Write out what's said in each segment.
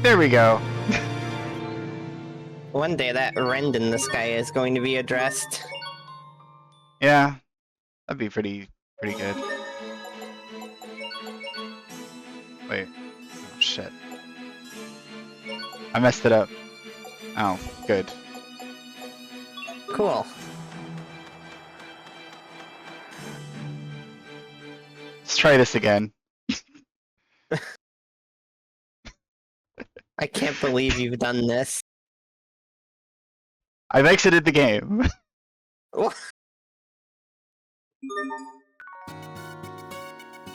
There we go. One day that rend in the sky is going to be addressed. Yeah, that'd be pretty good. Wait. Oh, shit. I messed it up. Oh, good. Cool. Let's try this again. I can't believe you've done this. I've exited the game.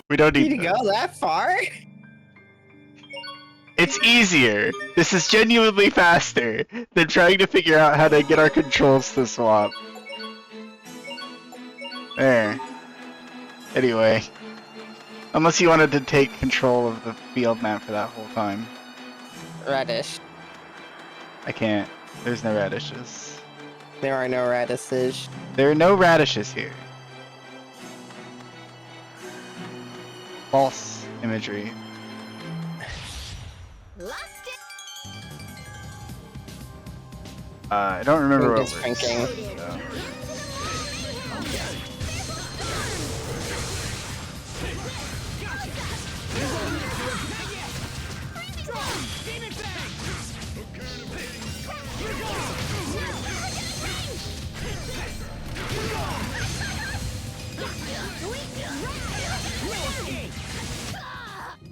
We don't Need need to go that far? It's easier. This is genuinely faster than trying to figure out how to get our controls to swap. There. Anyway. Unless you wanted to take control of the field map for that whole time. Radish. I can't. There's no radishes. There are no radishes. There are no radishes here. False imagery. I don't remember what It's we're thinking. so.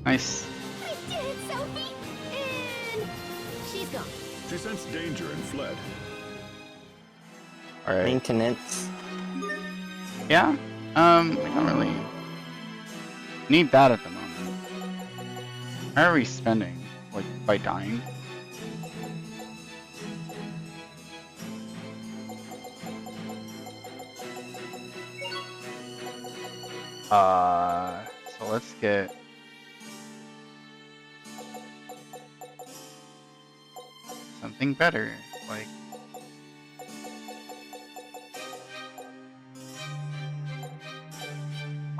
Nice. I did it, Sophie! And she's gone. She sensed danger and fled. Alright. Maintenance. Yeah? We don't really need that at the moment. How are we spending? Like, by dying? So let's get... something better, like...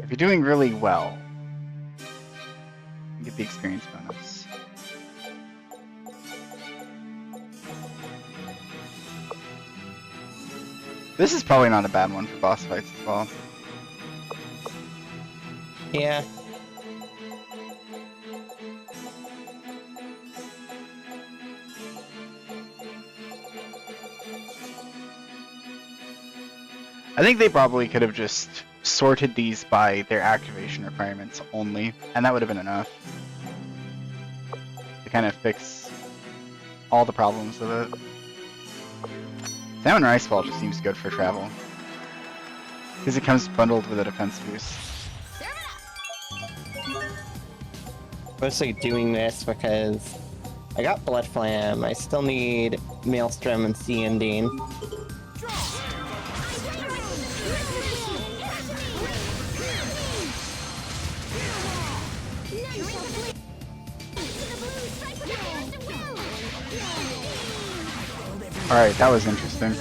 If you're doing really well, you get the experience bonus. This is probably not a bad one for boss fights as well. Yeah. I think they probably could have just sorted these by their activation requirements only, and that would have been enough to kind of fix all the problems with it. Salmon Rice Ball just seems good for travel, because it comes bundled with a defense boost. Mostly doing this because I got Blood Flam. I still need Maelstrom and Sea Ending. Alright, that was interesting.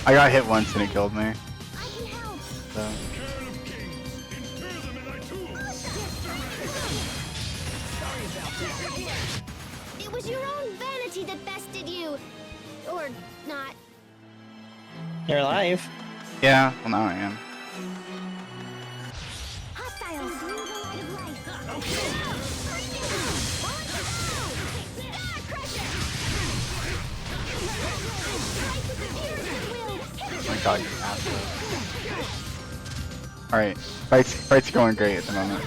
I got hit once and it killed me. So. It was your own vanity that bested you. Or not. You're alive. Yeah, well now I am. Hostiles. Oh my god, you asshole. Alright, fight's going great at the moment.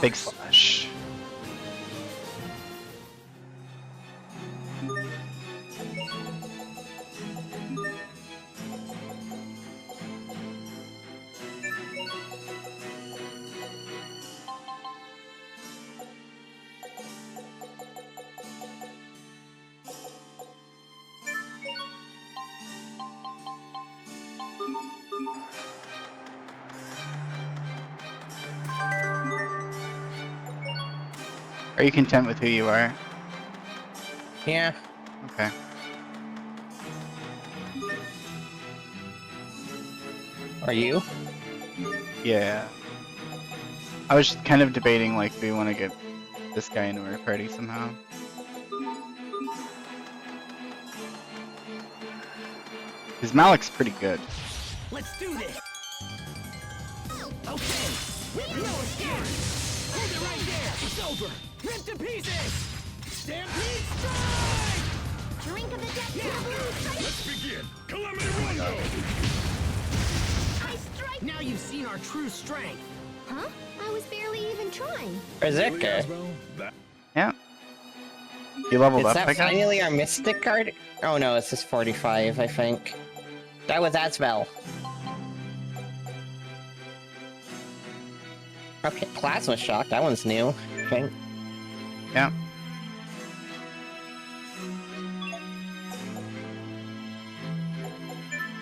Big slash. Are you content with who you are? Yeah. Okay. Are you? Yeah. I was just kind of debating, like, do we want to get this guy into our party somehow? Because Malik's pretty good. Let's do this. Okay. No escape. Hold it right there. It's over. Rip to pieces. Stampede strike. Drink of the death to the blue strike. Let's begin. Calamity Rondo. I strike. Now you've seen our true strength. Huh? I was barely even trying. Berserker. Asbel, that Yeah. He leveled Is up, that I guess? finally our Mystic card? Oh no, it's just 45, I think. That was Asbel. Okay, Plasma Shock, that one's new, I think. Yeah.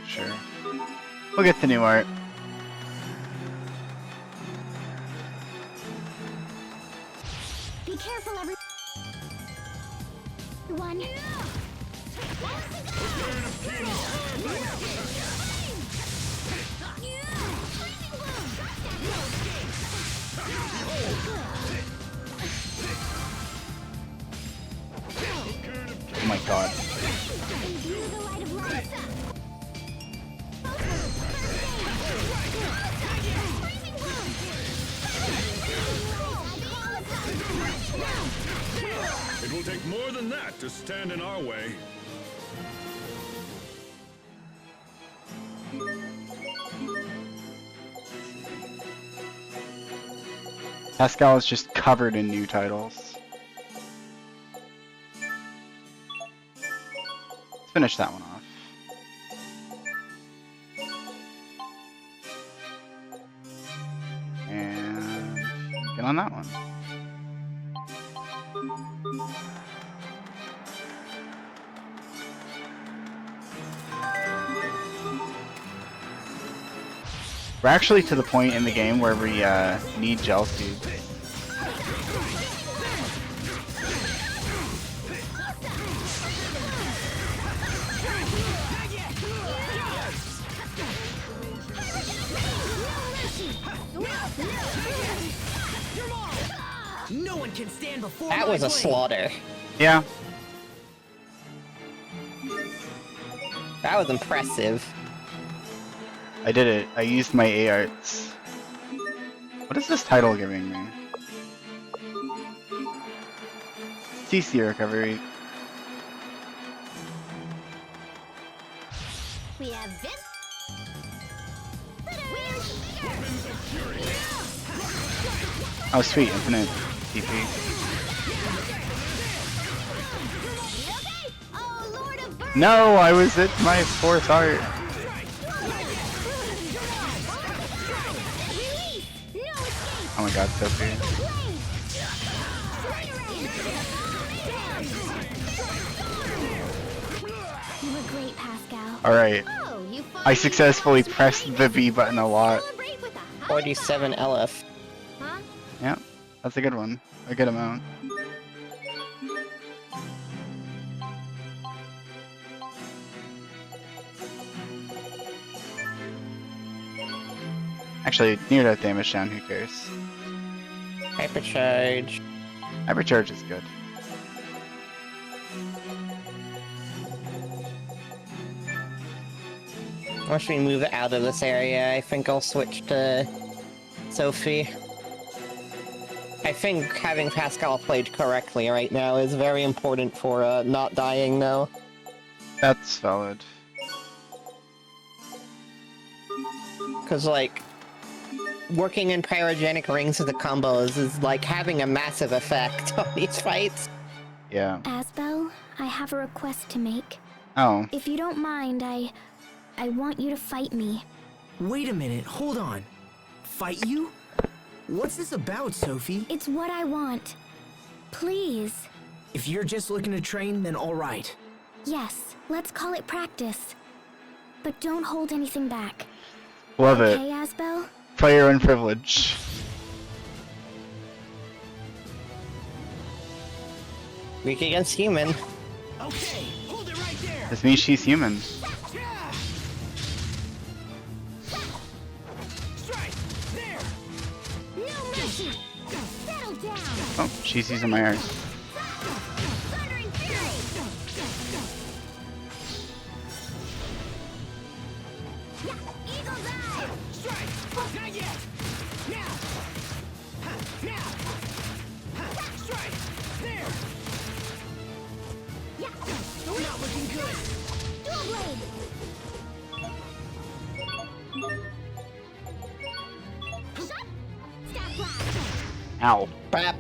Sure. We'll get the new art. Be careful, everyone. Oh my god. Imbue the light of light. it will take more than that to stand in our way. Pascal is just covered in new titles. Let's finish that one off. And get on that one. We're actually to the point in the game where we need gel tubes. No one can stand before That my was a blade. slaughter. Yeah, That was impressive. I did it. I used my A arts. What is this title giving me? CC recovery. We have this. Oh sweet, infinite TP. Okay. Oh, Lord of Bird. No, I was at my fourth art. Release. No escape. Oh my god, Sophie. You were great, Pascal. Alright. Oh, you I successfully pressed the B button a lot. Celebrate with a high 47 LF. Huh? Yeah, that's a good one. A good amount. Actually, near death damage down, who cares? Hypercharge. Hypercharge is good. Once we move out of this area, I think I'll switch to Sophie. I think having Pascal played correctly right now is very important for not dying, though. That's valid. Because, like, working in cryogenic rings with the combos is like having a massive effect on these fights. Yeah. Asbel, I have a request to make. Oh, If you don't mind, I want you to fight me. Wait a minute, hold on. Fight you? What's this about, Sophie? It's what I want. Please. If you're just looking to train, then all right. Yes, let's call it practice. But don't hold anything back. love it. Okay, Asbel? Fire and privilege. Weak against human. Okay, hold it right there. This means she's human. Yeah. Strike. There. No mercy! Settle down! Oh, she's using my arrows. Thundering Fury! Yeah, Eagle's Eye! Strike. Not yet. Now. Ha, now. Ha, strike. There. Yeah, Not looking good. Dual Blade! Shut! Staff Blast! Ow. Crap.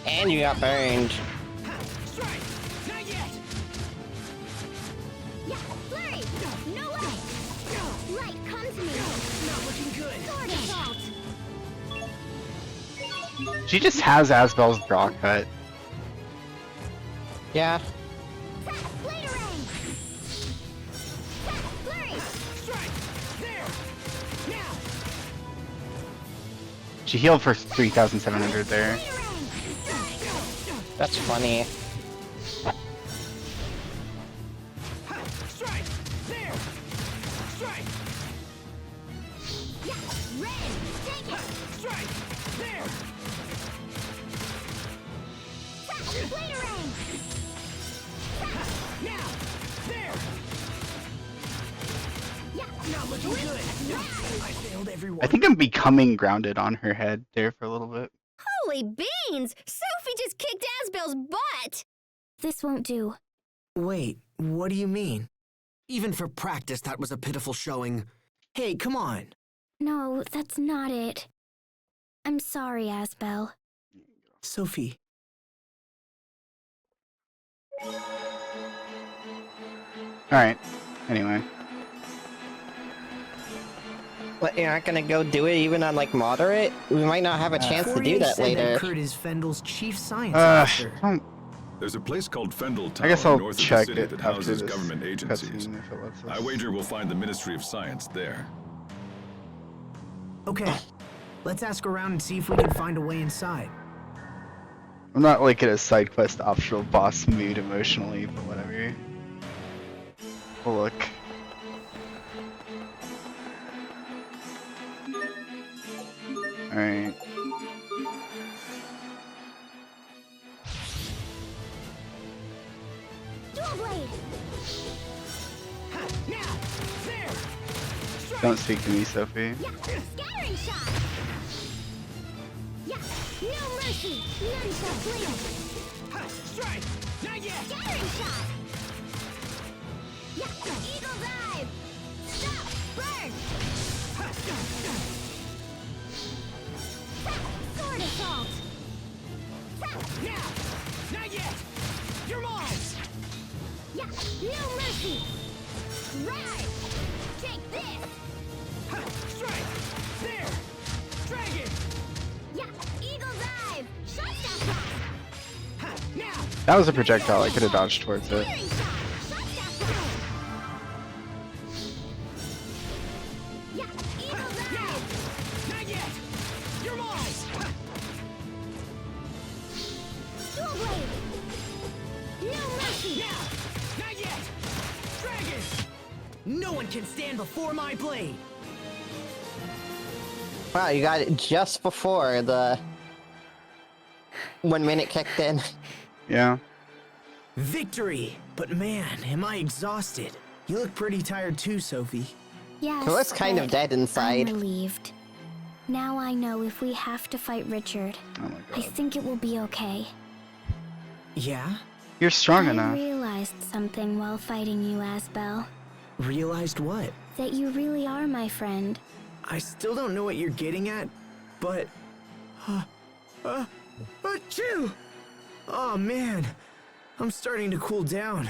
And you got burned. Ha, strike. Not yet. Yeah, Flurry! No way! Light, come to me! Not looking good. Sword Assault! She just has Asbel's draw cut. Yeah. Blade Array! Flurry! Strike. There. Now. She healed for 3,700 there. Blade Array! That's funny. Ha, strike. There. Strike. Yeah, Red! Take it! Strike. There. Blade Array! Now. There. Yeah, Not looking good. I failed everyone. I think I'm becoming grounded on her head there for a little bit. Holy beans! Sophie just kicked Asbel's butt! This won't do. Wait, what do you mean? Even for practice, that was a pitiful showing. Hey, come on. No, that's not it. I'm sorry, Asbel. Sophie. Alright. Anyway. But you're not gonna go do it even on like moderate? We might not have a chance to do 4-H that said later. that Kurt is Fendel's chief science officer. don't- There's a place called Fendel Tower I guess I'll north check of the city it that after houses this government agencies. cutscene if it lets I us. wager we'll find the Ministry of Science there. Okay, let's ask around and see if we can find a way inside. I'm not like in a side quest optional boss mood emotionally, but whatever. We'll look. Alright. Dual Blade! Ha, now. There. Strike. Don't speak to me, Sophie. Yeah, Scattering Shot! Yeah, no mercy! None shall flee! Ha, strike. Not yet. Scattering Shot! Yeah, Eagle Dive! Stop! Burn! Ha, Sword Assault! now. Not yet. You're mine. Yeah, no mercy! Ride! Take this! Ha, strike. There. Dragon. Yeah, Eagle Dive! Shot Staff Blast! Ha, now. That was a projectile, I could have dodged towards it. Scattering Shot! Shot Staff Blast! Yeah, Eagle Dive! Not yet. You're mine. Ha, Dual Blade! No mercy! now. Not yet. Dragon. No one can stand before my blade. Wow, you got it just before the 1 minute kicked in. Yeah. Victory! But man, am I exhausted. You look pretty tired too, Sophie. Yes, It was kind of but dead inside. I'm relieved. Now I know if we have to fight Richard, Oh my I god. think it will be okay. Yeah? You're strong I enough. realized something while fighting you, Asbel. Realized what? That you really are my friend. I still don't know what you're getting at, but... Achoo! Oh man, I'm starting to cool down.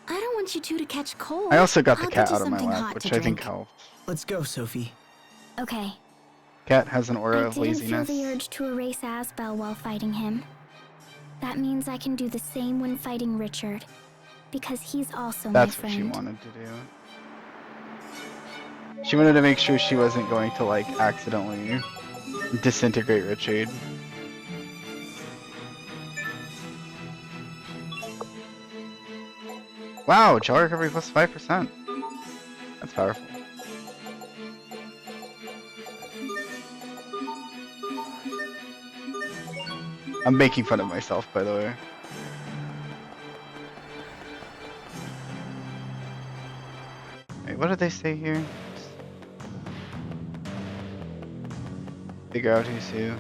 I don't want you two to catch cold. I also got the I'll cat get you out of my something lap, hot which to I think drink. helped. Let's go, Sophie. Okay. Cat has an aura I of didn't feel laziness. the urge to erase Asbel while fighting him. That means I can do the same when fighting Richard. Because he's also That's my what she friend. wanted to do. She wanted to make sure she wasn't going to like accidentally disintegrate Richard. Wow, gel recovery plus 5%. That's powerful. I'm making fun of myself, by the way. Wait, what did they say here? Figure out who's who.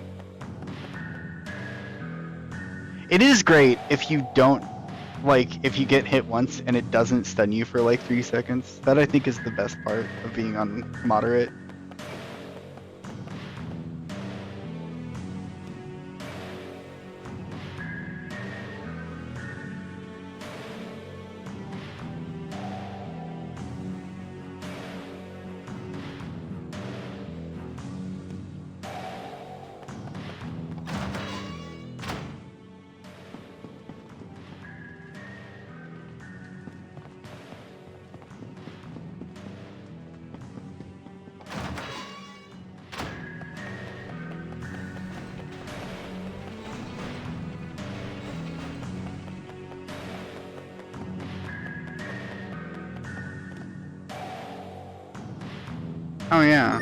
It is great if you don't, like, if you get hit once and it doesn't stun you for like 3 seconds. That I think is the best part of being on moderate. Oh yeah.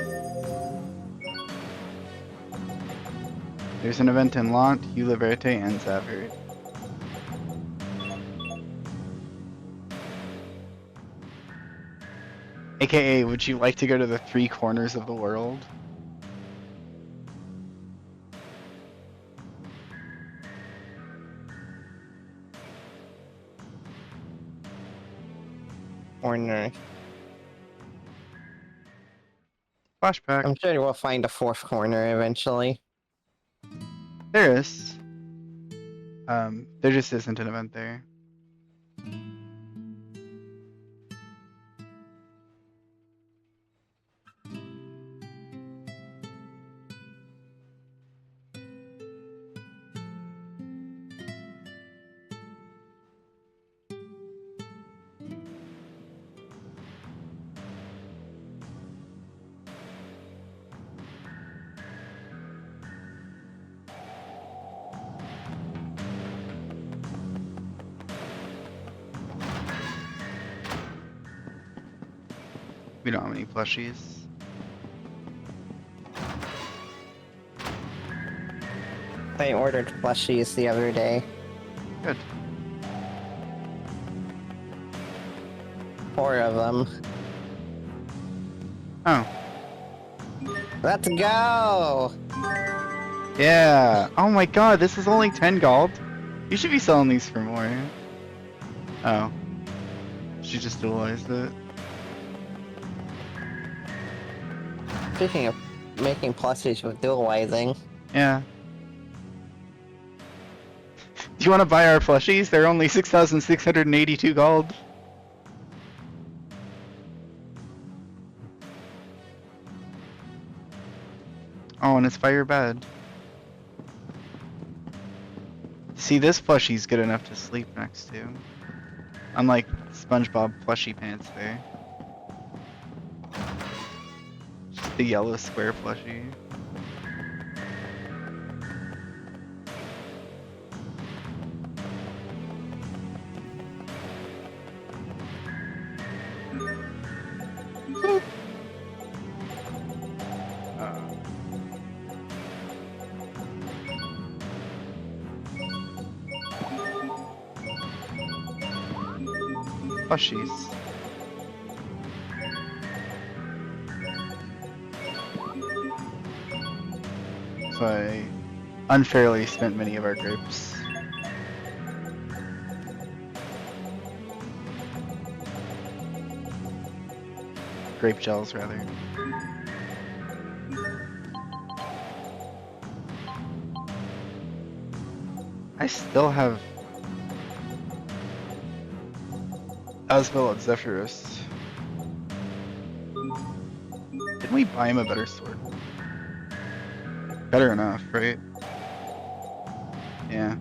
There's an event in Lant, Hula Verte, and Zaverd. AKA, would you like to go to the 3 corners of the world? Corner. Flashback. I'm sure we'll find a 4th corner eventually. There is. There just isn't an event there. We don't have any plushies. I ordered plushies the other day. Good. 4 of them. Oh. Let's go! Yeah. Oh my god, this is only 10 gold. You should be selling these for more. Oh. She just dualized it. Speaking of making plushies with dualizing. Yeah. Do you want to buy our plushies? They're only 6,682 gold. Oh, and it's by your bed. See, this plushie's good enough to sleep next to. Unlike SpongeBob plushie pants there. Just the yellow square plushie. Plushies. So I unfairly spent many of our grapes. Grape gels, rather. I still have Asvel and Zephyrus. Didn't we buy him a better sword? Better enough, right? Yeah.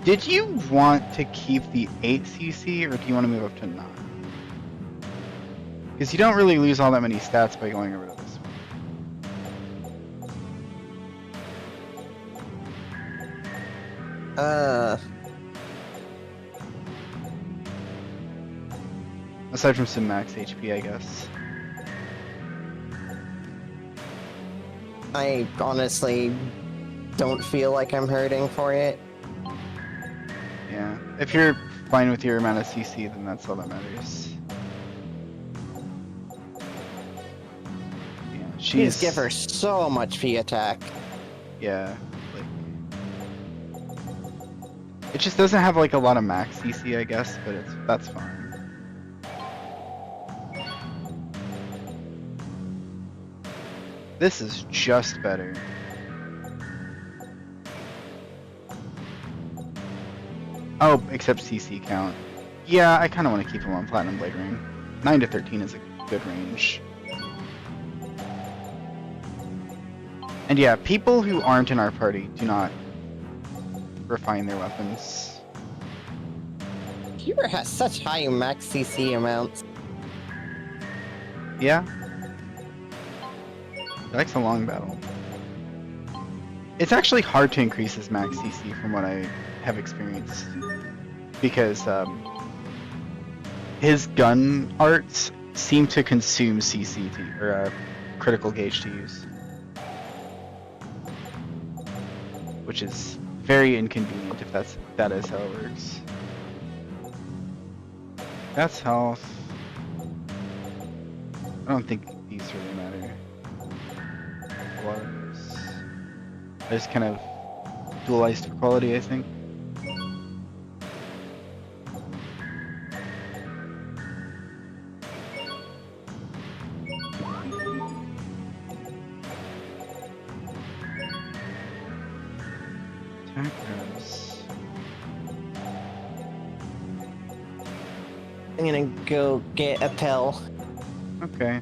Did you want to keep the 8cc, or do you want to move up to 9? Because you don't really lose all that many stats by going over to this one. Aside from some max HP, I guess. I honestly don't feel like I'm hurting for it. Yeah. If you're fine with your amount of CC, then that's all that matters. Yeah, Please give her so much V attack. Yeah. Like, it just doesn't have like a lot of max CC, I guess, but that's fine. This is just better. Oh, except CC count. Yeah, I kind of want to keep him on Platinum Blade Ring. 9 to 13 is a good range. And yeah, people who aren't in our party do not refine their weapons. Hubert has such high max CC amounts. Yeah. He likes a long battle. It's actually hard to increase his max CC from what I have experienced. Because his gun arts seem to consume CC or critical gauge to use. Which is very inconvenient if that is how it works. That's health. I don't think these really matter. Was I just kind of dualized for quality, I think. Attackers. I'm gonna go get a pill. Okay.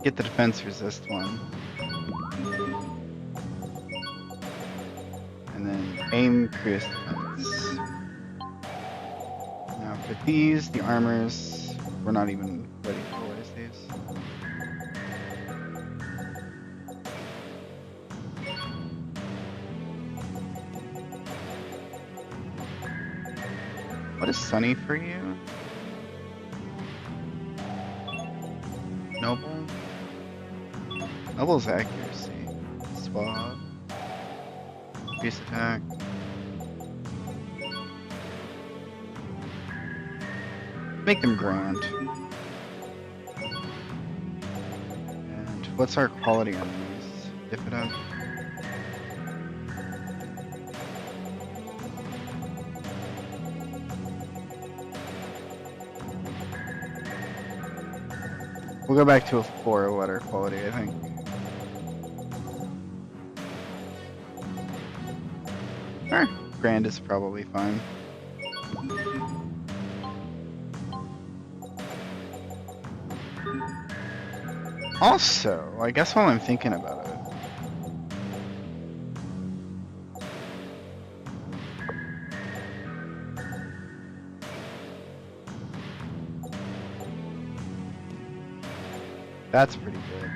Get the defense resist one. And then aim cruise defense. Now for these, the armors, we're not even ready to utilize these. What is Sunny for you? Noble? Noble's accuracy. Swab. Increase attack. Make them grand. And what's our quality on these? Diffident? We'll go back to a 4 letter quality, I think. Sure, grand is probably fine. Also, I guess while I'm thinking about it, that's pretty good.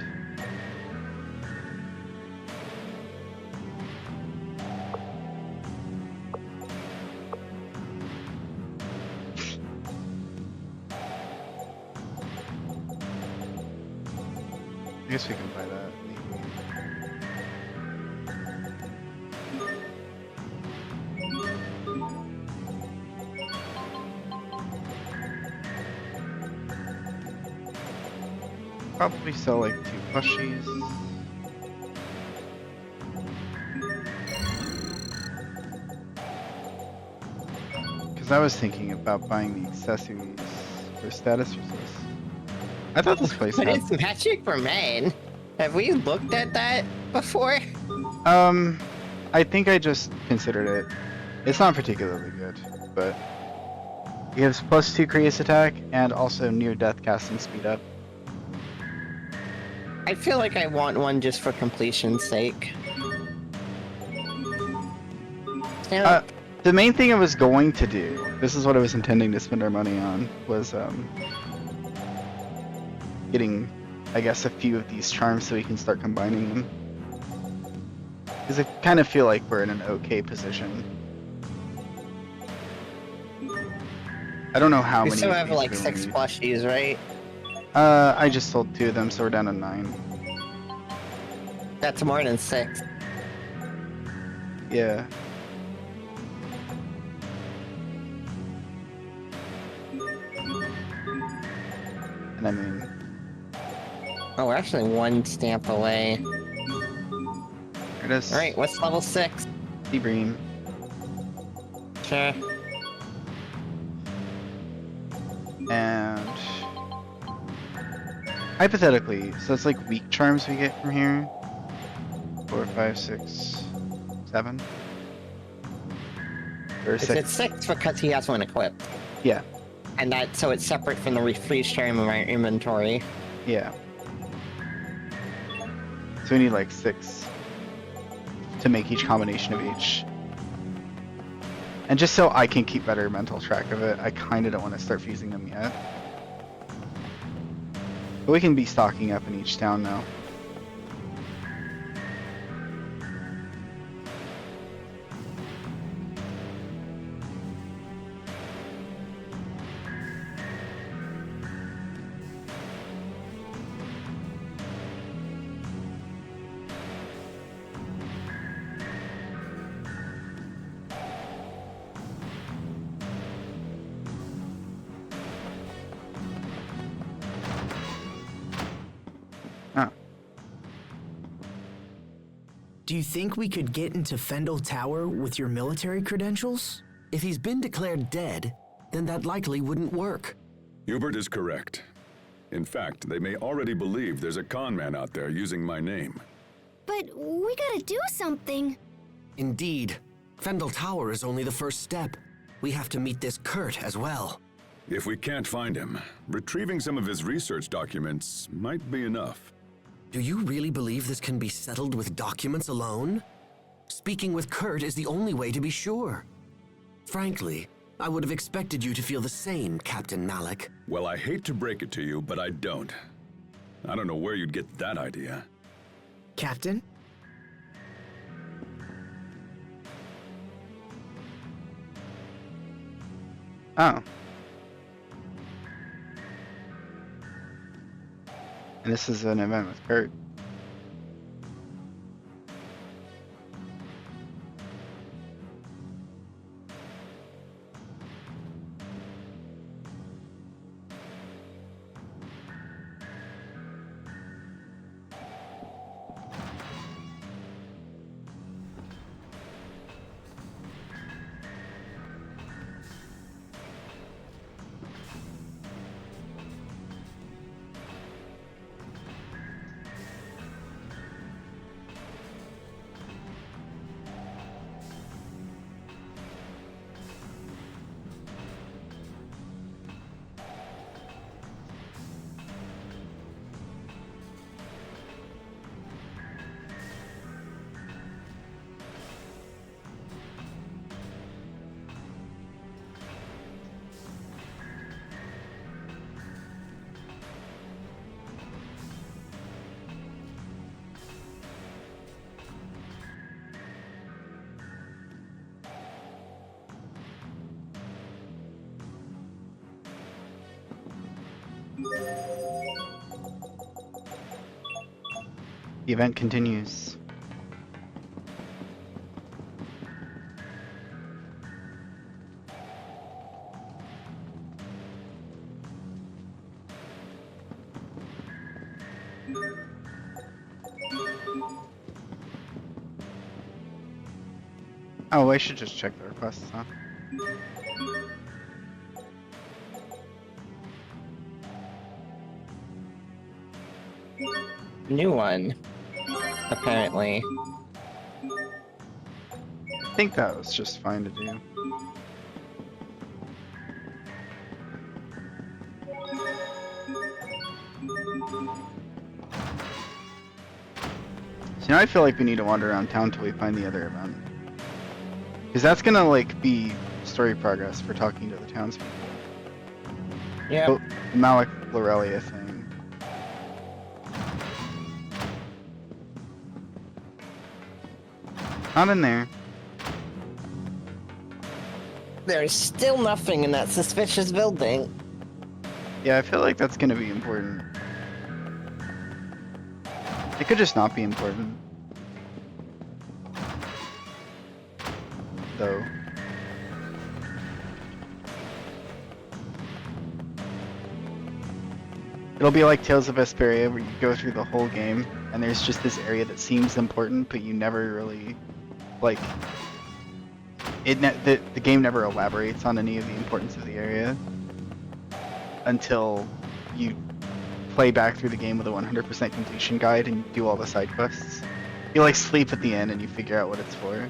I guess we can buy that. Probably sell like 2 plushies. I was thinking about buying the accessories for status resist. I thought this place But had... it's magic for men. Have we looked at that before? I think I just considered it. It's not particularly good, but it gives +2 Creus attack and also near death casting speed up. I feel like I want one just for completion's sake. So, The main thing I was going to do, this is what I was intending to spend our money on, was getting, I guess, a few of these charms so we can start combining them. Because I kind of feel like we're in an okay position. I don't know how we many. still of have these like we 6 need. plushies, right? I just sold 2 of them, so we're down to 9. That's more than 6. Yeah. And I mean, Oh, we're actually 1 stamp away. here it is. Alright, what's level 6? Seabreen. Sure. And hypothetically, so it's like weak charms we get from here. 4, 5, 6, 7. Or It's 6. at 6 because he has one equipped. Yeah, And that, so it's separate from the freeze charm in my inventory. yeah. So we need like 6 to make each combination of each. And just so I can keep better mental track of it, I kind of don't want to start fusing them yet. But we can be stocking up in each town now. Do you think we could get into Fendel Tower with your military credentials? If he's been declared dead, then that likely wouldn't work. Hubert is correct. In fact, they may already believe there's a con man out there using my name. But we gotta do something. Indeed. Fendel Tower is only the first step. We have to meet this Kurt as well. If we can't find him, retrieving some of his research documents might be enough. Do you really believe this can be settled with documents alone? Speaking with Kurt is the only way to be sure. Frankly, I would have expected you to feel the same, Captain Malik. Well, I hate to break it to you, but I don't. I don't know where you'd get that idea. Captain? Oh. And this is an event with Kurt. The event continues. Oh, I should just check the requests, huh? new one. Apparently. I think that was just fine to do. So now I feel like we need to wander around town till we find the other event. Because that's gonna, like, be story progress for talking to the townspeople. Yeah. Oh, the Malik Lorelia thing. Not in there. There's still nothing in that suspicious building. Yeah, I feel like that's gonna be important. It could just not be important. Though. It'll be like Tales of Vesperia, where you go through the whole game, and there's just this area that seems important, but you never really, like, the game never elaborates on any of the importance of the area until you play back through the game with a 100% completion guide and do all the side quests. You like sleep at the end and you figure out what it's for.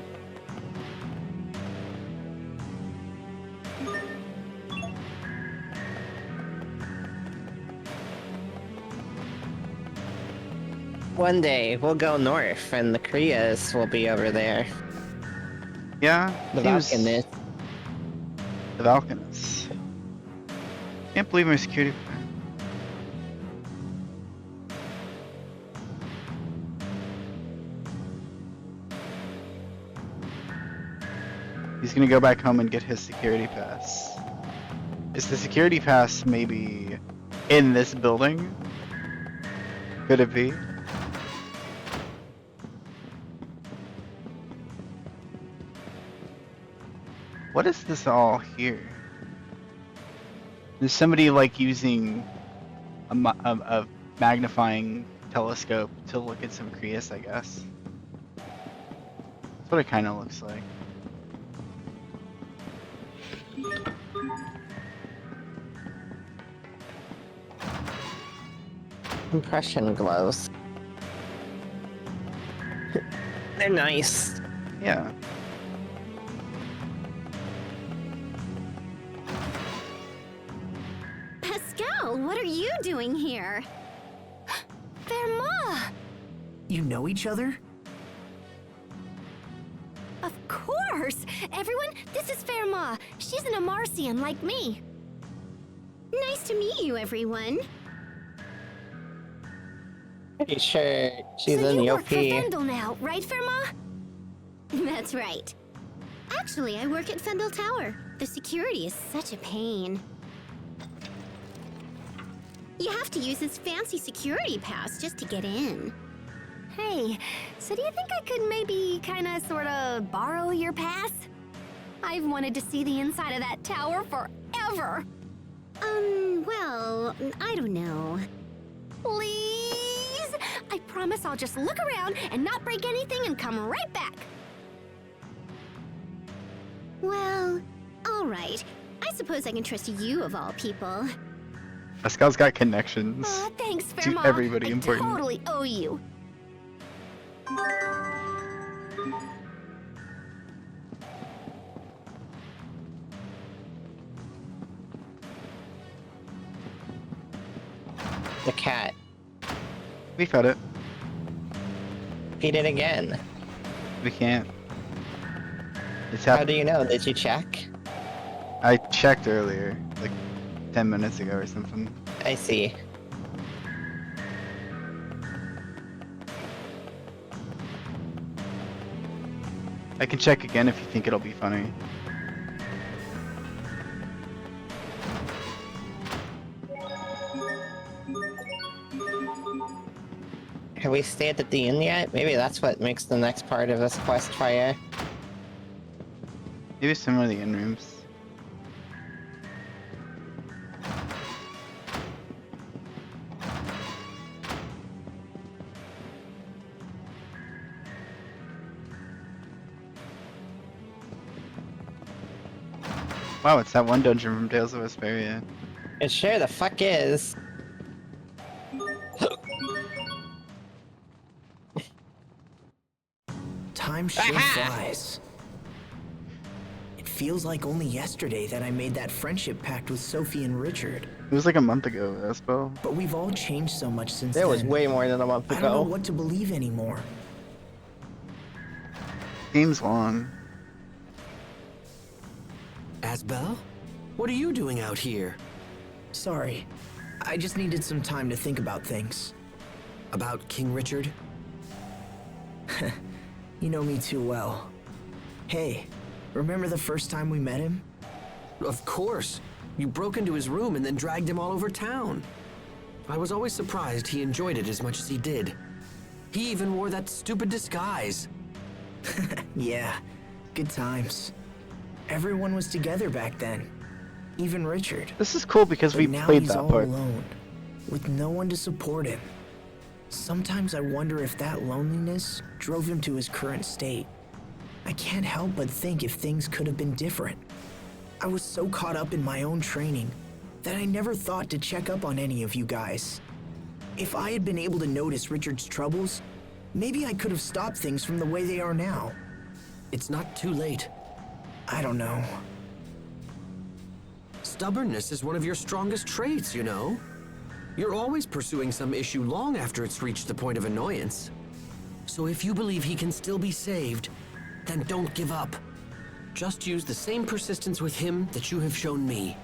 One day, we'll go north, and the Kriyas will be over there. Yeah, The seems- Valkenists. The Valkenists. Can't believe my security. He's gonna go back home and get his security pass. Is the security pass maybe in this building? Could it be? What is this all here? Is somebody like using a magnifying telescope to look at some Krias, I guess? That's what it kind of looks like. Compression gloves. They're nice. Yeah. Pascal, what are you doing here? Verma! You know each other? Of course! Everyone, this is Verma. She's an Amarcian like me. Nice to meet you, everyone. Pretty sure she's So in you the work for OP. Fendel now, right, Verma? That's right. Actually, I work at Fendel Tower. The security is such a pain. You have to use this fancy security pass just to get in. Hey, so do you think I could maybe kinda sorta borrow your pass? I've wanted to see the inside of that tower forever. Well, I don't know. Please? I promise I'll just look around and not break anything and come right back. Well, all right. I suppose I can trust you of all people. Pascal's got connections. Aw, thanks, To Fairmont. everybody I important. totally owe you. The cat. We got it. Feed it again. We can't. It's How do happening. you know? Did you check? I checked earlier, like 10 minutes ago or something. I see. I can check again if you think it'll be funny. Have we stayed at the inn yet? Maybe that's what makes the next part of this quest fire. Maybe some of the in rooms. Wow, it's that one dungeon from Tales of Vesperia. It sure the fuck is. time sure Aha! flies. It feels like only yesterday that I made that friendship pact with Sophie and Richard. It was like a month ago, Espo. But we've all changed so much since It was then. way more than a month I don't know ago. what to believe anymore. Game's long. Asbel? What are you doing out here? Sorry. I just needed some time to think about things. About King Richard? You know me too well. Hey, remember the first time we met him? Of course. You broke into his room and then dragged him all over town. I was always surprised he enjoyed it as much as he did. He even wore that stupid disguise. Yeah, good times. Everyone was together back then. Even Richard. This is cool because But we now played he's that all part. alone, with no one to support him. Sometimes I wonder if that loneliness drove him to his current state. I can't help but think if things could have been different. I was so caught up in my own training that I never thought to check up on any of you guys. If I had been able to notice Richard's troubles, maybe I could have stopped things from the way they are now. It's not too late. I don't know. Stubbornness is one of your strongest traits, you know. You're always pursuing some issue long after it's reached the point of annoyance. So if you believe he can still be saved, then don't give up. Just use the same persistence with him that you have shown me.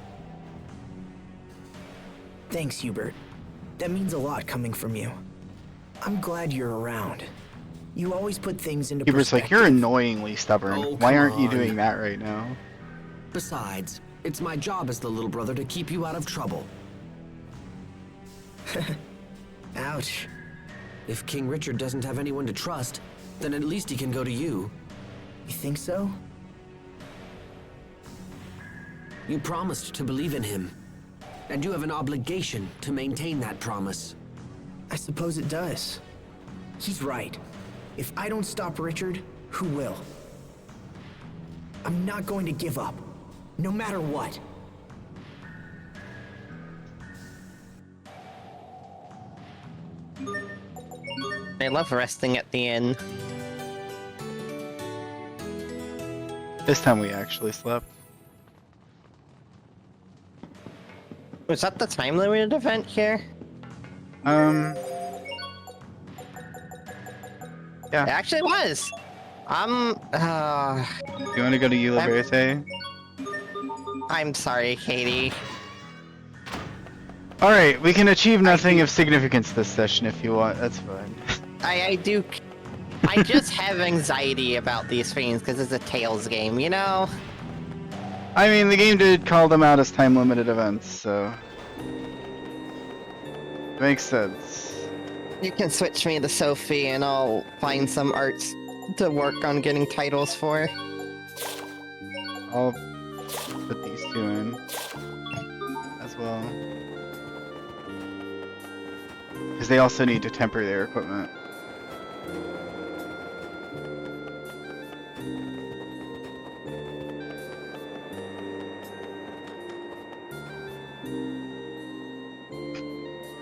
Thanks, Hubert. That means a lot coming from you. I'm glad you're around. You always put things into Hubert's like, perspective. you're annoyingly stubborn. Oh, Why come aren't you on. doing that right now? Besides, it's my job as the little brother to keep you out of trouble. Ouch. If King Richard doesn't have anyone to trust, then at least he can go to you. You think so? You promised to believe in him, and you have an obligation to maintain that promise. I suppose it does. He's right. If I don't stop Richard, who will? I'm not going to give up, no matter what. I love resting at the inn. This time we actually slept. Was that the time limited event here? Yeah. It actually was. You want to go to Eula Verte? I'm sorry, Katie. Alright, we can achieve nothing of significance this session if you want. That's fine. I do. I just have anxiety about these things because it's a Tales game, you know? I mean, the game did call them out as time-limited events, so... Makes sense. You can switch me to Sophie and I'll find some arts to work on getting titles for. I'll put these two in as well. Because they also need to temper their equipment.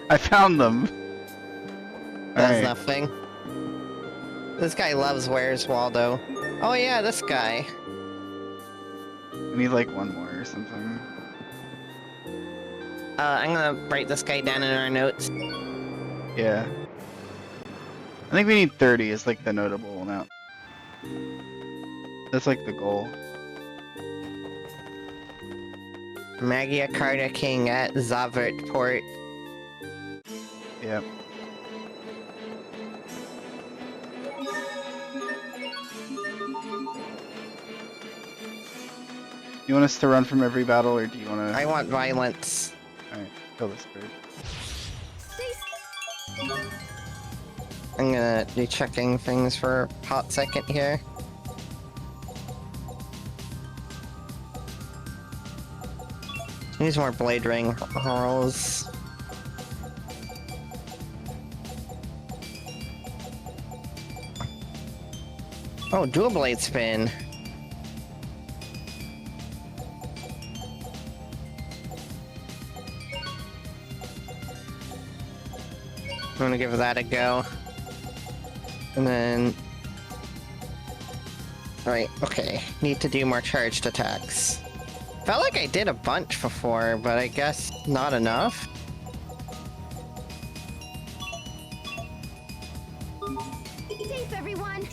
I found them! Does Alright. nothing. This guy loves Where's Waldo. Oh yeah, this guy. We need like one more or something. I'm gonna write this guy down in our notes. Yeah. I think we need 30 is like the notable amount. That's like the goal. Maggia Carta King at Zavert Port. Yep. You want us to run from every battle, or do you want to? I want violence. Alright, kill this bird. I'm gonna be checking things for a hot second here. Needs more blade ring rolls. Oh, dual blade spin. I'm gonna give that a go. And then Right, okay. Need to do more charged attacks. Felt like I did a bunch before, but I guess not enough. Safe, everyone.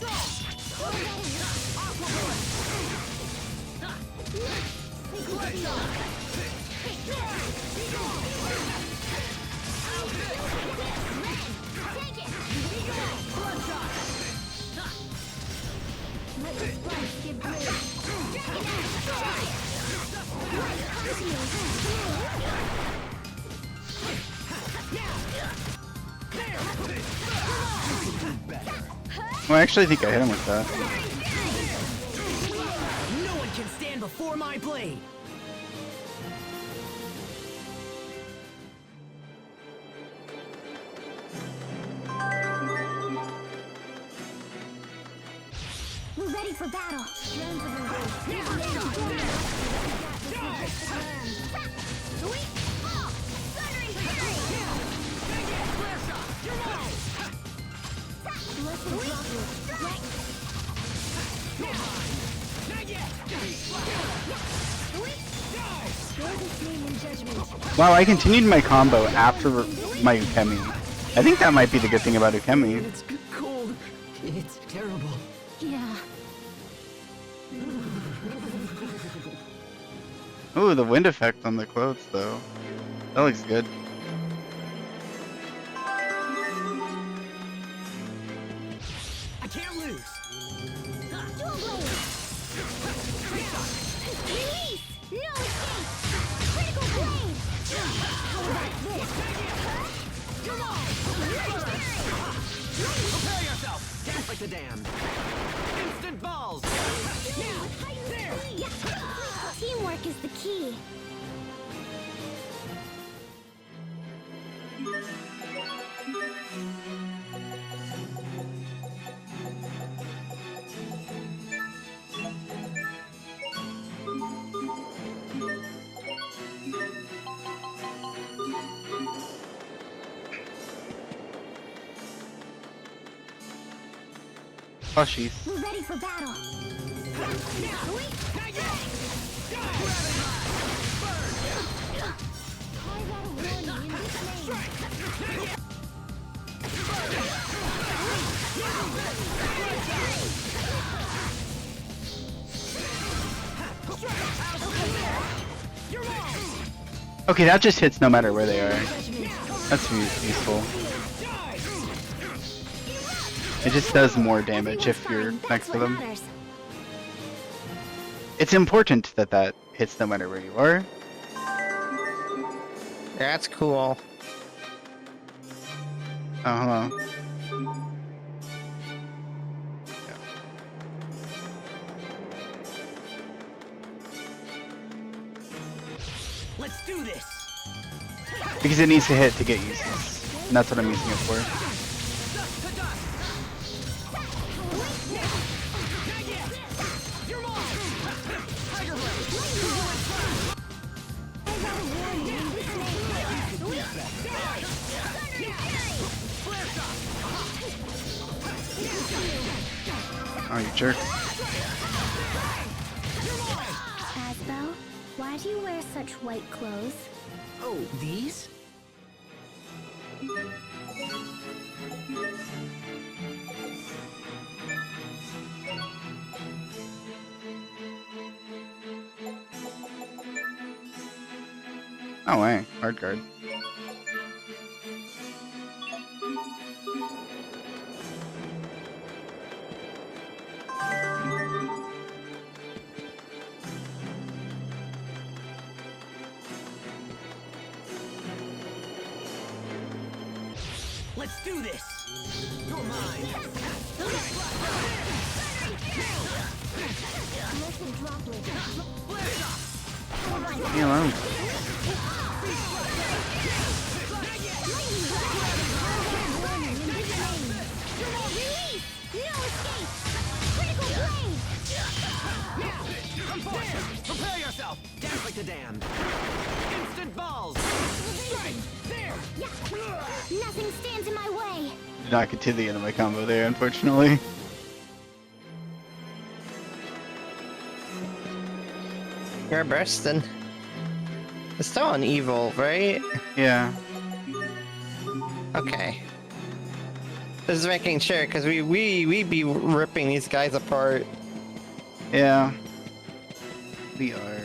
Well, I actually think I hit him with that. No one can stand before my blade. We're ready for battle. Wow, I continued my combo after my Ukemi. I think that might be the good thing about Ukemi. It's cold. It's terrible. Yeah. Ooh, the wind effect on the clothes, though. That looks good. I can't lose. Dual blade. Release. No escape. Critical blade. How about this? Come on. Prepare yourself. Dance like the damned. Instant balls. There. Teamwork is the key. Plushies. We're ready for battle. Okay, that just hits no matter where they are. That's useful. It just does more damage if you're next to them. It's important that that hits no matter where you are. That's cool. Oh, hold on. Let's do this. Because it needs to hit to get useless. And that's what I'm using it for. Oh, you jerk. Asbel, why do you wear such white clothes? Oh, these? Oh, way. Hard guard. Let's do this. You're mine. Leave me alone. Prepare yourself. Dance like the damned. Instant balls. Strike. There. Nothing stands in my way. Did not get to the end of my combo there, unfortunately. You're bursting. It's still on evil, right? Yeah. Okay. Just making sure, because we be ripping these guys apart. Yeah. We are.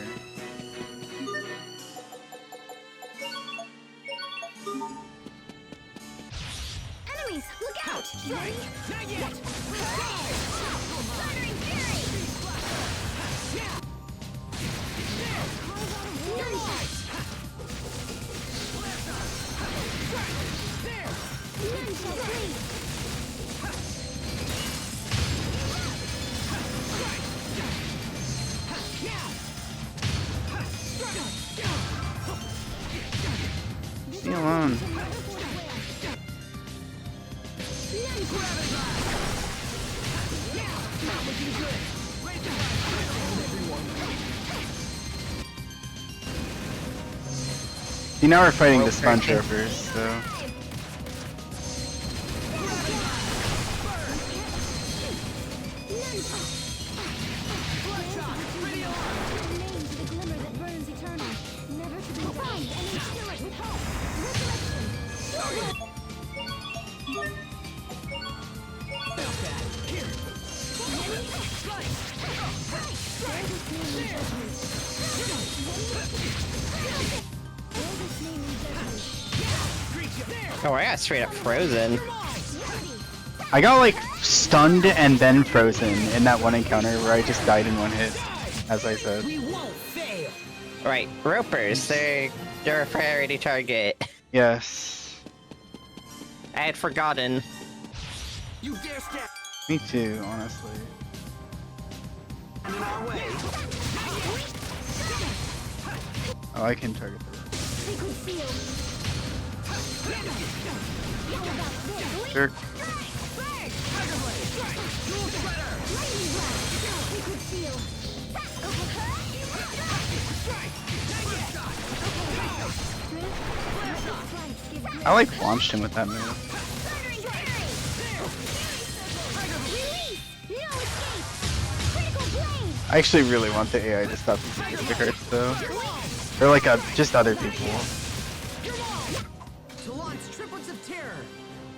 Enemies, look out! Right? Not yet! Thundering Fury! Nunchuck blade! Leave me alone. See, now we're fighting the Sponge Rovers, so. Oh, I got straight up frozen. I got like stunned and then frozen in that one encounter where I just died in one hit, as I said. We won't fail! Right, ropers, they're a priority target. Yes. I had forgotten. You dare step Me too, honestly. in our way! Oh, I can target the Sure. I like launched him with that move. I actually really want the AI to stop using the cards though. Or like just other people. To launch triplets of terror.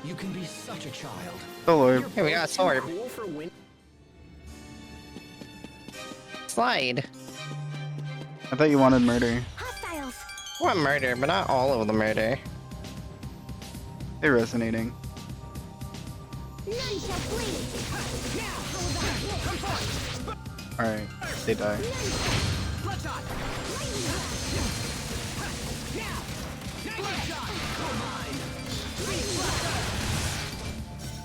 You can be such a child. Oh lord. Hey, we got a sword. Cool for win. Slide. I thought you wanted murder. Hostiles! I want murder, but not all of the murder. They're resonating. Nunchuck blade! Alright, they die.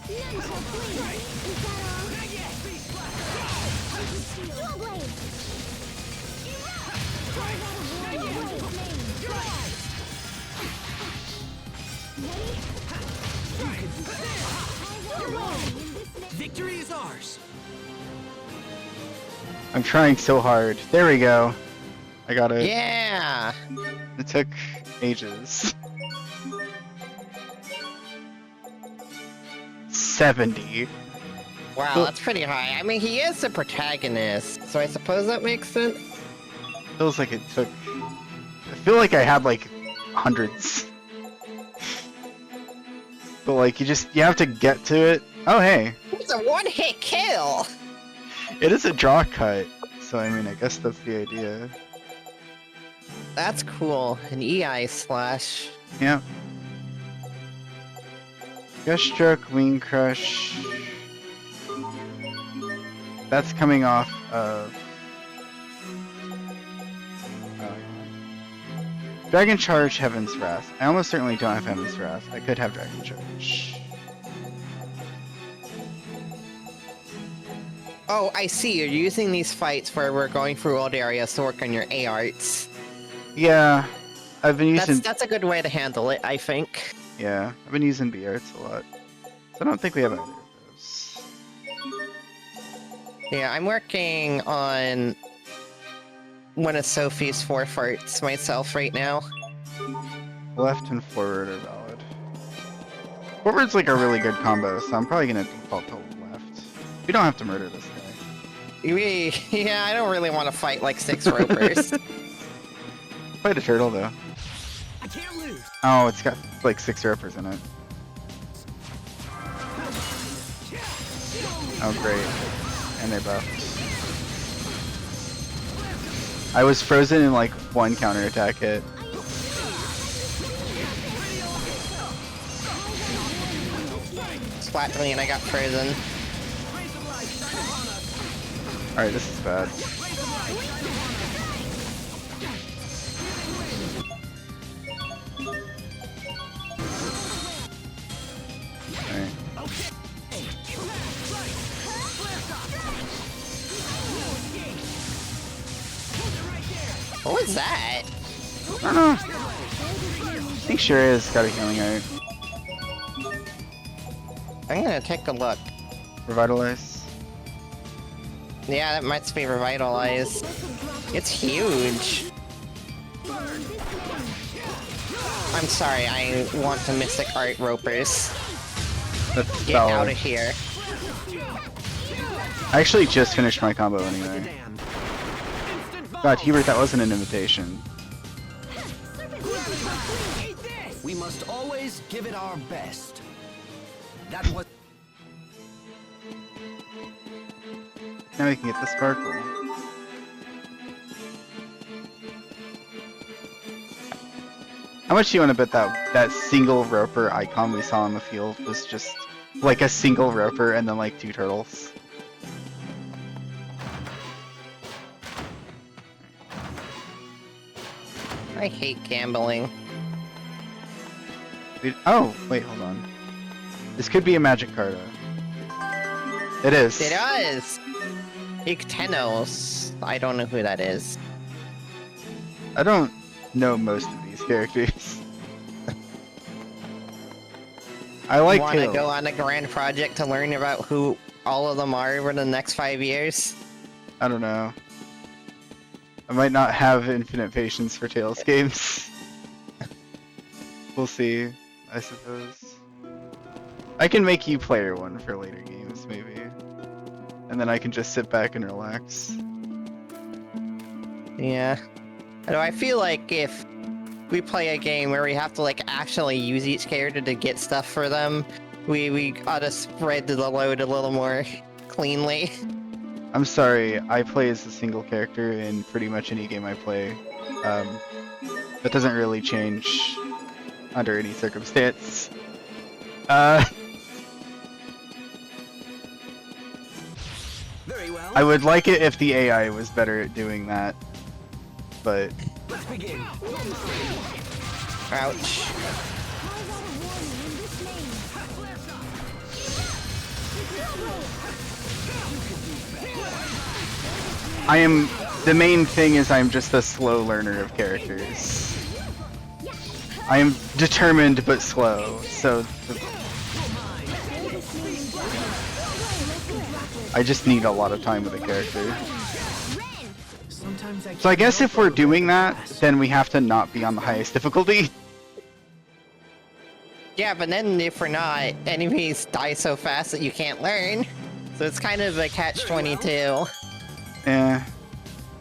Nunchuck blade! Is that all? Dual blade! Victory is ours. I'm trying so hard. There we go. I got it. Yeah! It took ages. 70. Wow, Well- that's pretty high. I mean, he is the protagonist, so I suppose that makes sense. Feels like it took. I feel like I had like hundreds. But like you have to get to it. Oh hey, It's a one-hit kill! it is a draw cut. So I mean, I guess that's the idea. That's cool. An EI slash. Yeah. Gust Stroke, Wing Crush. That's coming off of. Dragon Charge, Heaven's Wrath. I almost certainly don't have Heaven's Wrath. I could have Dragon Charge. Oh, I see. You're using these fights where we're going through old areas to work on your A arts. Yeah, I've been using. That's a good way to handle it, I think. Yeah, I've been using B arts a lot. So I don't think we have either of those. Yeah, I'm working on one of Sophie's 4 farts myself right now. Left and forward are valid. Forward's like a really good combo, so I'm probably gonna default to left. We don't have to murder this guy. Yeah, I don't really want to fight like 6 ropers. Fight a turtle though. I can't lose. Oh, it's got like 6 ropers in it. Oh great. And they buffed. I was frozen in like 1 counterattack hit. Splat me and I got frozen. Alright, this is bad. Alright. What was that? I don't know. I think Shuria's got a healing art. I'm gonna take a look. Revitalize. Yeah, that might be revitalized. It's huge. I'm sorry, I want to Mystic Art Ropers. That's Get valid. out of here. I actually just finished my combo anyway. God, Hubert, that wasn't an invitation. We must always give it our best. That was. Now we can get the sparkle. How much do you want to bet that single roper icon we saw on the field was just like a single roper and then like 2 turtles? I hate gambling. Oh, wait, hold on. This could be a magic card. It is. It does! Ictenos. I don't know who that is. I don't know most of these characters. I like Want to Tails. go on a grand project to learn about who all of them are over the next 5 years? I don't know. I might not have infinite patience for Tails games. We'll see, I suppose. I can make you player one for later games, maybe. And then I can just sit back and relax. Yeah. Although I feel like if we play a game where we have to like actually use each character to get stuff for them, we ought to spread the load a little more cleanly. I'm sorry, I play as a single character in pretty much any game I play. That doesn't really change under any circumstance. Very well. I would like it if the AI was better at doing that, but Let's begin. Ouch. the main thing is I'm just a slow learner of characters. I am determined but slow, so I just need a lot of time with a character. So I guess if we're doing that, then we have to not be on the highest difficulty. Yeah, but then if we're not, enemies die so fast that you can't learn. So it's kind of a catch-22. Eh.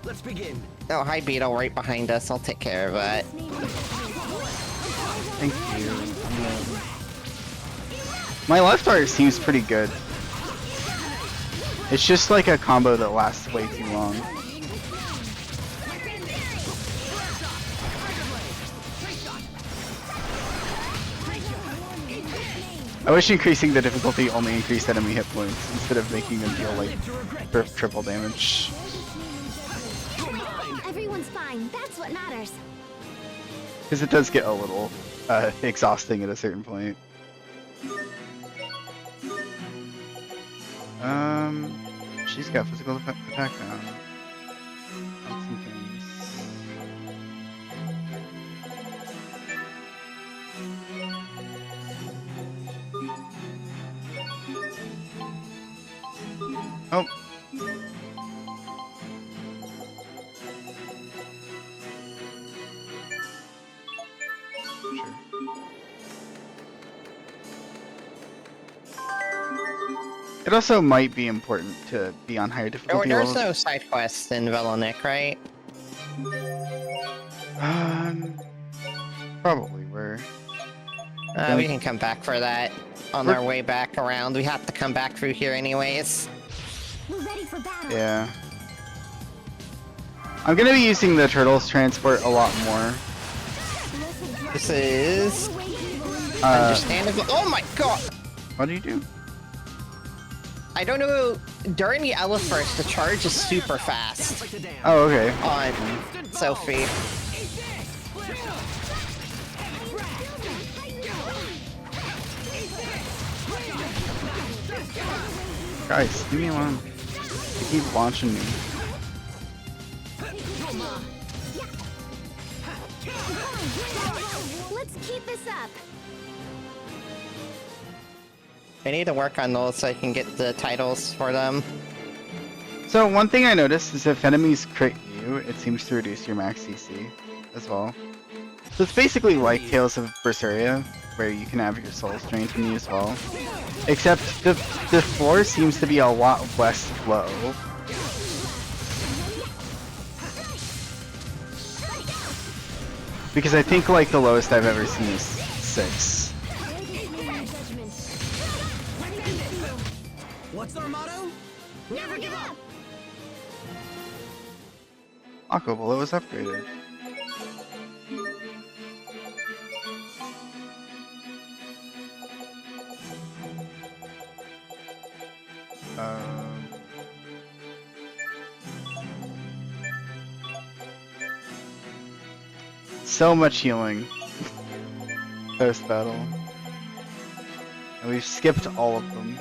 Let's begin. Oh, hi Beetle, right behind us. I'll take care of it. Thank you. My left art seems pretty good. It's just like a combo that lasts way too long. I wish increasing the difficulty only increased enemy hit points instead of making them deal like triple damage. Everyone's fine. That's what matters. Because it does get a little exhausting at a certain point. She's got physical attack now. On some things. Oh. Sure. It also might be important to be on higher difficulty There's levels. no side quests in Velonik, right? Probably were. We can come back for that on We're- our way back around. We have to come back through here anyways. We're ready for battle. Yeah. I'm gonna be using the turtles transport a lot more. This is Uh, understandable. Oh my god! what do you do? I don't know. During the Elephant burst, the charge is super fast Oh, okay. on Sophie. Guys, leave me alone. They keep launching me. Let's keep this up. I need to work on those so I can get the titles for them. So one thing I noticed is if enemies crit you, it seems to reduce your max CC as well. So it's basically like Tales of Berseria, where you can have your souls drained from you as well. Except the floor seems to be a lot less low. Because I think like the lowest I've ever seen is 6. What's our motto? Never give up! Aqua Bullet was upgraded. So much healing post battle, and we've skipped all of them.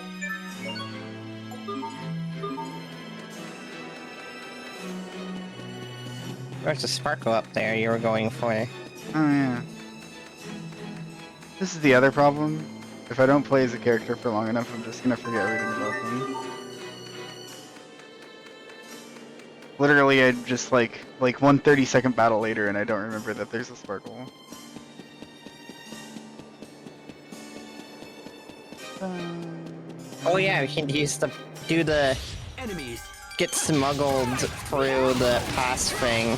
There's a sparkle up there you were going for. Oh yeah. This is the other problem. If I don't play as a character for long enough, I'm just gonna forget everything about them. Literally, I just like 1 30-second battle later, and I don't remember that there's a sparkle. Oh yeah, we can use do the Enemies. get smuggled through the pass thing.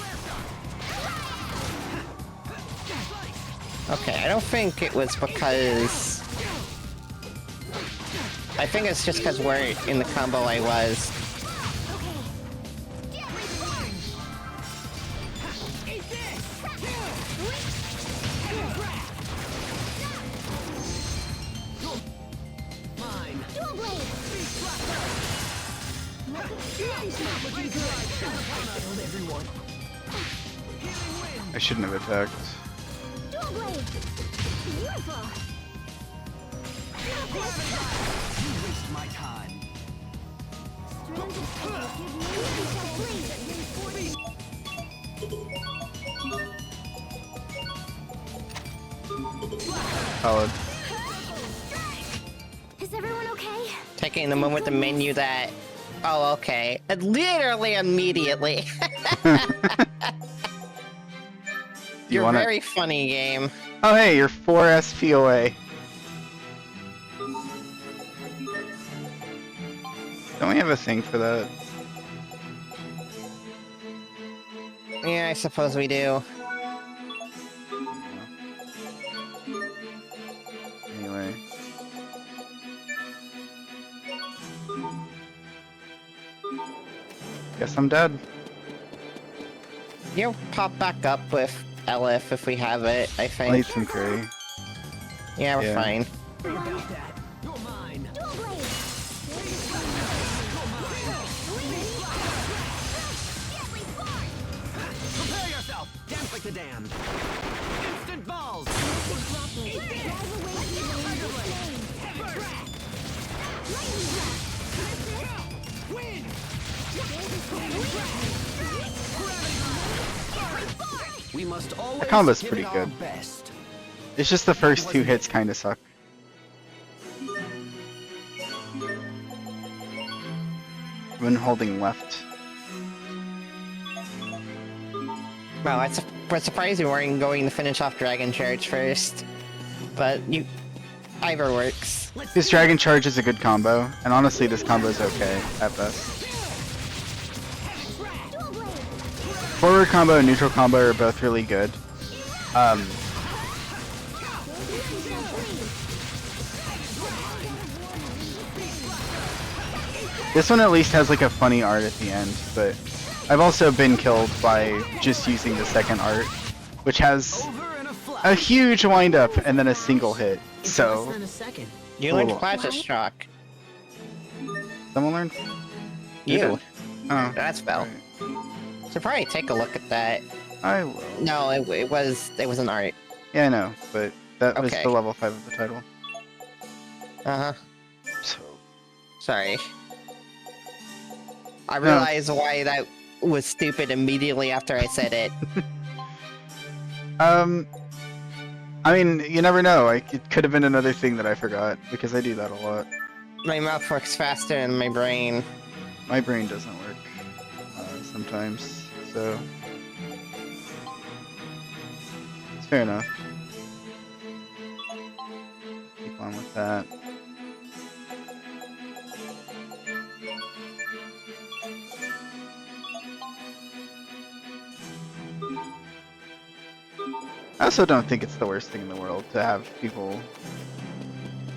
Okay, I don't think it was because... I think it's just because we're in the combo I was. I shouldn't have attacked. My time. Solid. Is everyone okay? Taking the moment to menu that... Oh, okay. Literally immediately. You're wanna- very funny, game. Oh hey, you're 4 SP away. Don't we have a thing for that? Yeah, I suppose we do. Anyway. Guess I'm dead. You'll pop back up with LF if we have it, I think. Lights and Curry. Yeah, we're Yeah. fine. About that. You're mine. Prepare yourself. Dance like the damned. Instant balls. Win. We must always The combo's give pretty it our good. best. It's just the first 2 hits kinda suck. When holding left. Well, we're surprised we weren't going to finish off Dragon Charge first. But either works. This Dragon Charge is a good combo, and honestly, this combo is okay at best. Forward combo and neutral combo are both really good. This one at least has like a funny art at the end, but I've also been killed by just using the second art, which has a huge windup and then a single hit. So, You learned Plasma Shock. someone learned? You. Oh, That's Bell. alright. Should probably take a look at that. I will. No, it was an art. Yeah, I know, but that was Okay. the level 5 of the title. Uh-huh. So, Sorry. I realized why that was stupid immediately after I said it. I mean, you never know. It could have been another thing that I forgot, because I do that a lot. My mouth works faster than my brain. My brain doesn't work sometimes, so it's fair enough. Keep on with that. I also don't think it's the worst thing in the world to have people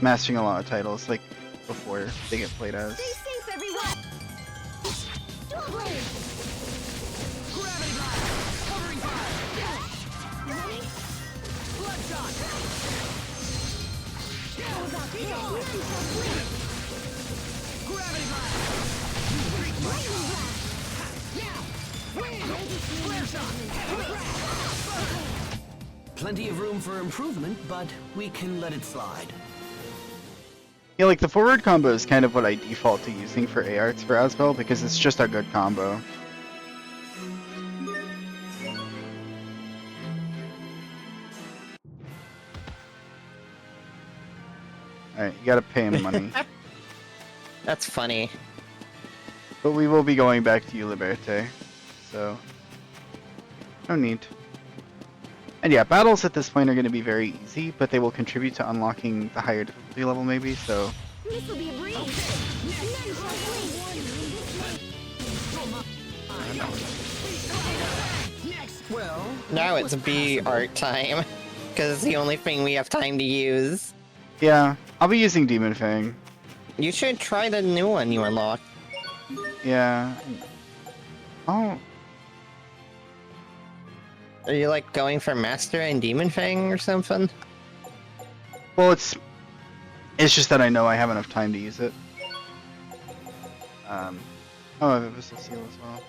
mastering a lot of titles like before they get played as. Stay safe, everyone! Dual blade! Gravity blast! Covering fire! Ready? Bloodshot! Be Be gone! gone! Gravity blast! Lightning blast! Now! Win! Flare shot! Plenty of room for improvement, but we can let it slide. Yeah, like the forward combo is kind of what I default to using for A-Arts for Asbel because it's just a good combo. Alright, you gotta pay him money. That's funny. But we will be going back to Uliberte, so no need. And yeah, battles at this point are going to be very easy, but they will contribute to unlocking the higher difficulty level maybe, so... This will be a breeze! None shall flee! Next! Well, Now it's B art time. Because it's the only thing we have time to use. Yeah, I'll be using Demon Fang. You should try the new one you unlocked. Yeah. Oh, Are you like going for Master and Demon Fang or something? well, it's just that I know I have enough time to use it. Oh, I have a Abyssal Seal as well.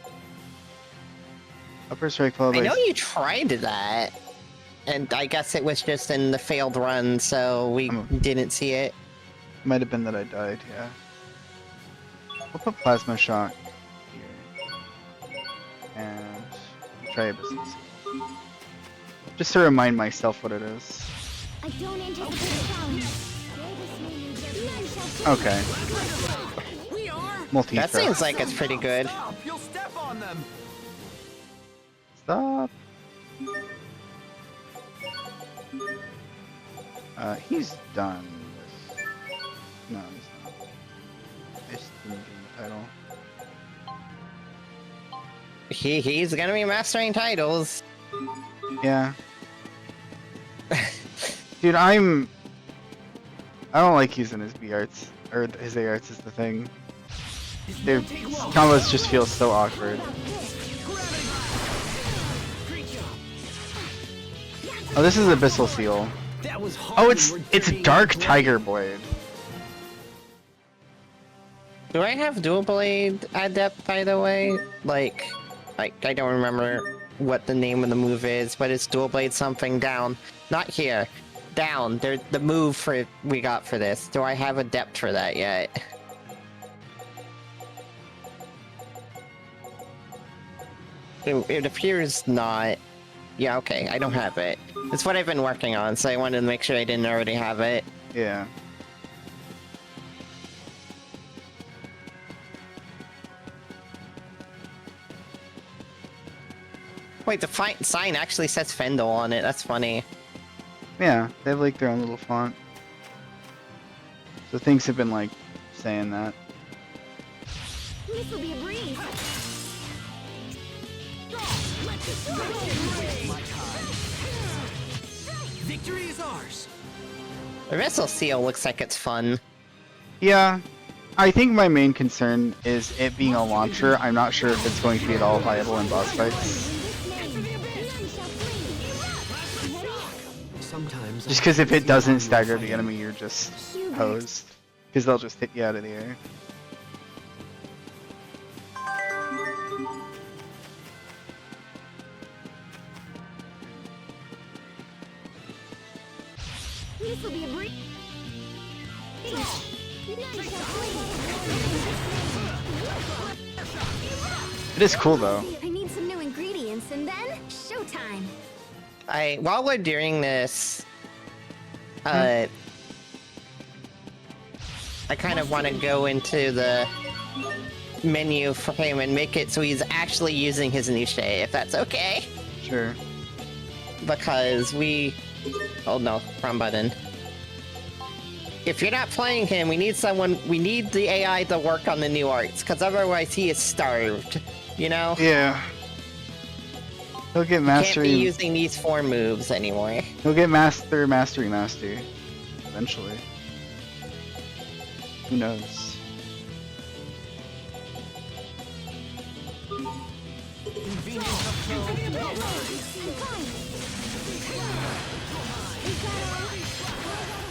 Upper Strike followed I by... know you tried that. And I guess it was just in the failed run, so we didn't see it. Might have been that I died, yeah. We'll put Plasma Shock here. And try Abyssal Seal. Just to remind myself what it is. I don't anticipate a challenge. None shall flee! Okay. We are! Multi That seems like it's pretty good. Stop! You'll step on them! Stop. He's done this. No, he's not. I just didn't give him the title. He's gonna be mastering titles. Yeah. Dude, I don't like using his B arts, or his A arts is the thing. Their combos just feel so awkward. Oh, this is Abyssal Seal. that was hard. Oh, it's Dark Tiger Blade. Do I have Dual Blade Adept, by the way? Like, I don't remember what the name of the move is, but it's Dual Blade something down. Not here. Down. The move we got for this. Do I have Adept for that yet? It appears not. Yeah, okay, I don't have it. It's what I've been working on, so I wanted to make sure I didn't already have it. Yeah. Wait, the sign actually says Fendel on it. That's funny. Yeah, they have like their own little font. So things have been like saying that. This will be a breeze. Victory is ours. The Vessel Seal looks like it's fun. Yeah, I think my main concern is it being a launcher. I'm not sure if it's going to be at all viable in boss fights. Sometimes Just because if it doesn't stagger the enemy, you're just hosed. Because they'll just hit you out of the air. This will be a breeze. It is cool though. I need some new ingredients and then showtime. While we're doing this, I kind of want to go into the menu for him and make it so he's actually using his niche, if that's okay. Sure. Because oh no, wrong button. If you're not playing him, we need the AI to work on the new arts, because otherwise he is starved, you know? Yeah. He'll get Can't mastery. be using these 4 moves anymore. He'll get mastery eventually. Who knows?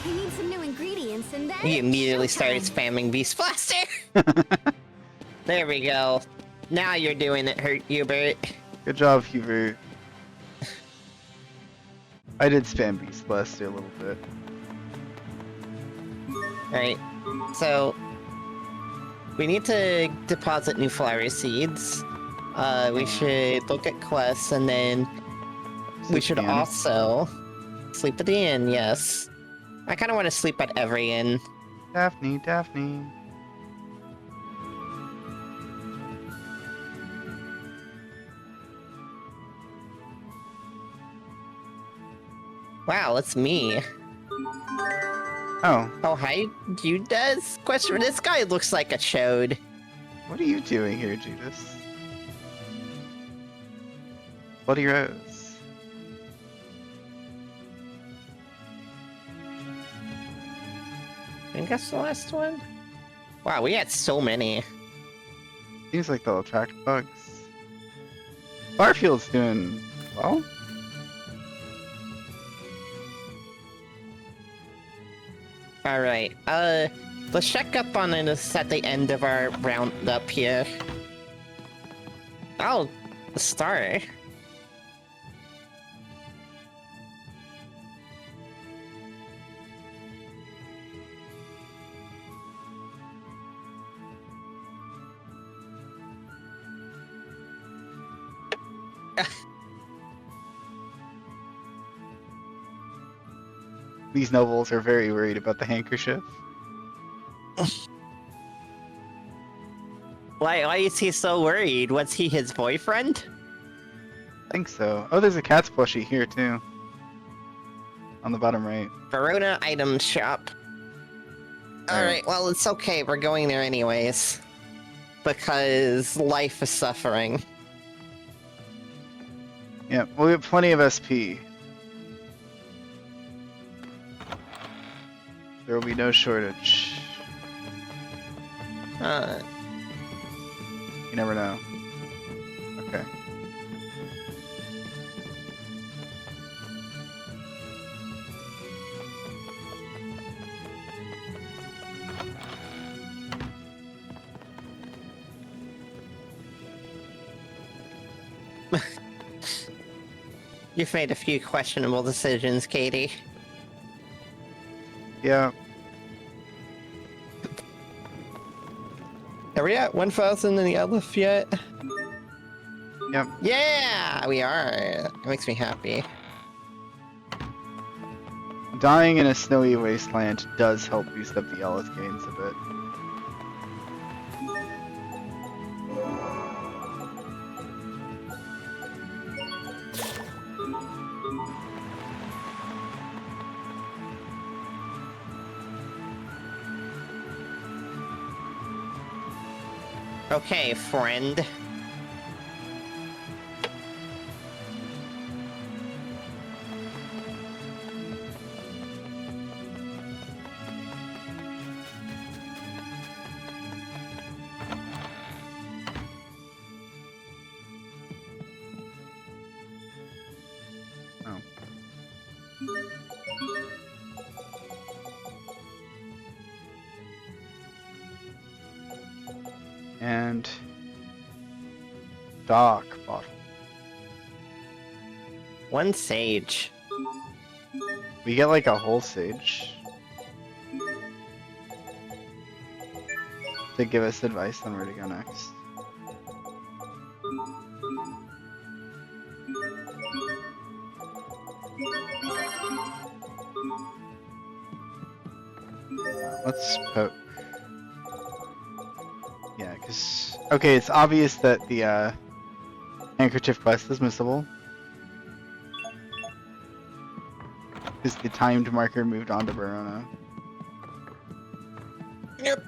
I need some new ingredients and then He immediately started showtime. spamming Beast Blaster. There we go. Now you're doing it, Hubert. Good job, Hubert. I did spam Beast Blaster a little bit. Alright, so we need to deposit new flower seeds. We should look at quests, and then we should Sleep in. also sleep at the inn, yes. I kind of want to sleep at every inn. Daphne. Wow, it's me. Oh, Oh, hi, Judas? Question, this guy looks like a chode. what are you doing here, Judas? Bloody Rose. I think that's the last one? Wow, we had so many. Seems like they'll attract bugs. Barfield's doing well. Alright, let's check up on this at the end of our roundup here. Oh, the star. These nobles are very worried about the handkerchief. Why is he so worried? Was he his boyfriend? I think so. Oh, there's a cat's plushie here too. On the bottom right. Verona item shop. Alright, well, it's okay. We're going there anyways. Because life is suffering. Yeah, we'll get plenty of SP. There will be no shortage. You never know. Okay. You've made a few questionable decisions, Katie. Yeah. Are we at 1,000 in the Elif yet? Yep. Yeah, we are. That makes me happy. Dying in a snowy wasteland does help boost up the Elith gains a bit. Okay, friend. Oh. And Doc bottle. 1 sage. We get like a whole sage to give us advice on where to go next. Let's poke. Yeah, because okay, it's obvious that the handkerchief quest is missable. Because the timed marker moved on to Verona. Yep.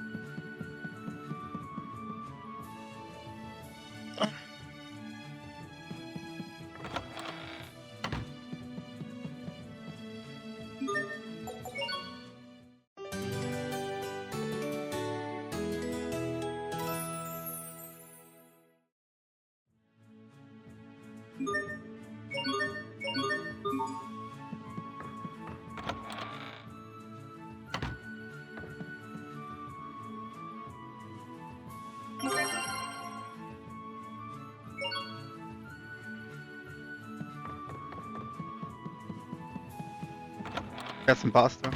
Got some pasta.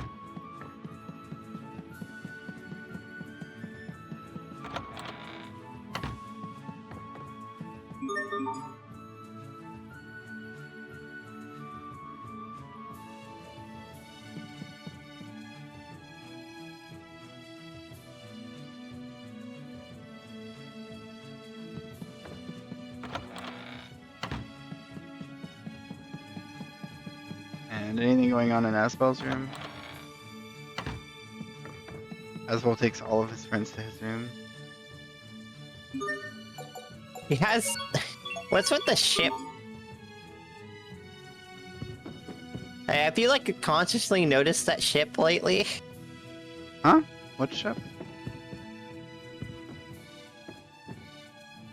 And anything going on in Asbel's room? Asbel takes all of his friends to his room. He has... What's with the ship? Have you, like, consciously noticed that ship lately? Huh? What ship?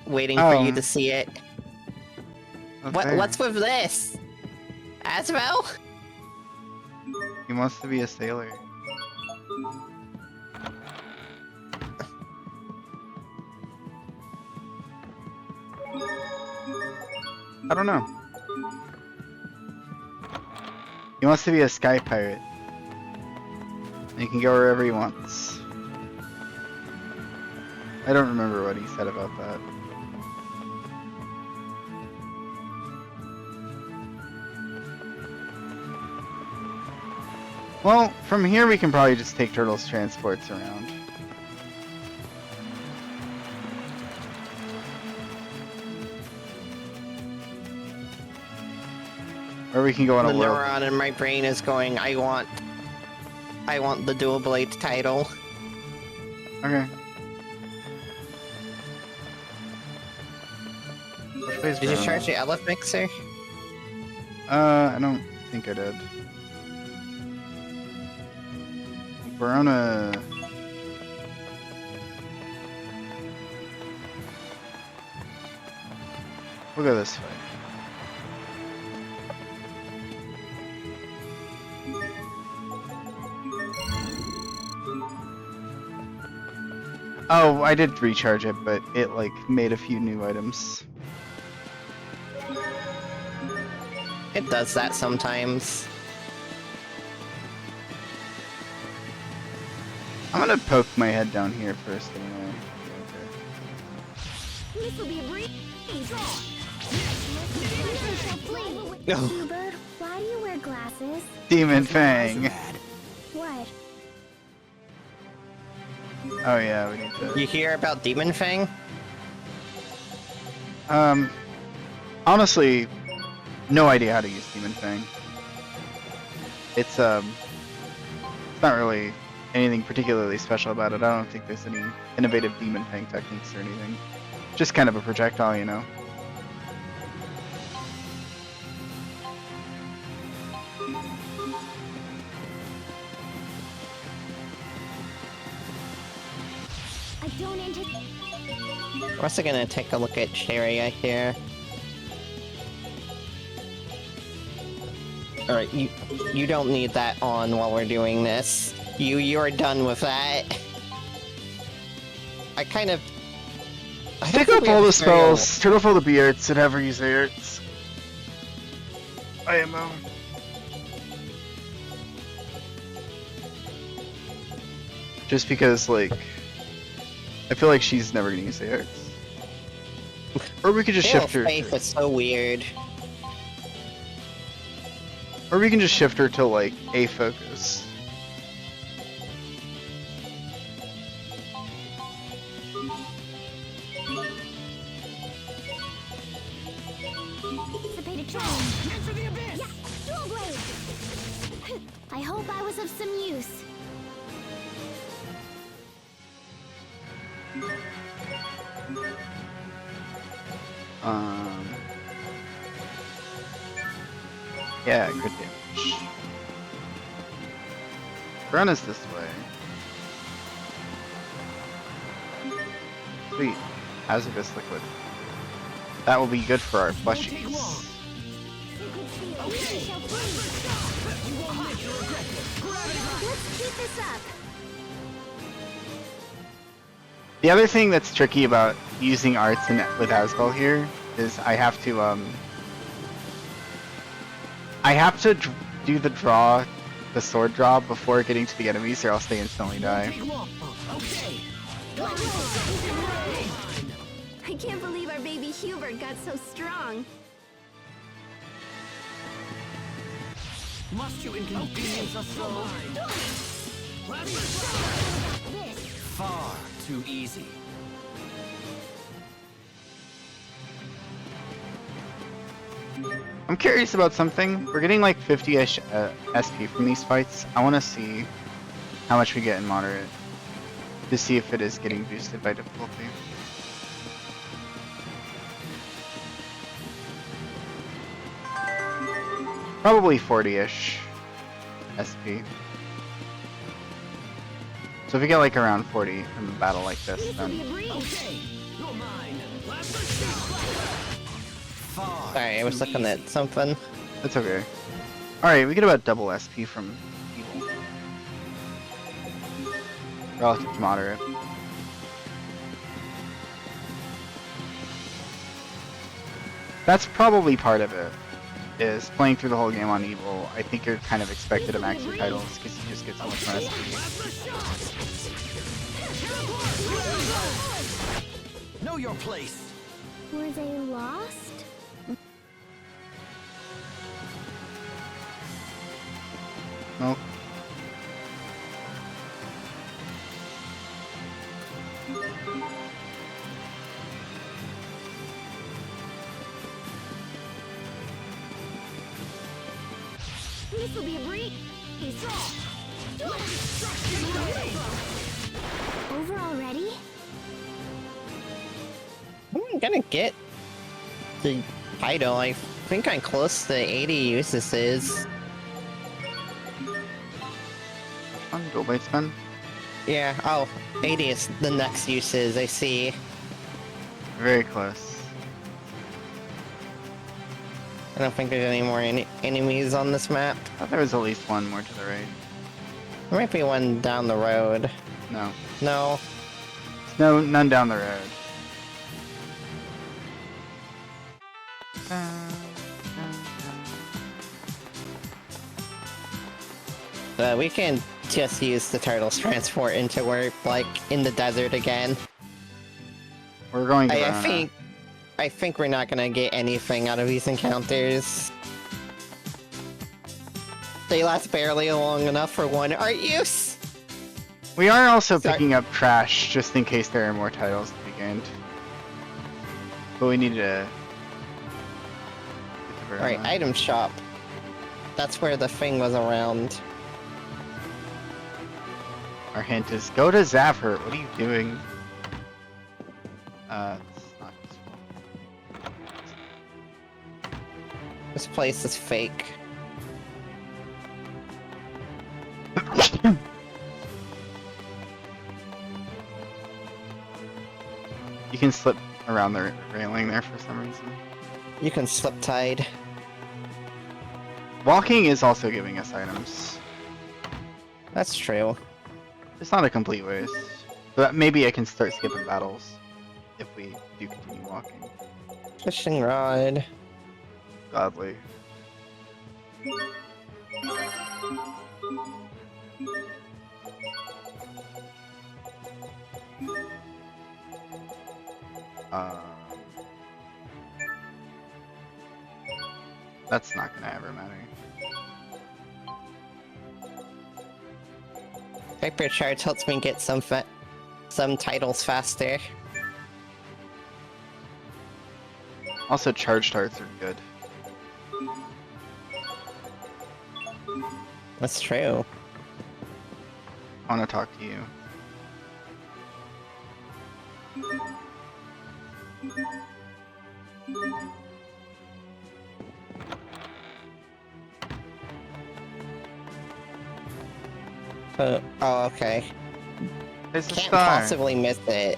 Waiting for you Oh. to see it. Okay. What's with this? Asbel? He wants to be a sailor. I don't know. He wants to be a sky pirate. And he can go wherever he wants. I don't remember what he said about that. Well, from here we can probably just take Turtle's transports around. Or we can go on The a world. neuron in my brain is going, I want the dual blade title. Okay. Which way is Did you Verona? charge the Elef Mixer? I don't think I did. Verona. We'll go this way. Oh, I did recharge it, but it like made a few new items. It does that sometimes. I'm gonna poke my head down here first anyway. This will be a breeze. No. Bluebird, why do you wear glasses? Demon Eyes are Fang! bad. What? Oh yeah, we need to... You hear about Demon Fang? Honestly, no idea how to use Demon Fang. It's not really anything particularly special about it. I don't think there's any innovative Demon Fang techniques or anything. Just kind of a projectile, you know. I don't anticipate. We're also gonna take a look at Cheria here. Alright, you don't need that on while we're doing this. You're done with that. I kind of... I don't Pick think up we all have the a very old- spells, turn off all the Beards, and have her use Aerts. IMO. Just because, like, I feel like she's never gonna use Aerts. Or we could just Veil shift of her. Faith is so weird. Or we can just shift her to, like, A focus. Anticipate a challenge. Enter the abyss! Yeah, dual blade. I hope I was of some use. Yeah, good damage. Run us this way. Sweet. Hazardous liquid. That will be good for our plushies. Sacred field. We shall free. You won't make your objective! Gravity! Let's keep this up. The other thing that's tricky about using arts with Asbel here is I have to do the sword draw before getting to the enemies, or else they instantly die. Take long. Okay! I can't believe our baby Hubert got so strong. Must you inconvenience us so? This. Far too easy. I'm curious about something. We're getting like 50-ish SP from these fights. I want to see how much we get in moderate, to see if it is getting boosted by difficulty. Probably 40-ish SP. So if we get like around 40 from a battle like this, This will be a then breeze. Okay! You're mine! Blast Far Sorry, I was too looking at easy. something. that's okay. Alright, we get about double SP from evil. Relative to moderate. That's probably part of it, is playing through the whole game on evil. I think you're kind of expected to max your titles because you just get so much more SP. Know your place. Were they lost? Nope. This will be a breeze. Over already? I'm gonna get the title. I think I'm close to 80 uses. On Dual Blade Spin. Yeah, oh, 80 is the next uses, I see. Very close. I don't think there's any more enemies on this map. I thought there was at least one more to the right. There might be one down the road. No. No. No, none down the road. We can just use the turtle's transport into we're like in the desert again. We're going to I think we're not gonna get anything out of these encounters. They last barely long enough for one art use. We are also Sorry. picking up trash just in case there are more titles to be gained. But we need to. Alright, item shop. That's where the thing was around. Our hint is go to Zavhert. What are you doing? It's not useful. This place is fake. You can slip around the railing there for some reason. You can slip tide. Walking is also giving us items. That's true. It's not a complete waste. But maybe I can start skipping battles if we do continue walking. Fishing rod. Gladly. That's not gonna ever matter. Hyper charge helps me get some titles faster. Also, charge darts are good. That's true. I want to talk to you. Oh, okay. There's a Can't star. possibly miss it.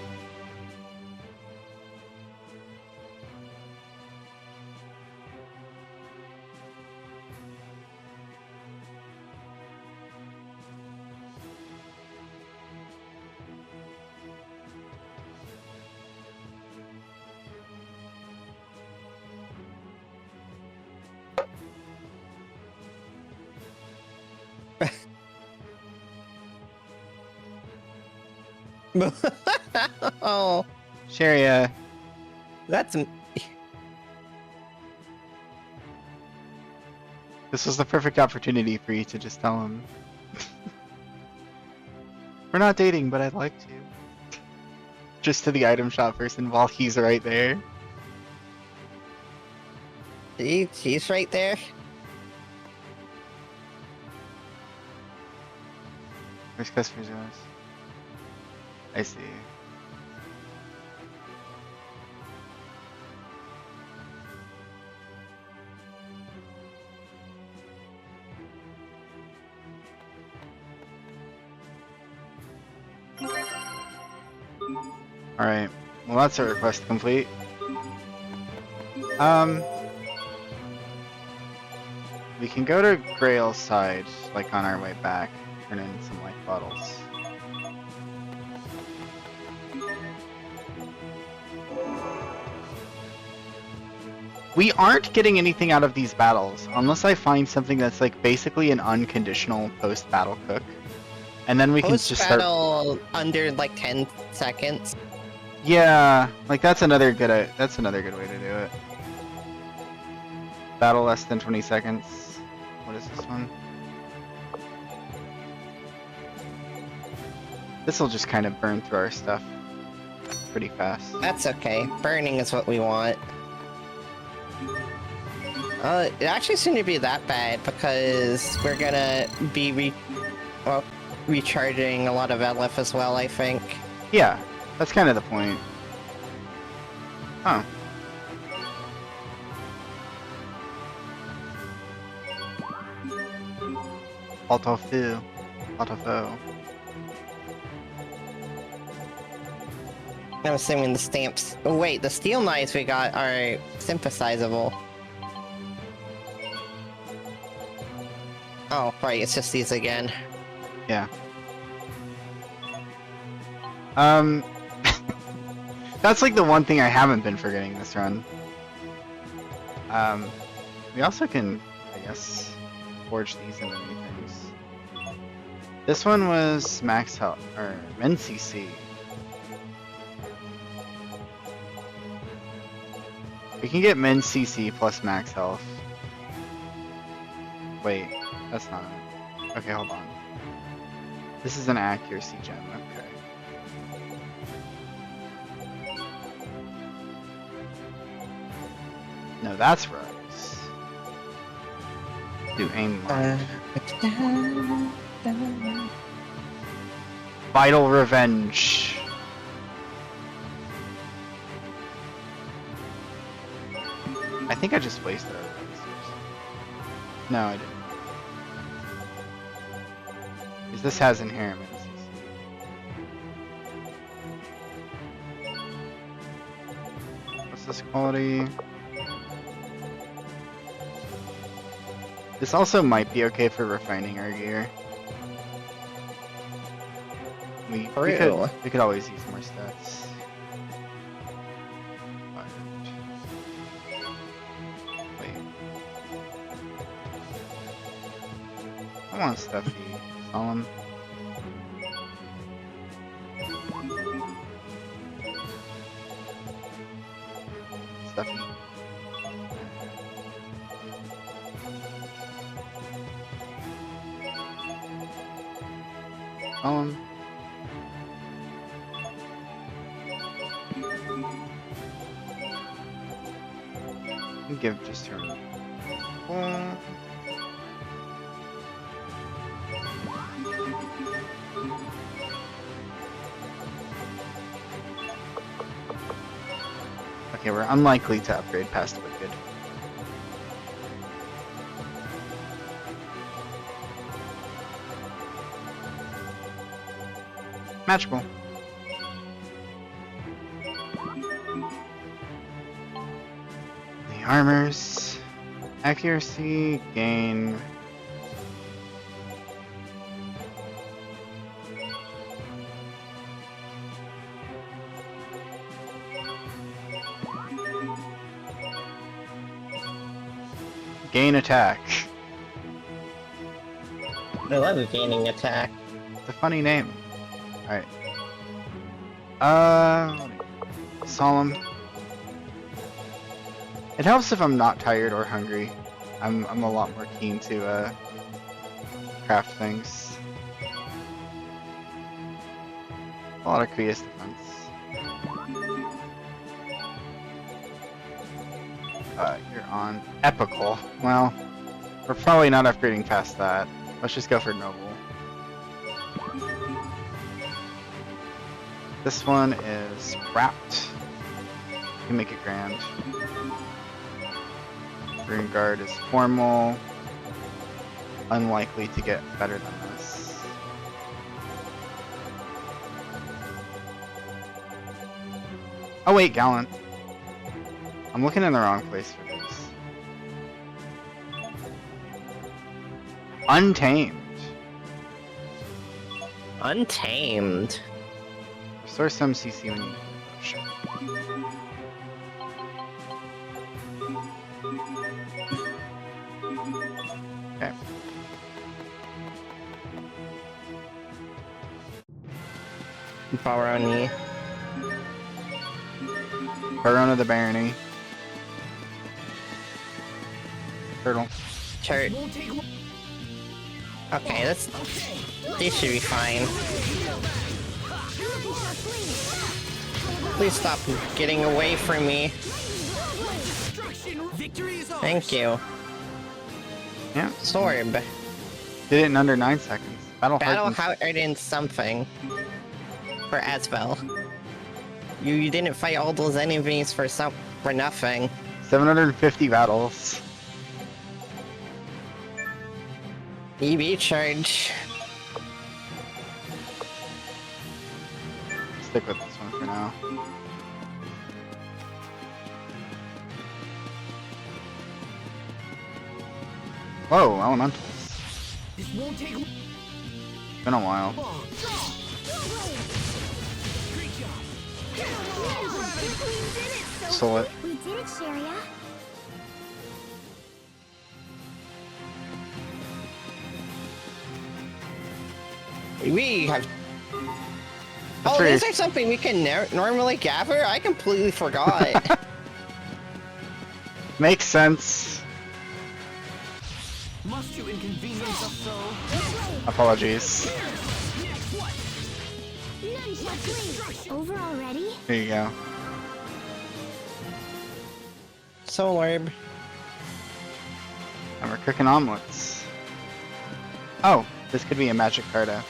Oh, Sharia, that's this was the perfect opportunity for you to just tell him. We're not dating, but I'd like to. Just to the item shop person while he's right there. he's right there. Where's customers yours? I see. Alright, well that's a request complete. We can go to Grail's side, like on our way back, turn in some life bottles. We aren't getting anything out of these battles, unless I find something that's like basically an unconditional post-battle cook. And then we can just start... Post-battle under like 10 seconds. Yeah, like that's another good way to do it. Battle less than 20 seconds. What is this one? This will just kind of burn through our stuff pretty fast. That's okay. Burning is what we want. It actually shouldn't be that bad because we're gonna be recharging a lot of LF as well, I think. Yeah, that's kind of the point. Huh. Autofill. Autofill. I'm assuming the stamps... Oh wait, the steel knives we got are synthesizable. Oh, right, it's just these again. Yeah. That's like the one thing I haven't been forgetting this run. We also can, I guess, forge these into new things. This one was max health, or min CC. We can get min CC plus max health. Wait, that's not it. Okay, hold on. This is an accuracy gem, okay. No, that's Rose. Do aim mod. Vital Revenge. I think I just wasted it. No, I didn't. Because this has inherent misses. What's this quality? This also might be okay for refining our gear. We could always use more stats. Wait. I want Stuffy. Solemn. Stuffy. Solemn. Give just her. Okay, we're unlikely to upgrade past Wicked. Magical. The armors. Accuracy, gain. Gain attack. I love gaining attack. It's a funny name. Alright. Solemn. It helps if I'm not tired or hungry. I'm a lot more keen to craft things. A lot of Creus defense. You're on Epical. Well, we're probably not upgrading past that. Let's just go for Noble. This one is Wrapped. You can make it Grand. Rune Guard is Formal. Unlikely to get better than this. Oh wait, Gallant. I'm looking in the wrong place for this. Untamed. Untamed. Restore some CC when you push. Okay. Barony. Barona the Barony. Turtle. Church. Okay, these should be fine. Please stop getting away from me. Thank you. Yeah. Sorb. Did it in under 9 seconds. Battle hardened something. For Asbel. You didn't fight all those enemies for nothing. 750 battles. EV charge. Stick with this one for now. Whoa, elementals. This won't take Been a while. Great job. Soul it. We did it, Sharia. We have. That's Oh, right. is there something we can normally gather? I completely forgot. Makes sense. Must you inconvenience us so? Apologies. Over already? Here you go. Soul Orb. And we're cooking omelets. Oh, this could be a magic Carta.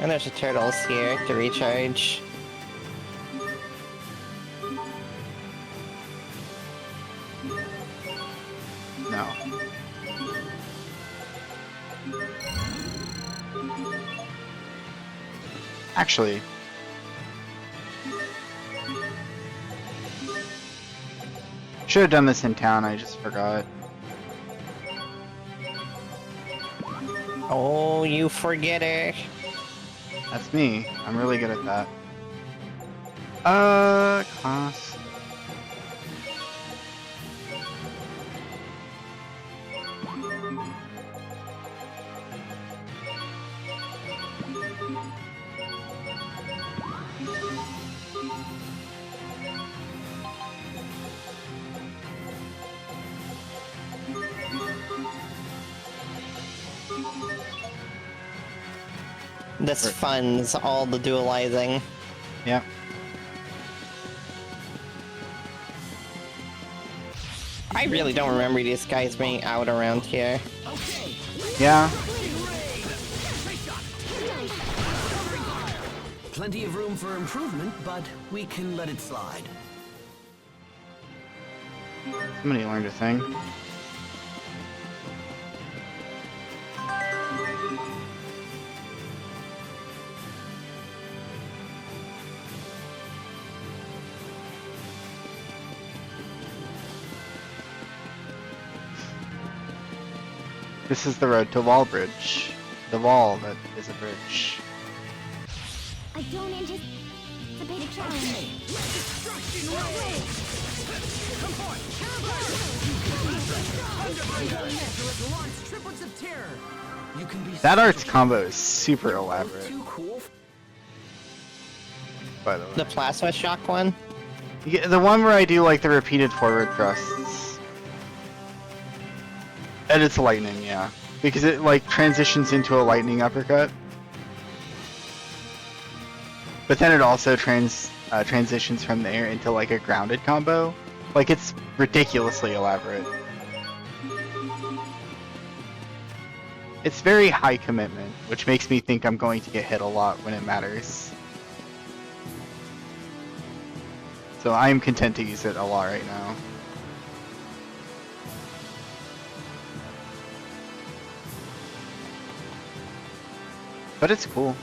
And there's the turtles here to recharge. No. Actually. Should have done this in town, I just forgot. Oh, you forgetter. That's me. I'm really good at that. Class. This funds all the dualizing. Yep. I really don't remember these guys being out around here. Yeah. Plenty of room for improvement, but we can let it slide. Somebody learned a thing. This is the road to Wallbridge. The wall that is a bridge. I don't anticipate a challenge. Destruction ray! Come forth! Launch triplets of terror! You can be That art's combo is super elaborate, too cool. by the way. The plasma shock one? Yeah, the one where I do like the repeated forward thrusts. And it's lightning, yeah. Because it like transitions into a lightning uppercut. But then it also transitions from there into like a grounded combo. Like it's ridiculously elaborate. It's very high commitment, which makes me think I'm going to get hit a lot when it matters. So I'm content to use it a lot right now. But it's cool.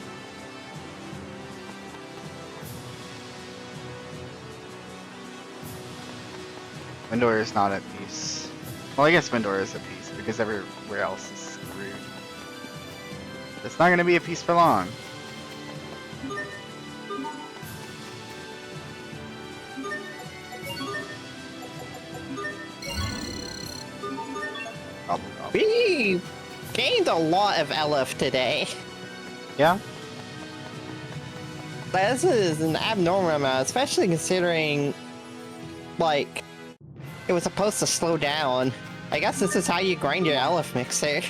Windor is not at peace. Well, I guess Windor is at peace because everywhere else is screwed. It's not going to be at peace for long. We gained a lot of LF today. Yeah? This is an abnormal amount, especially considering, like, it was supposed to slow down. I guess this is how you grind your LF mixer.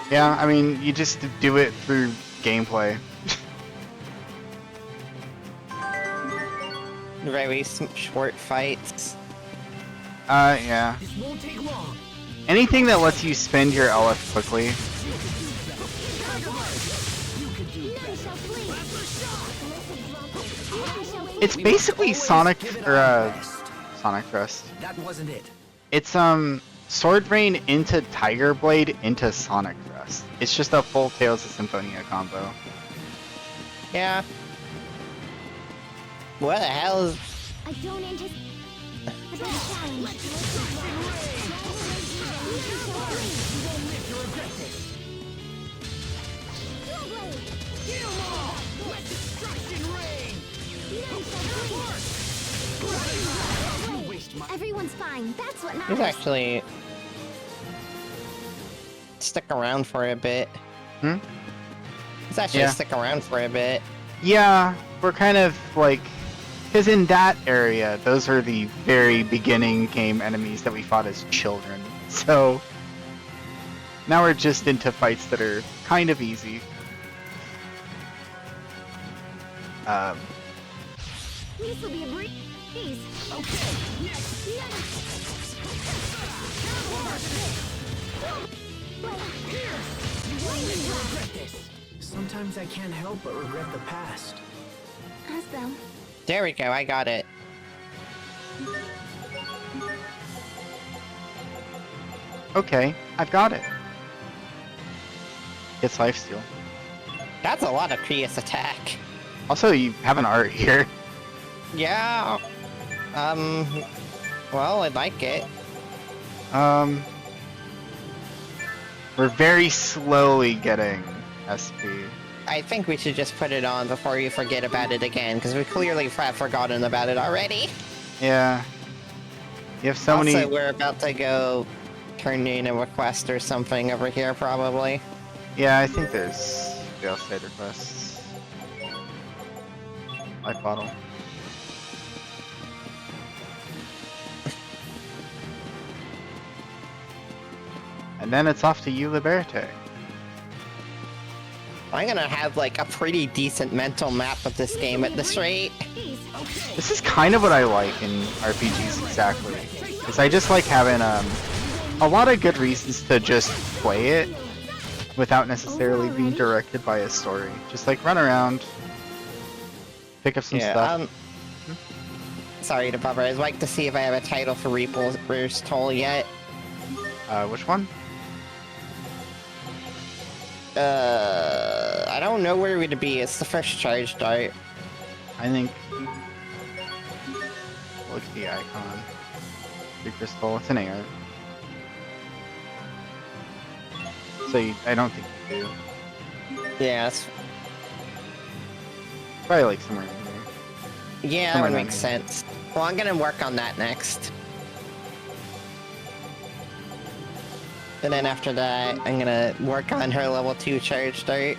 Yeah, I mean, you just do it through gameplay. Very short fights. Yeah. This won't take long. Anything that lets you spend your LF quickly. It's basically Sonic, or, Sonic Thrust. That wasn't it. It's, Sword Rain into Tiger Blade into Sonic Thrust. It's just a full Tales of Symphonia combo. Yeah. What the hell is... I don't anticipate a challenge. Everyone's fine. That's what He's matters. actually... stick around for a bit. Hmm? He's actually Yeah. stick around for a bit. Yeah, we're kind of like... Because in that area, those are the very beginning game enemies that we fought as children. So... Now we're just into fights that are kind of easy. This will be a breeze. Sometimes I can't help but regret the past. Asbel, There we go, I got it. Okay, I've got it. It's lifesteal. That's a lot of Prius attack. Also, you have an art here. Yeah. Well, I like it. We're very slowly getting SP. I think we should just put it on before you forget about it again, because we clearly have forgotten about it already. Yeah. You have so Also, many. we're about to go turn in a request or something over here, probably. Yeah, I think there's jail state requests. Life bottle. And then it's off to you, Liberte. I'm gonna have, like, a pretty decent mental map of this game at this rate. This is kind of what I like in RPGs exactly. Because I just like having a lot of good reasons to just play it without necessarily being directed by a story. Just like run around, pick up some stuff. Sorry to bother. I'd like to see if I have a title for Reaper's Toll yet. Which one? I don't know where we'd be. It's the first charge dart. I think. Look at the icon. Reaper's Toll. It's an AR. So I don't think you do. Yeah, it's... Probably like somewhere in here. Yeah, that Somewhere would down make here. sense. Well, I'm gonna work on that next. And then after that, I'm gonna work on her level 2 charge dart.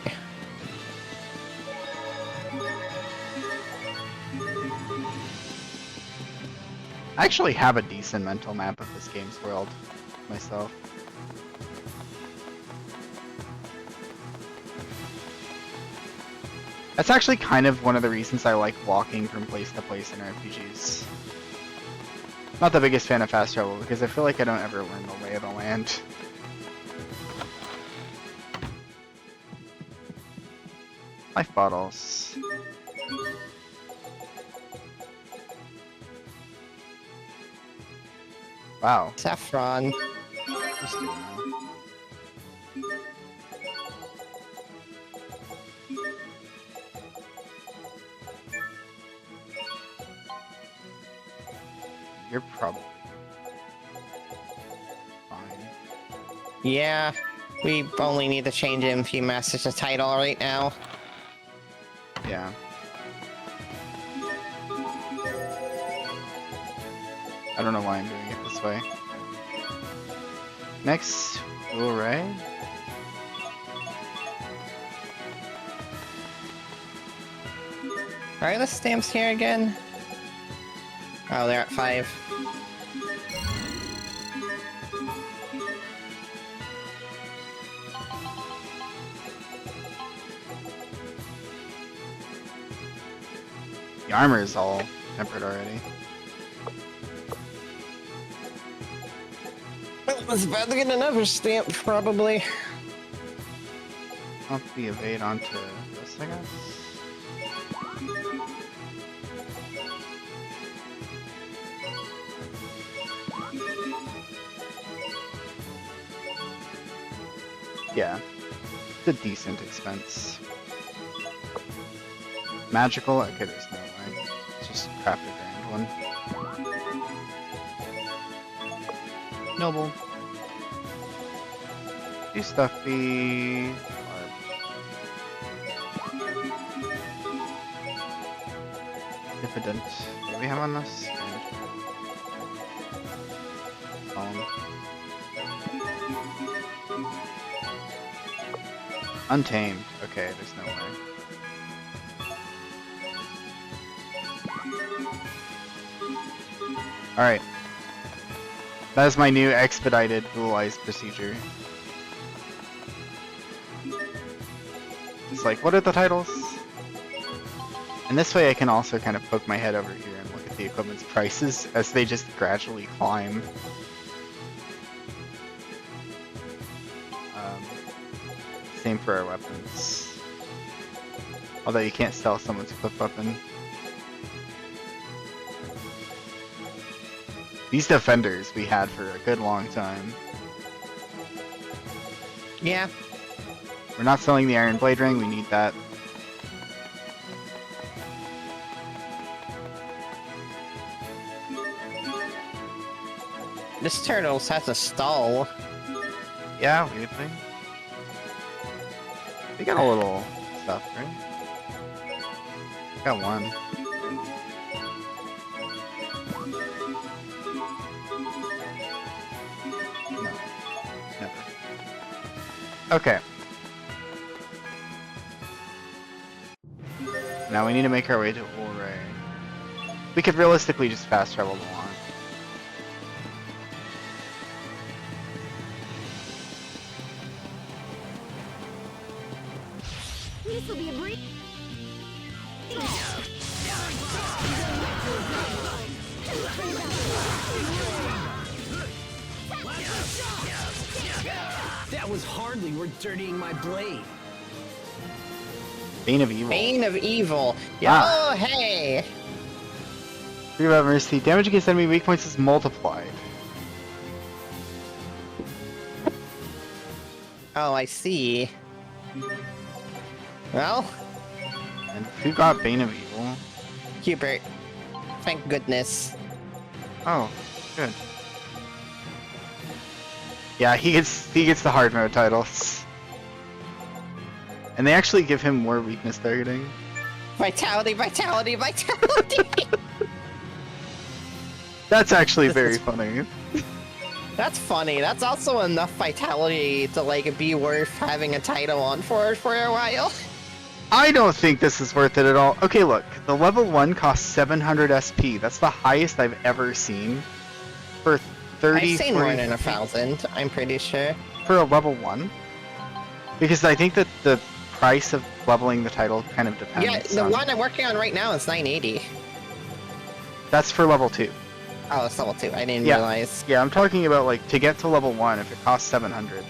I actually have a decent mental map of this game's world myself. That's actually kind of one of the reasons I like walking from place to place in RPGs. Not the biggest fan of fast travel because I feel like I don't ever learn the lay of the land. Life bottles. Wow. Saffron. Just do it now. You're probably fine. Yeah, we only need to change MP Master to title right now. Yeah. I don't know why I'm doing it this way. Next, Blu-ray. Are the stamps here again? Oh, they're at 5. The armor is all tempered already. Well, it's about to get another stamp, probably. Up the evade onto this, I guess. Yeah, it's a decent expense. Magical? Okay, there's no way. Let's just craft a grand one. Noble. Do stuffy. Diffident. What do we have on this? Untamed. Okay, there's no way. Alright. That is my new expedited dualized procedure. It's like, what are the titles? And this way I can also kind of poke my head over here and look at the equipment's prices as they just gradually climb. same for our weapons. Although you can't sell someone's clip weapon. These defenders we had for a good long time. Yeah. We're not selling the Iron Blade Ring, we need that. This Turtles has a stall. Yeah, weirdly. We got a little stuff, right? Got one. No. Never. Okay. Now we need to make our way to Ulray. We could realistically just fast travel along. This will be a breeze. That was hardly worth dirtying my blade. Bane of Evil. Bane of Evil. Yo, Ah. hey! Free about Mercy. Damage against enemy weak points is multiplied. Oh, I see. Well, And who got Bane of Evil? Hubert. Thank goodness. Oh, good. Yeah, he gets the hard mode titles. And they actually give him more weakness targeting. Vitality, vitality, vitality! That's actually very funny. That's funny. That's also enough vitality to, like, be worth having a title on for a while. I don't think this is worth it at all. Okay, look, the level 1 costs 700 SP. That's the highest I've ever seen. For 30, I've seen 40, more than 1,000, I'm pretty sure. for a level 1. Because I think that the price of leveling the title kind of depends Yeah, the on... one I'm working on right now is 980. That's for level 2. Oh, it's level 2. I didn't Yeah. realize. Yeah, I'm talking about, like, to get to level 1, if it costs 700,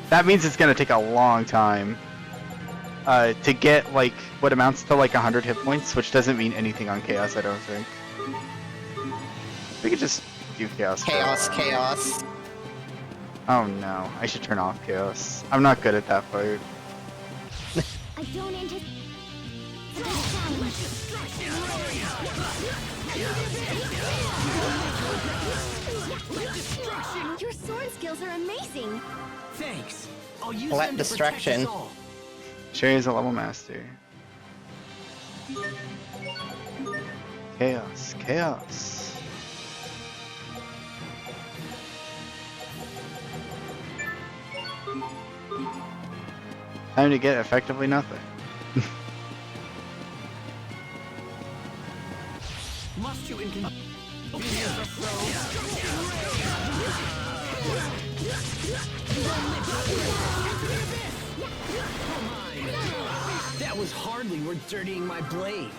that means it's gonna take a long time. To get, like, what amounts to, like, 100 hit points, which doesn't mean anything on Chaos, I don't think. We could just do Chaos. for a Chaos, while. chaos. Oh no, I should turn off Chaos. I'm not good at that part. I don't anticipate. Your sword skills are amazing. Thanks. I'll use Let them to distraction. protect us all. Sherry is a level master. Chaos, chaos. Time to get effectively nothing. Must you inconvenience us, That was hardly worth dirtying my blade.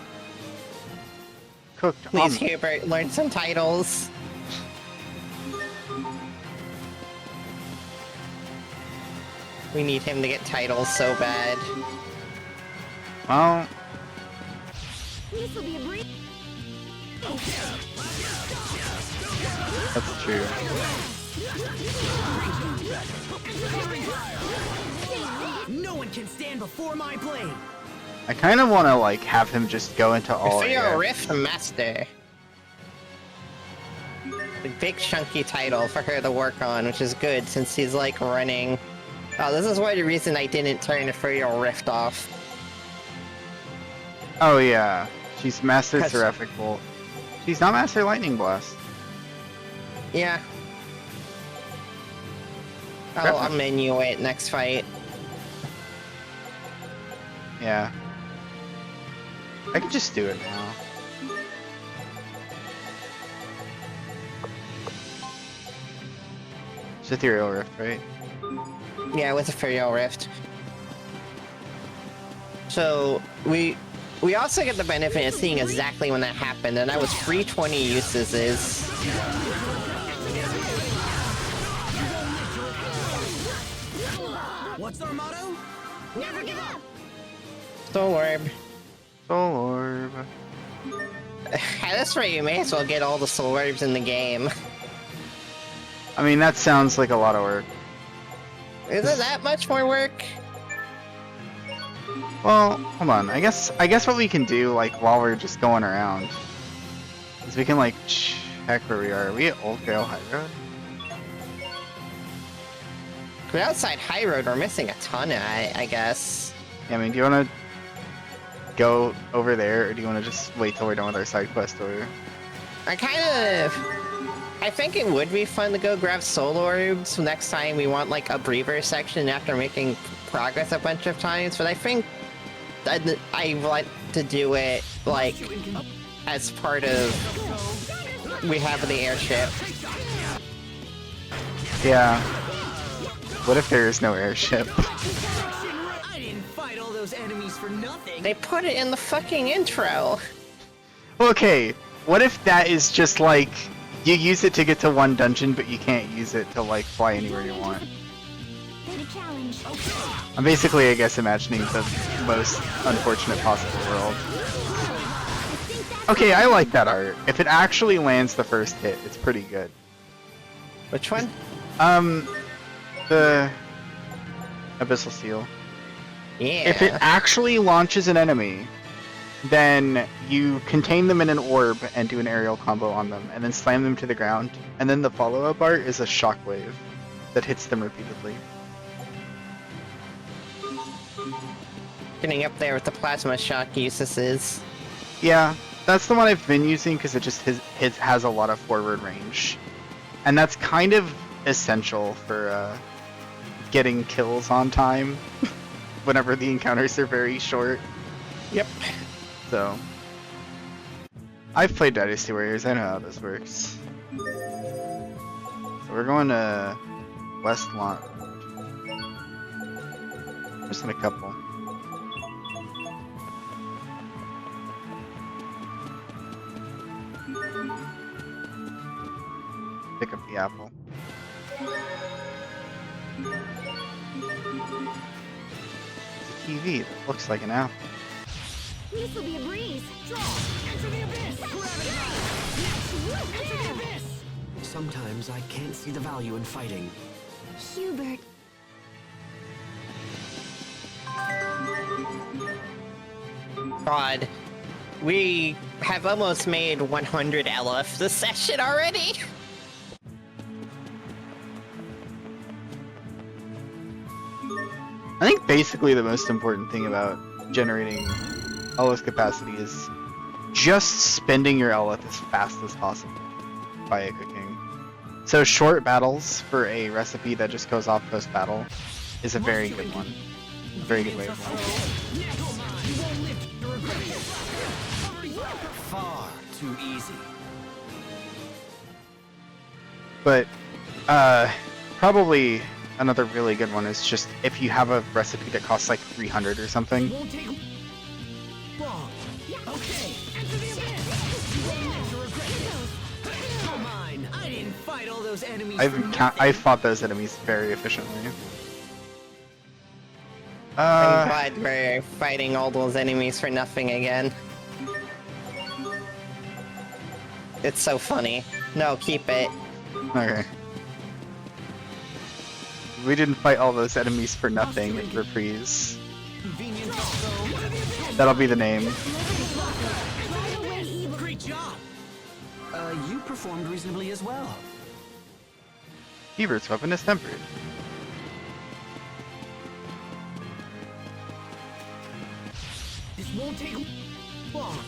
Cooked. Please, Hubert, learn some titles. We need him to get titles so bad. Well, This will be a breeze. that's true. No one can stand before my blade. I kind of want to, like, have him just go into all Ethereal AF. Rift Master. A big chunky title for her to work on, which is good since she's like running. Oh, this is why the reason I didn't turn Ethereal Rift off. Oh yeah, she's Master 'Cause- Seraphic Bolt. She's not Master Lightning Blast. Yeah. Crap. I'll menu it next fight. Yeah. I can just do it now. It's Ethereal Rift, right? Yeah, with Ethereal Rift. So we also get the benefit of seeing exactly when that happened, and that was free 20 uses. What's our motto? Never give up! Soul Orb. Soul Orb. At this rate, you may as well get all the Soul Orbs in the game. I mean, that sounds like a lot of work. Is it that much more work? Well, hold on. I guess what we can do, like, while we're just going around, is we can, like, check where we are. Are we at Old Grail High Road? We're outside High Road, we're missing a ton, I guess. Yeah, I mean, do you want to go over there, or do you want to just wait till we're done with our side quest, or... I think it would be fun to go grab Soul Orbs next time we want, like, a briefer section after making progress a bunch of times, but I think I want to do it, like, as part of... we have the airship. Yeah. What if there is no airship? I didn't fight all those enemies for nothing. They put it in the fucking intro! Okay, what if that is just, like, you use it to get to one dungeon, but you can't use it to, like, fly anywhere you want? Way to challenge. I'm basically, I guess, imagining the most unfortunate possible world. Okay, I like that art. If it actually lands the first hit, it's pretty good. Which one? The Abyssal Seal. Yeah. If it actually launches an enemy, then you contain them in an orb and do an aerial combo on them, and then slam them to the ground, and then the follow-up art is a shockwave that hits them repeatedly. Getting up there with the plasma shock uses. Yeah, that's the one I've been using because it just has a lot of forward range. And that's kind of essential for getting kills on time whenever the encounters are very short. Yep. So, I've played Dynasty Warriors, I know how this works. So we're going to West Lawn. Just in a couple. Pick up the apple. It's a TV that looks like an apple. This will be a breeze. Draw! Enter the abyss! Gravity! Yes! Enter the abyss! Sometimes I can't see the value in fighting. Hubert. God. We have almost made 100 LF this session already! I think basically the most important thing about generating LF capacity is just spending your LF as fast as possible via cooking. So short battles for a recipe that just goes off post-battle is a very good one. A very good way of playing. Far too easy. But probably another really good one is just if you have a recipe that costs like 300 or something. Won't take long. Okay, enter the abyss! You won't live to regret this! All mine. I didn't fight all those enemies I've fought those enemies very efficiently. I'm glad we're fighting all those enemies for nothing again. It's so funny. No, keep it. Okay. We didn't fight all those enemies for nothing in Reprise. That'll be the name. Great job. You performed reasonably as well. Hubert's weapon is tempered. This won't take long.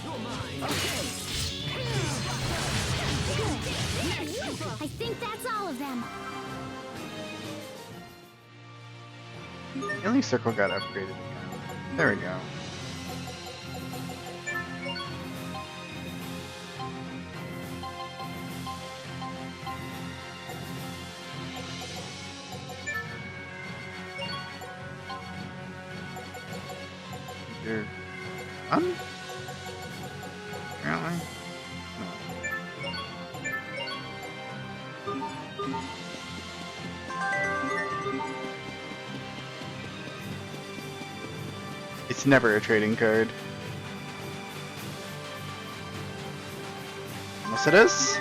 You're mine. Okay. I think that's all of them. Healing Circle got upgraded again. There we go. You're done? Apparently. It's never a trading card. Unless it is.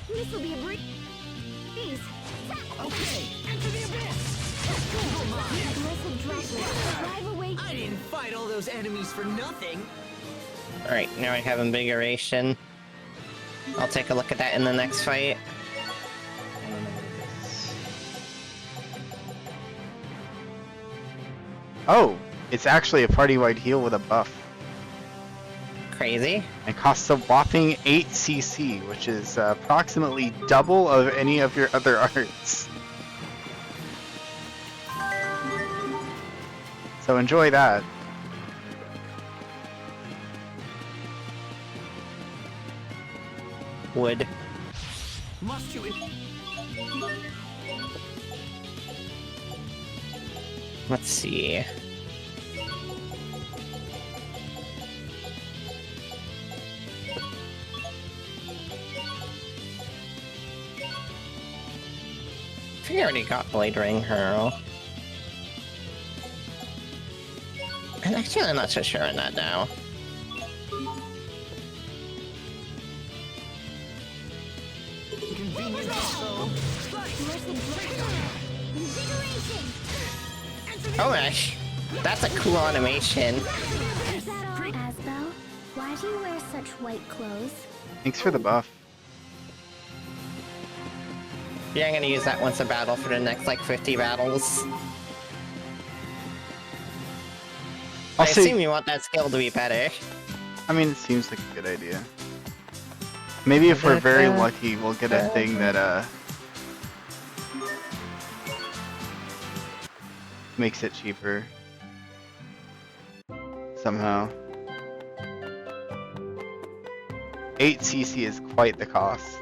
This will be a breeze. Okay, enter the abyss! Drive away. I didn't fight all those enemies for nothing. Alright, now I have Invigoration. I'll take a look at that in the next fight. Oh, it's actually a party-wide heal with a buff. Crazy. It costs a whopping 8 CC, which is approximately double of any of your other arts. So enjoy that. Wood. Must you? Let's see. I think I already got Blade Ring Hurl. And actually, I'm not so sure on that now. Convenient so. Oh my, that's a cool animation. Is that all, Asbel? Why do you wear such white clothes? Thanks for the buff. Yeah, I'm gonna use that once a battle for the next like 50 battles. I I'll assume see. you want that skill to be better. I mean, it seems like a good idea. Maybe if we're very lucky, we'll get a thing that makes it cheaper somehow. 8 CC is quite the cost.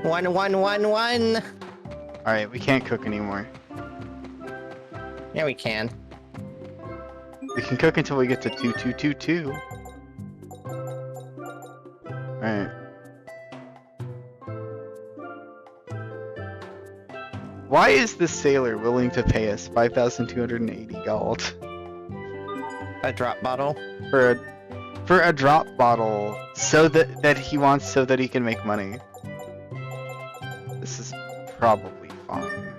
One. Alright, we can't cook anymore. Yeah, we can. We can cook until we get to 2222. Alright. Why is this sailor willing to pay us 5,280 gold A drop bottle. for a drop bottle so that he wants so that he can make money? This is probably fine.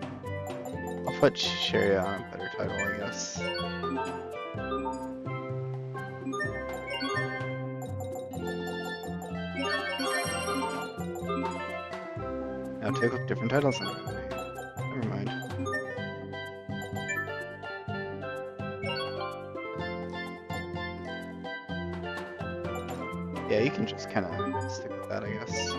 I'll put Sharia on a better title, I guess. Now take up different titles on everybody. Never mind. Yeah, you can just kind of stick with that, I guess.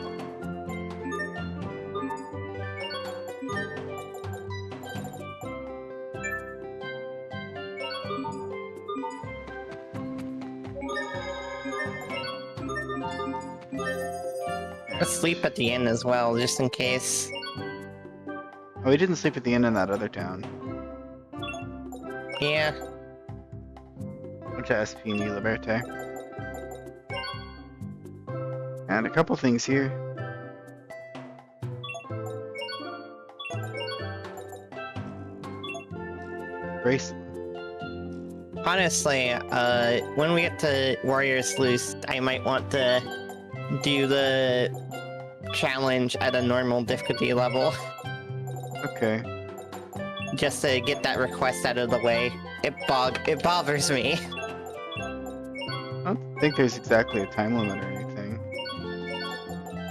Let's sleep at the inn as well, just in case. Oh, we didn't sleep at the inn in that other town. Yeah. Went to SP New Liberte. And a couple things here. Bracelet. Honestly, when we get to Warriors Loose, I might want to do the challenge at a normal difficulty level, Okay. just to get that request out of the way. It bothers me. I don't think there's exactly a time limit or anything.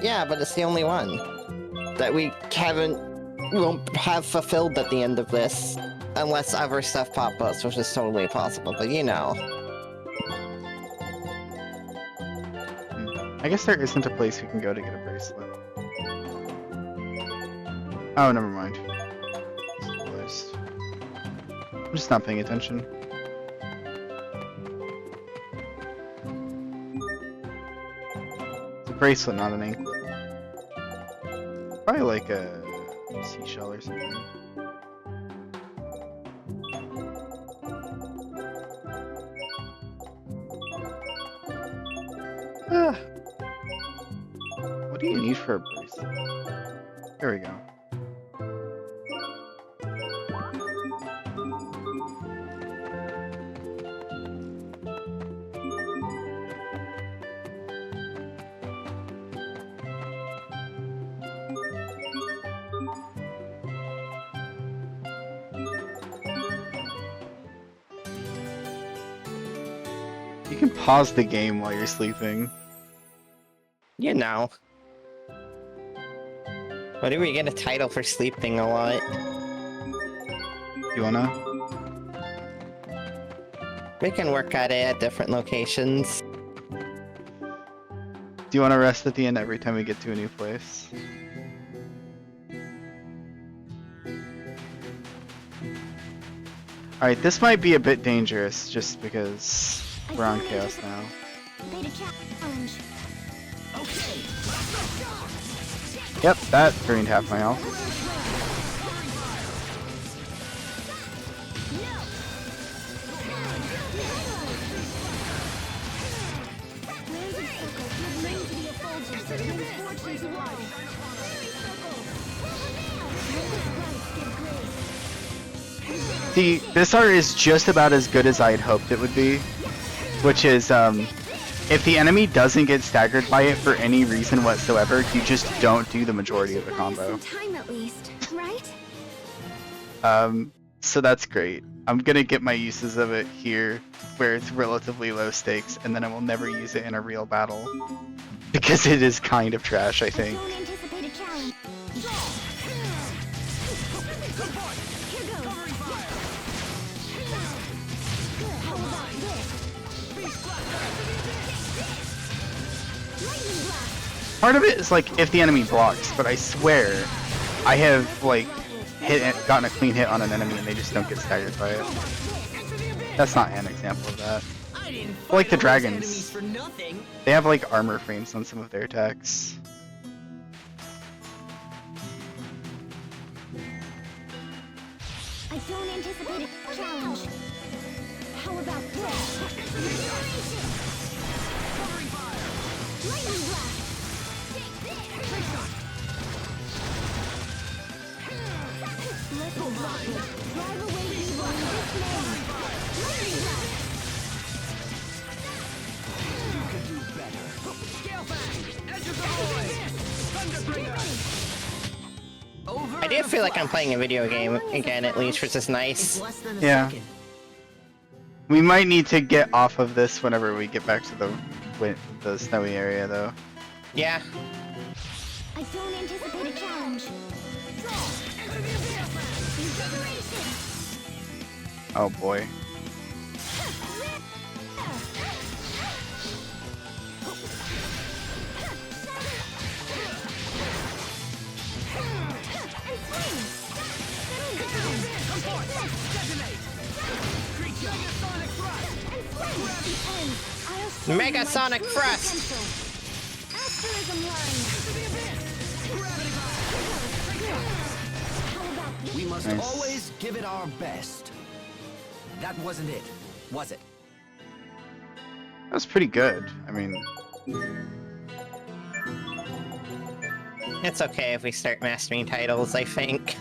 Yeah, but it's the only one that we won't have fulfilled at the end of this, unless other stuff pop up, which is totally possible. But you know. I guess there isn't a place we can go to get a bracelet. Oh, never mind. It's the list. I'm just not paying attention. It's a bracelet, not an anklet. Probably like a seashell or something. do you need for a bracelet? There we go. You can pause the game while you're sleeping. You know. What if we get a title for sleeping a lot? You wanna? We can work at it at different locations. Do you wanna rest at the end every time we get to a new place? Alright, this might be a bit dangerous just because we're on Chaos now. Challenge. Yep, that drained half my health. See, this art is just about as good as I had hoped it would be, which is, if the enemy doesn't get staggered by it for any reason whatsoever, you just don't do the majority of the combo. Time at least, right? So that's great. I'm gonna get my uses of it here, where it's relatively low stakes, and then I will never use it in a real battle. Because it is kind of trash, I think. Don't anticipate a challenge. Part of it is like if the enemy blocks, but I swear I have like gotten a clean hit on an enemy and they just don't get staggered by it. That's not an example of that. Like the dragons, they have like armor frames on some of their attacks. I don't anticipate a challenge. How about this? Lightning blast. Little rocket. Drive away evil in this name. Lightning blast. You could do better. Scale Fang! Edge of the void! Thunderbreaker! I do feel like I'm playing a video game again, at least, which is nice. Less than a Yeah. second. We might need to get off of this whenever we get back to the snowy area, though. Yeah. I don't anticipate a challenge. Oh boy. Mega Sonic Thrust! Asterism line. We must Nice. always give it our best. That wasn't it, was it? That was pretty good. I mean, It's okay if we start mastering titles, I think.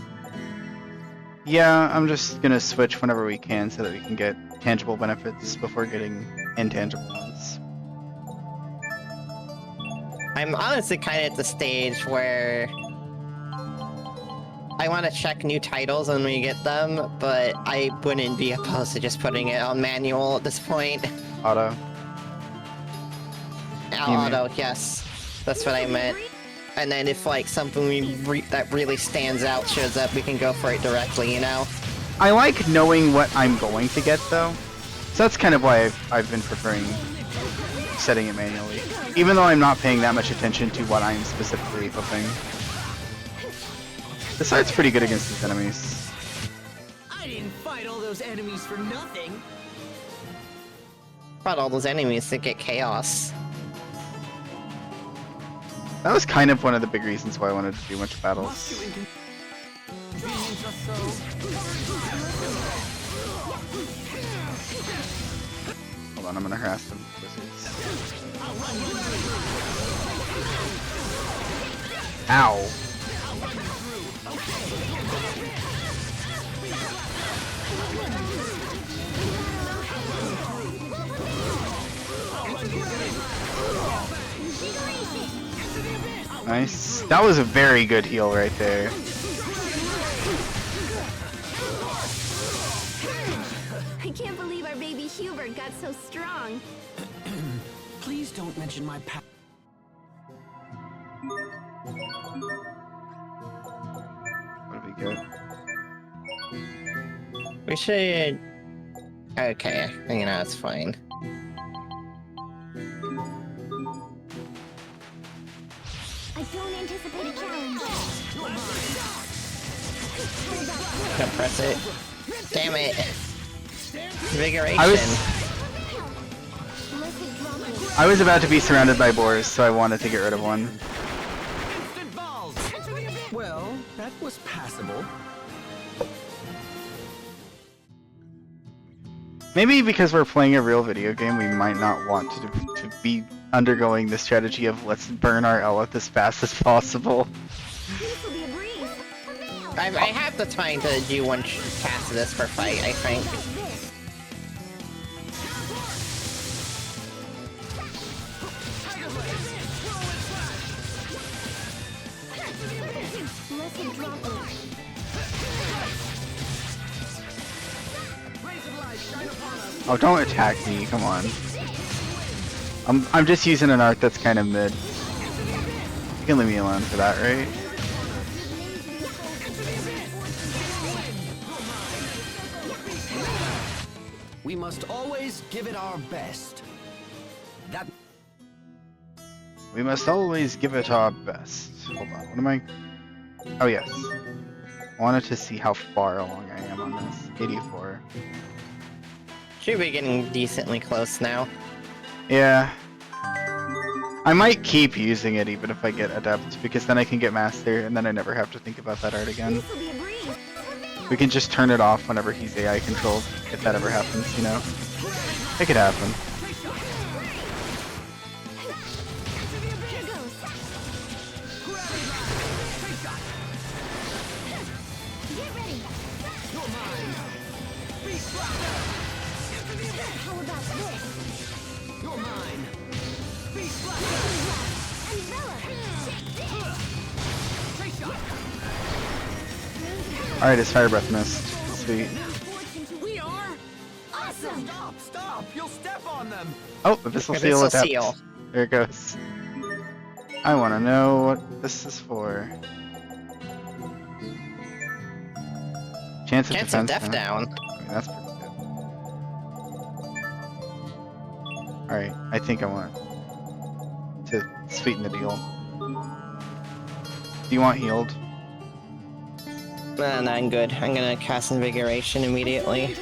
yeah, I'm just gonna switch whenever we can so that we can get tangible benefits before getting intangible ones. I'm honestly kind of at the stage where I want to check new titles when we get them, but I wouldn't be opposed to just putting it on manual at this point. Auto. Auto, yes. That's what I meant. And then if like something that really stands out shows up, we can go for it directly, you know? I like knowing what I'm going to get, though. So that's kind of why I've been preferring setting it manually. Even though I'm not paying that much attention to what I'm specifically hoping. This art's pretty good against these enemies. I didn't fight all those enemies for nothing. Fought all those enemies to get chaos. That was kind of one of the big reasons why I wanted to do a bunch of battles. Hold on, I'm gonna harass them. Wizards. Ow. Nice. That was a very good heal right there. I can't believe our baby Hubert got so strong. Please don't mention my past. What do we get? We should... Okay, it's fine. I don't anticipate a challenge. Don't press it. Damn it. Invigoration. I was about to be surrounded by boars, so I wanted to get rid of one. Instant balls. Well, that was passable. Maybe because we're playing a real video game, we might not want to be undergoing the strategy of let's burn our Eleth as fast as possible. I have the time to do one cast of this per fight, I think. Oh, don't attack me, come on. I'm just using an art that's kind of mid. You can leave me alone for that, right? We must always give it our best. That We must always give it our best. Hold on, what am I? Oh yes. I wanted to see how far along I am on this. 84. Should be getting decently close now. Yeah. I might keep using it even if I get Adept, because then I can get Master, and then I never have to think about that art again. We can just turn it off whenever he's AI controlled, if that ever happens, you know? It could happen. Alright, his Fire Breath missed. Sweet. We are awesome. Stop! You'll step on them. Oh, Abyssal Seal Abyssal Adept. Seal. There it goes. I want to know what this is for. Chance of Chance defense. of death huh? down. I mean, that's pretty good. Alright, I think I want to sweeten the deal. Do you want healed? No, I'm good. I'm gonna cast Invigoration immediately.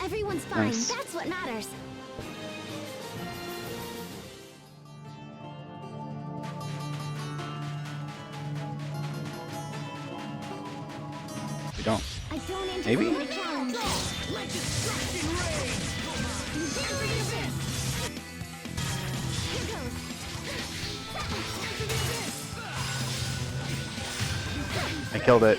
Everyone's fine. Nice. That's what matters. We don't. I don't anticipate Maybe? a challenge. Let destruction reign. Into the abyss. Here goes. Into the abyss. I killed it.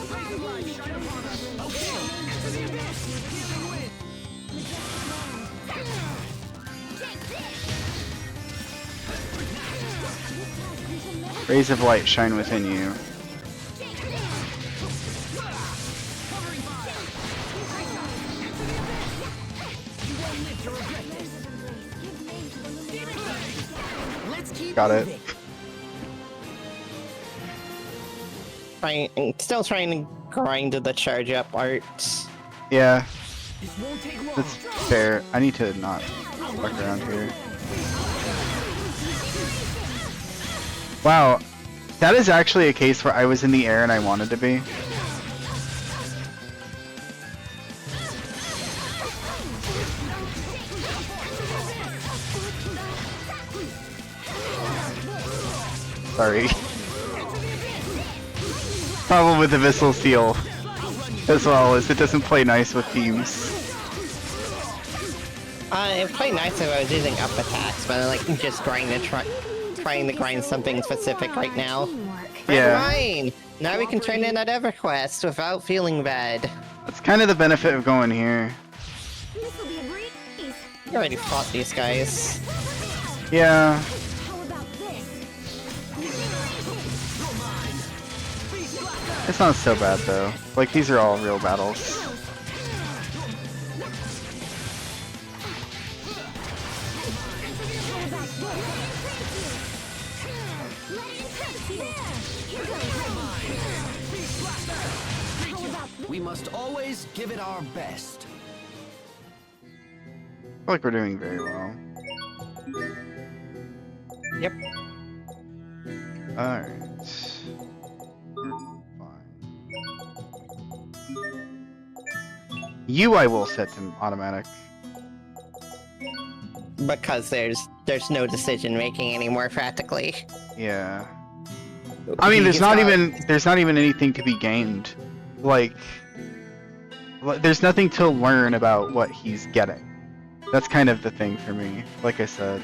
Rays of light shine upon us. Rays of light shine upon us. Okay. Into the abyss. Healing wind. Rays of light shine within you. Let's keep Got it. moving. Still trying to grind the charge up arts. Yeah, This won't take long. that's fair. I need to not fuck around here. Wow, that is actually a case where I was in the air and I wanted to be. Sorry. Problem with the Abyssal Seal as well is it doesn't play nice with teams. It'd play nice if I was using up attacks, but I like just trying to grind something specific right now. Yeah. Fine! Now we can turn in at EverQuest without feeling bad. That's kind of the benefit of going here. This'll be a breeze. You already fought these guys. Yeah. How about this? It's not so bad though. Like these are all real battles. We must always give it our best. I feel like we're doing very well. Yep. Alright. Fine. You I will set to automatic. Because there's no decision making anymore practically. Yeah. I mean there's not even anything to be gained. Like there's nothing to learn about what he's getting. That's kind of the thing for me. Like I said.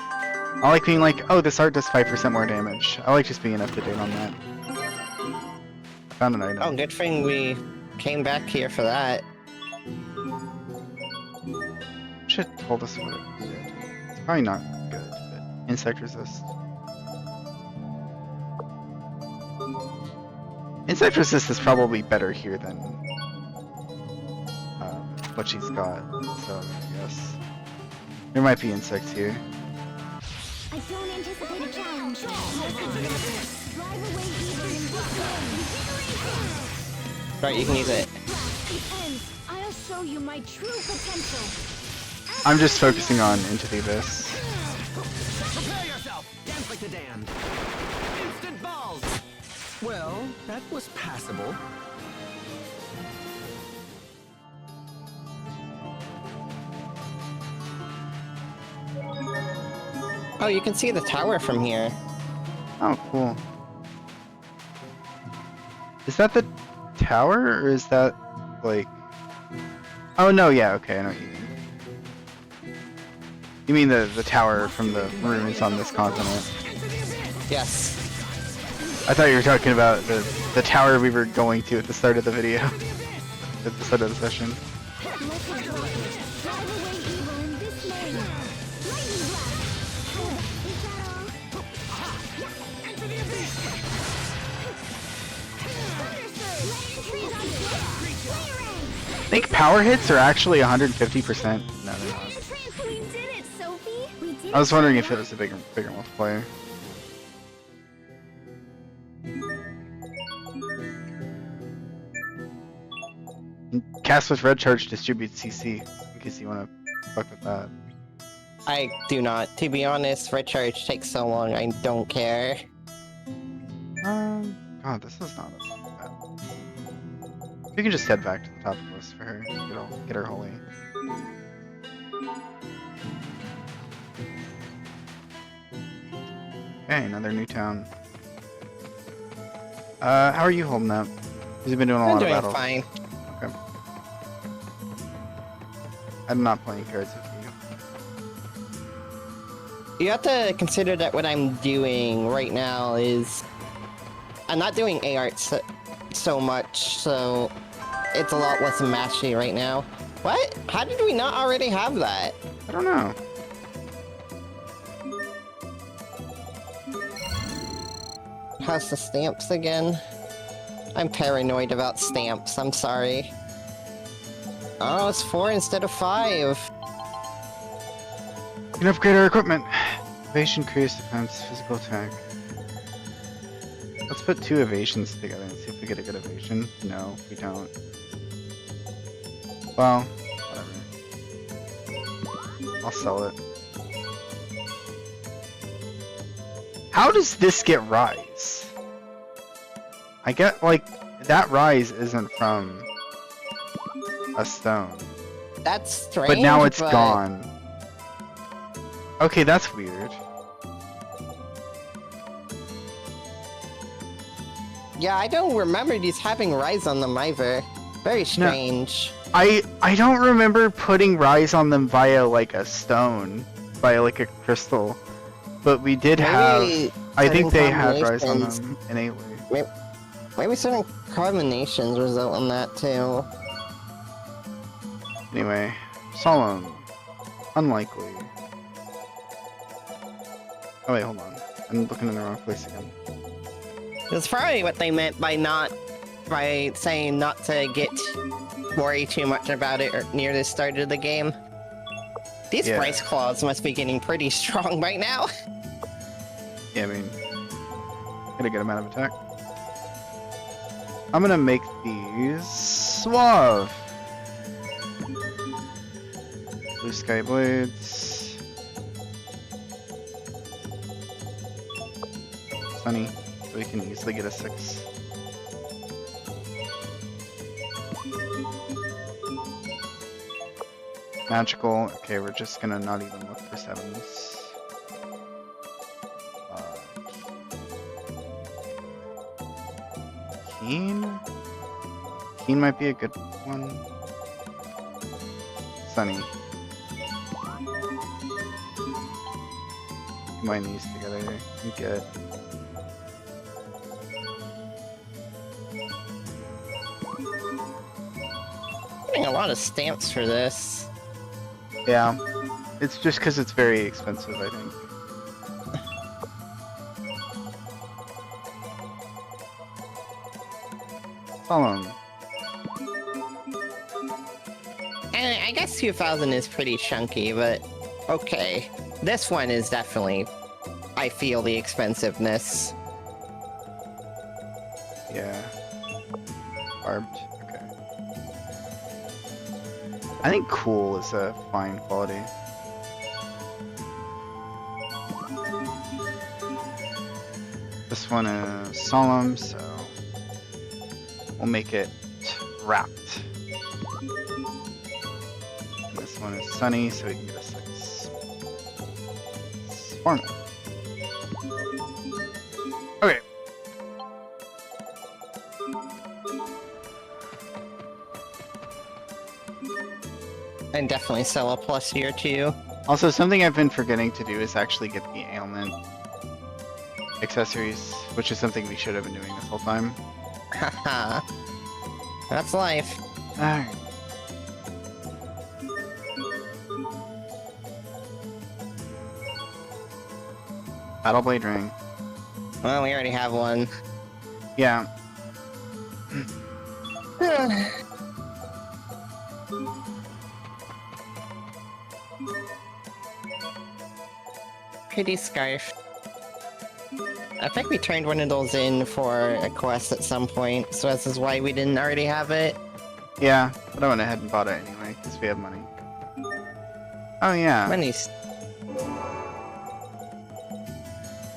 I like being like, oh, this art does 5% more damage. I like just being up to date on that. I found an item. Oh, good thing we came back here for that. Should have told us what it did. It's probably not good, but insect resist. Insect resist is probably better here than what she's got, so I guess. There might be insects here. I don't anticipate a challenge. Drive away evil in this way. Right, you can use it. The end. I'll show you my true potential. I'm just focusing on Into the Abyss. Prepare yourself! Dance like the damned! Instant balls! Well, that was passable. Oh, you can see the tower from here. Oh, cool. Is that the tower, or is that, like... Oh, no, yeah, okay, I know what you mean. You mean the tower from the ruins on this continent. Yes. I thought you were talking about the tower we were going to at the start of the video. At the start of the session. Drive away evil in this way. Lightning blast. Is that all? Enter the abyss. I think power hits are actually 150%. No, they're not. We did it, Sophie. We did I was wondering if it was a bigger multiplier. Cast with red charge distributes CC, in case you want to fuck with that. I do not. To be honest, red charge takes so long, I don't care. God, this is not a bad one. We can just head back to the top of the list for her. Get her holy. Okay, another new town. How are you holding up? Because you've been doing a I'm lot of doing battles. fine. Okay. I'm not playing cards with you. You have to consider that what I'm doing right now is... I'm not doing A-art so much, so it's a lot less matchy right now. What? How did we not already have that? I don't know. How's the stamps again? I'm paranoid about stamps, I'm sorry. Oh, it's 4 instead of 5. We can upgrade our equipment. Evasion, curious defense, physical attack. Let's put 2 evasions together and see if we get a good evasion. No, we don't. Well, whatever. I'll sell it. How does this get rise? I get, like, that rise isn't from a stone. That's strange. But now it's gone. Okay, that's weird. Yeah, I don't remember these having rise on them either. Very strange. I don't remember putting rise on them via like a stone, via like a crystal, but we did have. I think they had rise on them innately. Maybe certain combinations result in that too. Anyway, solemn, unlikely. Oh wait, hold on. I'm looking in the wrong place again. That's probably what they meant by saying not to worry too much about it near the start of the game. These Bryce Claws must be getting pretty strong right now. Yeah, I mean, get a good amount of attack. I'm gonna make these suave. Blue Sky Blades. Sunny, so we can easily get a 6. Magical. Okay, we're just gonna not even look for 7s. Keen? Keen might be a good one. Sunny. Combine these together and get. Getting a lot of stamps for this. Yeah, it's just because it's very expensive, I think. Solemn. And I guess 2000 is pretty chunky, but okay. This one is definitely, I feel the expensiveness. Yeah. Barbed. Okay. I think cool is a fine quality. This one is solemn, so we'll make it wrapped. And this one is sunny, so we can get a 6. It's formal. Okay. And definitely sell a plus here too. Also, something I've been forgetting to do is actually get the ailment accessories, which is something we should have been doing this whole time. Haha. That's life. Alright. Battle Blade Ring. Well, we already have one. Yeah. Pretty scarf. I think we turned one of those in for a quest at some point, so this is why we didn't already have it. Yeah, but I went ahead and bought it anyway, because we have money. Oh yeah. Money's...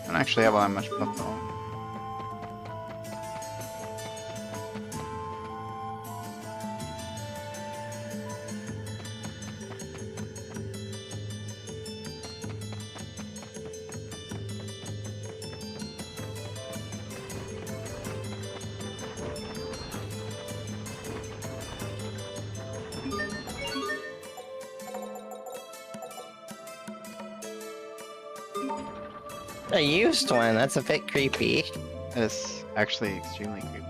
I don't actually have all that much left though. A used one, that's a bit creepy. That is actually extremely creepy.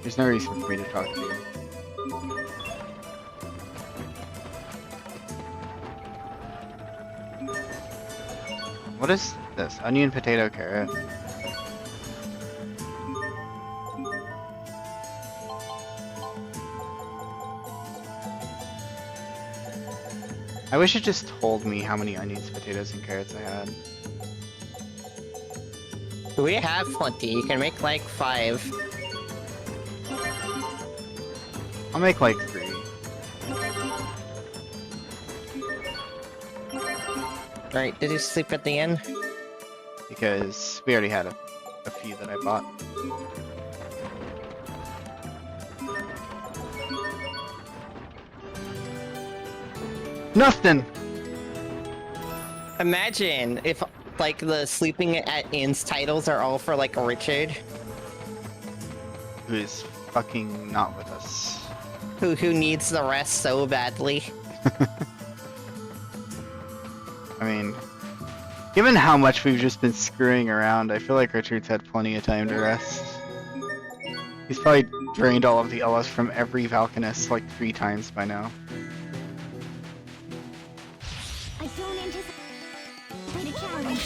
There's no reason for me to talk to you. What is this? Onion, potato, carrot. I wish it just told me how many onions, potatoes, and carrots I had. We have plenty. You can make like 5. I'll make like 3. Alright, did you sleep at the inn? Because we already had a few that I bought. Nothing! Imagine if, like, the sleeping at inns titles are all for, like, Richard, Who is fucking not with us. who needs the rest so badly. I mean, given how much we've just been screwing around, I feel like Richard's had plenty of time to rest. He's probably drained all of the LS from every Valkanist like 3 times by now. I don't anticipate a challenge.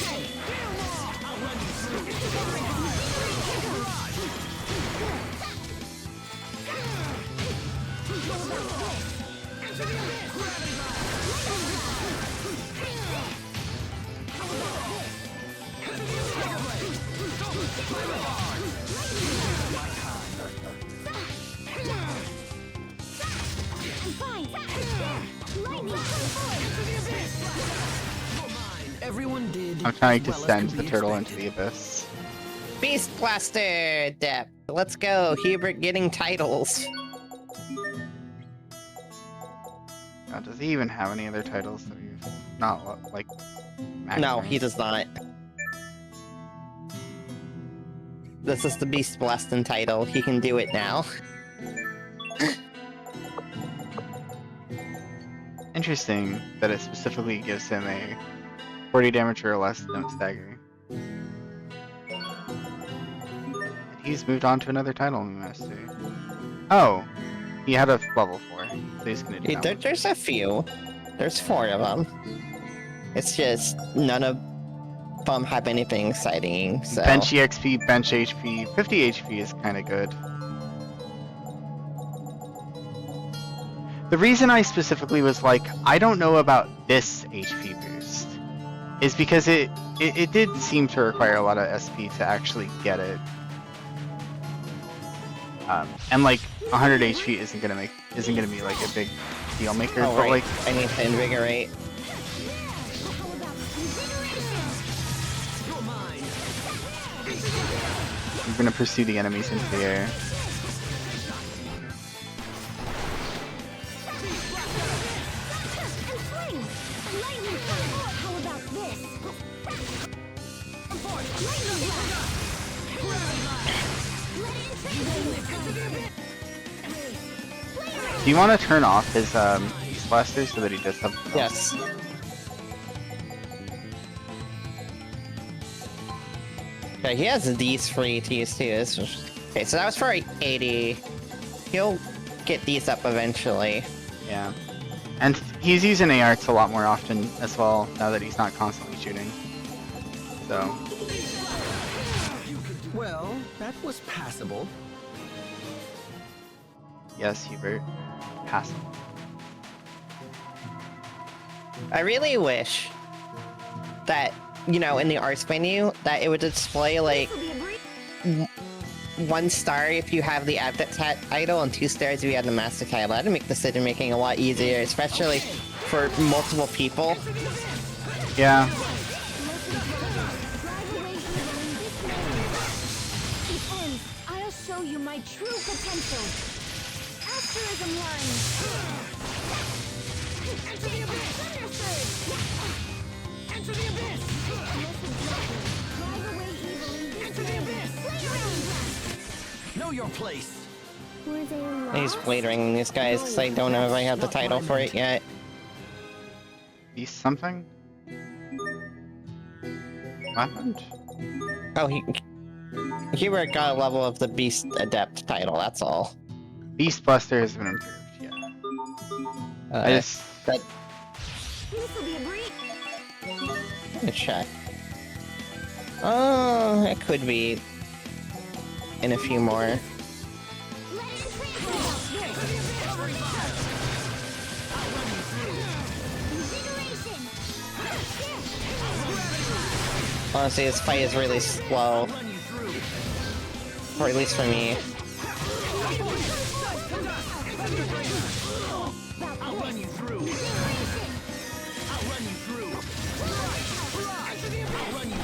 Everyone did. I'm trying to as well as send could the be turtle into expected. the abyss. Beast Blaster Depth. Let's go. Hubert getting titles. God, does he even have any other titles that we've not like? No, maximized? he does not. This is the Beast Blasting title. He can do it now. Interesting that it specifically gives him a 40 damage or less, don't stagger. And he's moved on to another title in the mastery. Oh, he had a level 4, so he's gonna do that one. There's a few. There's 4 of them. It's just none of them have anything exciting, so... Bench EXP, bench HP, 50 HP is kind of good. The reason I specifically was like, I don't know about this HP boost, is because it did seem to require a lot of SP to actually get it. And like 100 HP isn't gonna be like a big deal maker, Oh, but right. like I need to invigorate. I'm gonna pursue the enemies into the air. Do you want to turn off his Beast Blaster so that he does have? Yes. Okay, he has these free to use too. Okay, so that was for 80. He'll get these up eventually. Yeah. And he's using ARts a lot more often as well, now that he's not constantly shooting. So, Well, that was passable. yes, Hubert. Pass. I really wish that, you know, in the arts menu, that it would display, like, 1 star if you have the adept title and 2 stars if you have the master title. That'd make decision making a lot easier, especially for multiple people. Yeah. I'll show you my true potential. Asterism line. Enter the abyss. Enter the abyss. Drive away evil in this Enter the abyss. Know your place. Were they lost? He's bladering these guys because I don't know if I have the title for it yet. Beast something? What happened? Oh, he... Hubert got a level of the Beast Adept title, that's all. Beast Buster has been improved, yeah. I just... That... This'll be a breeze. Let me check. Oh, it could be in a few more. Honestly, this fight is really slow. Or at least for me. I'll run you through. I'll run you through. I'll run you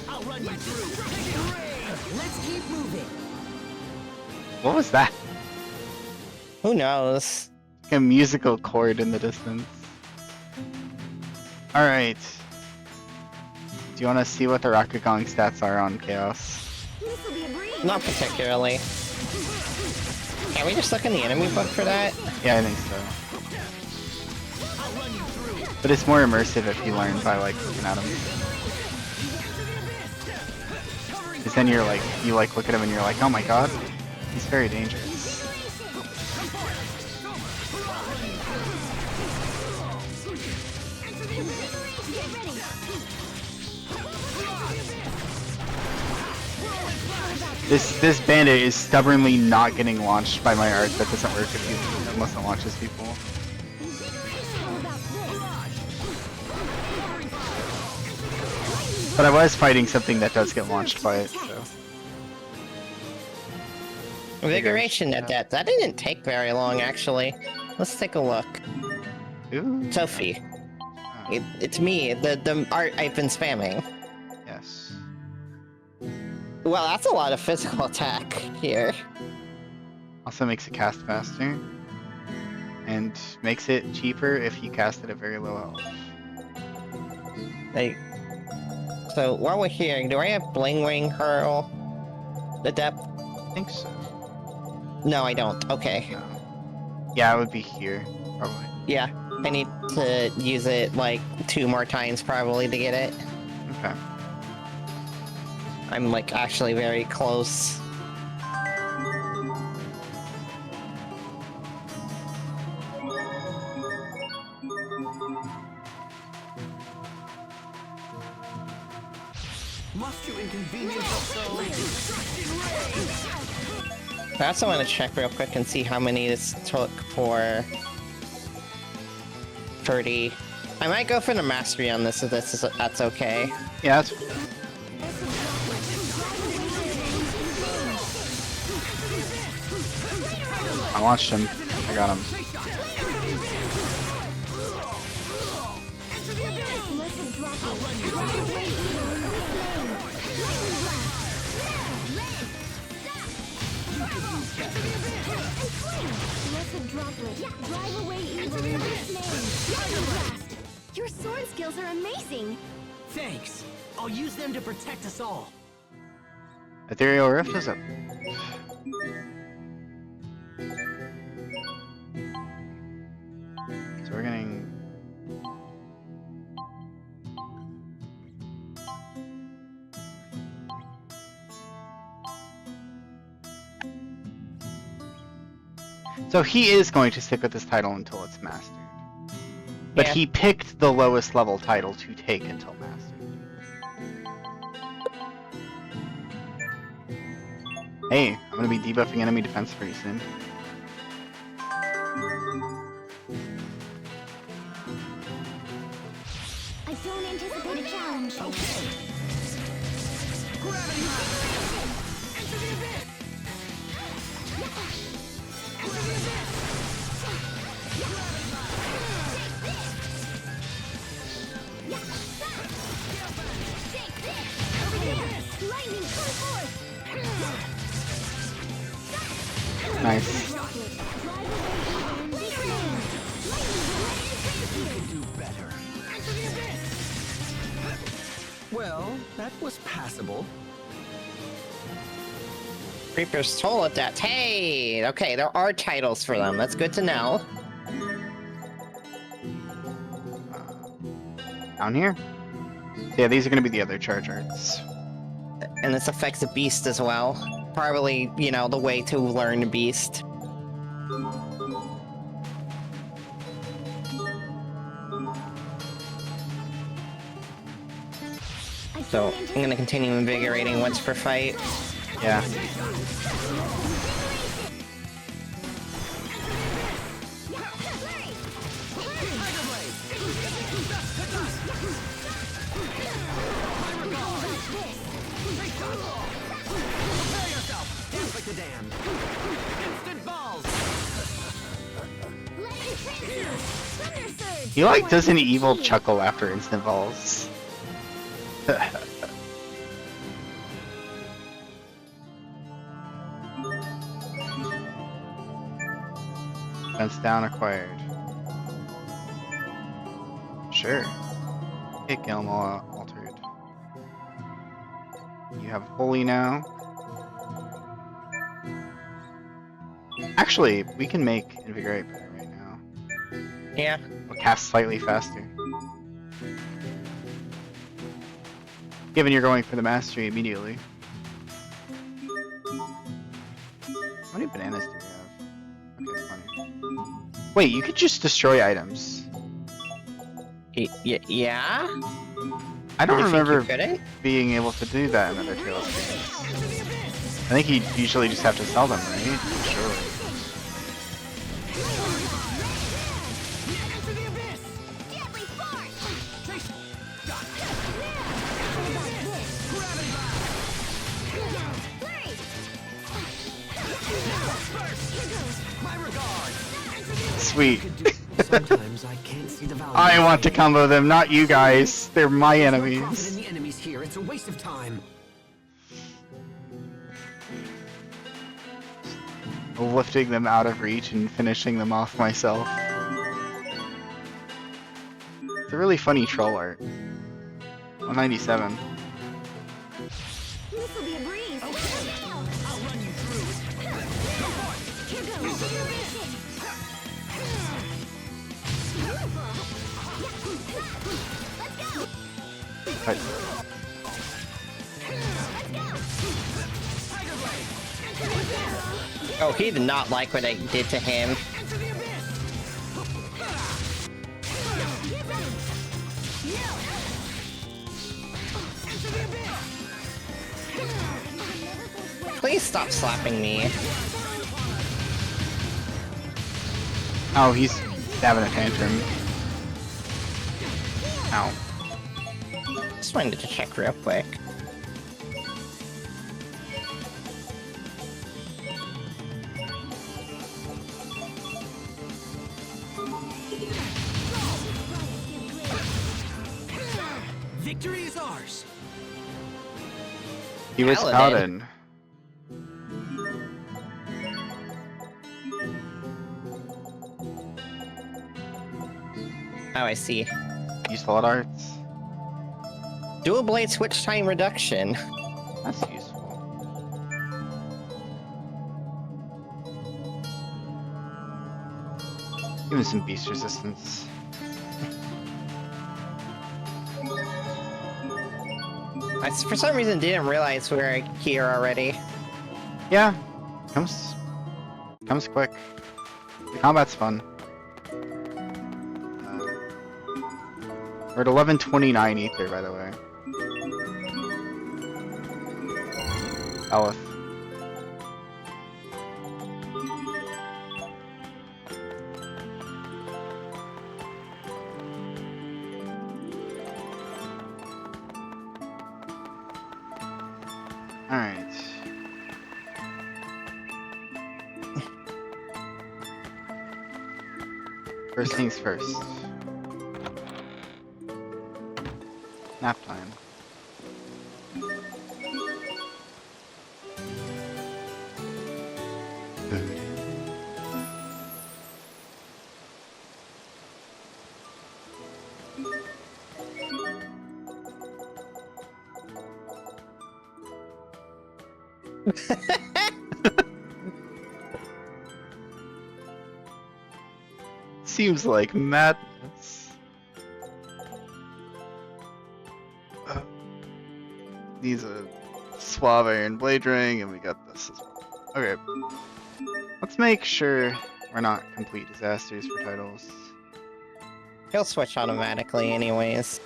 I'll run you through. Let's keep moving. What was that? Who knows? Like a musical chord in the distance. Alright. Do you want to see what the Rakugong stats are on Chaos? This'll be a breeze. Not particularly. Can we just look in the enemy book for that? Yeah, I think so. But it's more immersive if you learn by like looking at them. Because then you're like, you like look at him and you're like, oh my god, he's very dangerous. This bandit is stubbornly not getting launched by my art. That doesn't work if you unless it launches people. But I was fighting something that does get launched by it, so. Invigoration Adept. That didn't take very long, actually. Let's take a look. Ooh. Sophie. It's me, the art I've been spamming. Yes. Well, that's a lot of physical attack here. Also makes it cast faster. And makes it cheaper if you cast it at very low health. Like, so while we're here, do I have Bling Ring Hurl? Adept? I think so. No, I don't. Okay. No. Yeah, it would be here, probably. Yeah, I need to use it like 2 more times probably to get it. Okay. I'm like actually very close. Must you inconvenience us so? I also want to check real quick and see how many this took for 30. I might go for the mastery on this if that's okay. Yeah, that's... I launched him. I got him. Your sword skills are amazing. Thanks. I'll use them to protect us all. Ethereal Rift is up. So we're getting... So he is going to stick with this title until it's mastered. But Yeah. he picked the lowest level title to take until mastered. Hey, I'm gonna be debuffing enemy defense pretty soon. I don't anticipate a challenge. Okay. Gravity high. Enter the abyss. Enter the abyss. Lightning, come forth! Nice. Well, that was passable. Reaper's Toll Adept. Hey! Okay, there are titles for them. That's good to know. Down here. So yeah, these are gonna be the other charge arts. And this affects the beast as well. Probably, you know, the way to learn beast. So, I'm gonna continue invigorating once per fight. Yeah. The dam. Instant balls! He like does an evil chuckle after instant balls. Defense down acquired. Sure. Hit Gilmore altered. You have Holy now. Actually, we can make Invigorate better right now. Yeah. We'll cast slightly faster. Given you're going for the mastery immediately. How many bananas do we have? Okay, 20. Wait, you could just destroy items. Yeah? I don't You think remember you couldn't? being able to do that in other Tales games. I think you usually just have to sell them, right? Sure. Sweet. Sometimes I can't see the value. I want to combo them, not you guys. They're my Profit in enemies. the enemies here. It's a waste of time. Lifting them out of reach and finishing them off myself. It's a really funny troll art. 197. This'll be a breeze. I'll run you through. Go for it! Here goes. But Oh, he did not like what I did to him. Please stop slapping me. oh, he's having a tantrum. Ow. Just wanted to check real quick. Victory is ours! He was Paladin. Paladin. Oh, I see. Useful at arts. Dual blade switch time reduction. That's useful. Give him some beast resistance. I, for some reason, didn't realize we were here already. Yeah, comes quick. The combat's fun. We're at 1129 ether, by the way. Elith. Alright. First things first. Nap time. Seems like madness. needs a Suave Iron Blade Ring, and we got this as well. Okay. Let's make sure we're not complete disasters for titles. He'll switch automatically anyways.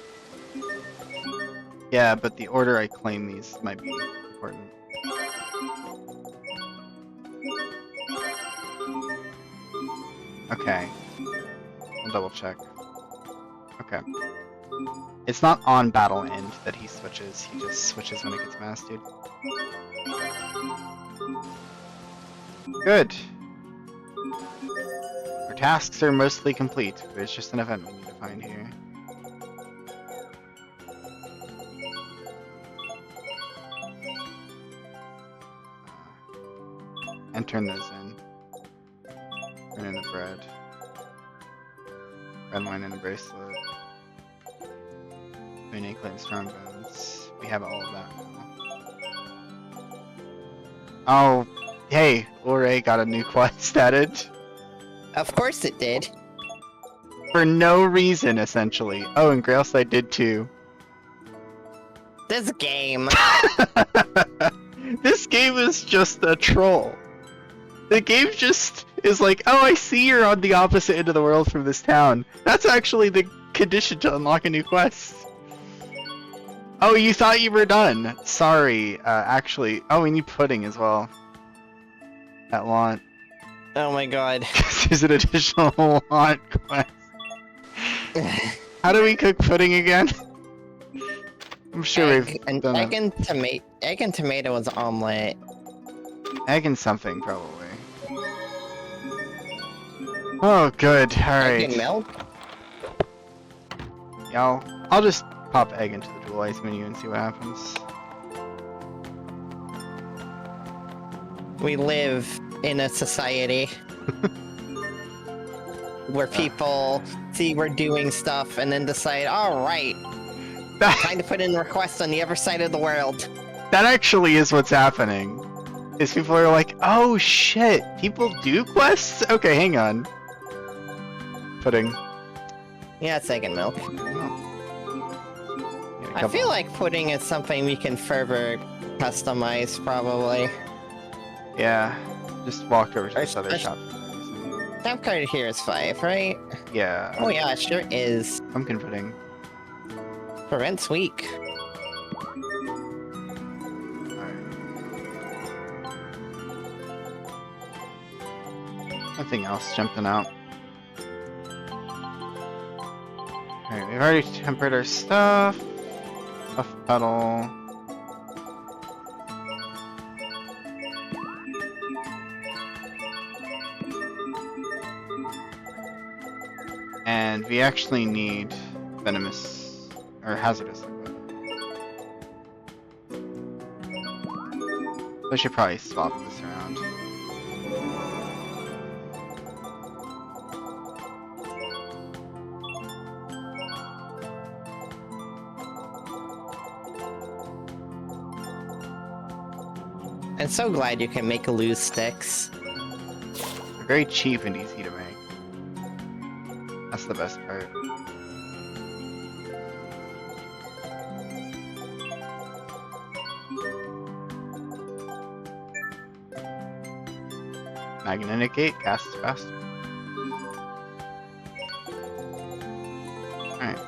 Yeah, but the order I claim these might be important. Okay. I'll double check. Okay. It's not on battle end that he switches, he just switches when it gets mastered. Good. Our tasks are mostly complete. There's just an event we need to find here. And turn those in. Turn in the bread. Red wine and a bracelet. Rene claim strong bones. We have all of that now. Oh, hey, Ore got a new quest added. Of course it did. For no reason, essentially. Oh, and Grailside did too. This game. This game is just a troll. The game just is like, oh, I see you're on the opposite end of the world from this town. That's actually the condition to unlock a new quest. Oh, you thought you were done. Sorry, actually. Oh, we need pudding as well. That want. Oh my god. There's an additional want quest. How do we cook pudding again? I'm sure we've done egg and tomato is omelet. Egg and something, probably. Oh, good. Alright. Egg and milk? Yeah, I'll just pop egg into the dual ice menu and see what happens. We live in a society where people see we're doing stuff and then decide, alright, time to put in requests on the other side of the world. That actually is what's happening. Is people are like, oh shit, people do quests? Okay, hang on. Pudding. Yeah, it's egg and milk. Yeah, I feel like pudding is something we can further customize, probably. Yeah, just walked over to this other There's- shop. Stamp card here is 5, right? Yeah, Oh yeah, it sure is. pumpkin pudding. Prevents weak. Nothing else jumping out. Alright, we've already tempered our stuff. Puff pedal. And we actually need venomous or hazardous liquid. I should probably swap this around. I'm so glad you can make loose sticks. They're very cheap and easy to make. That's the best part. Magnetic gate casts faster. Alright.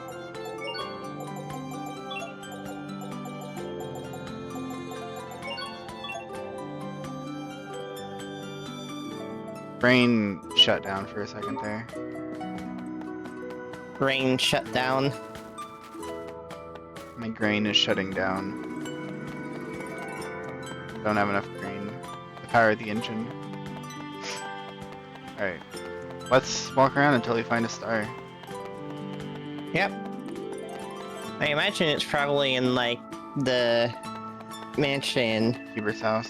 Brain shut down for a second there. Brain shut down. My grain is shutting down. Don't have enough grain to power the engine. Alright. Let's walk around until we find a star. Yep. I imagine it's probably in, like, the mansion, Hubert's house.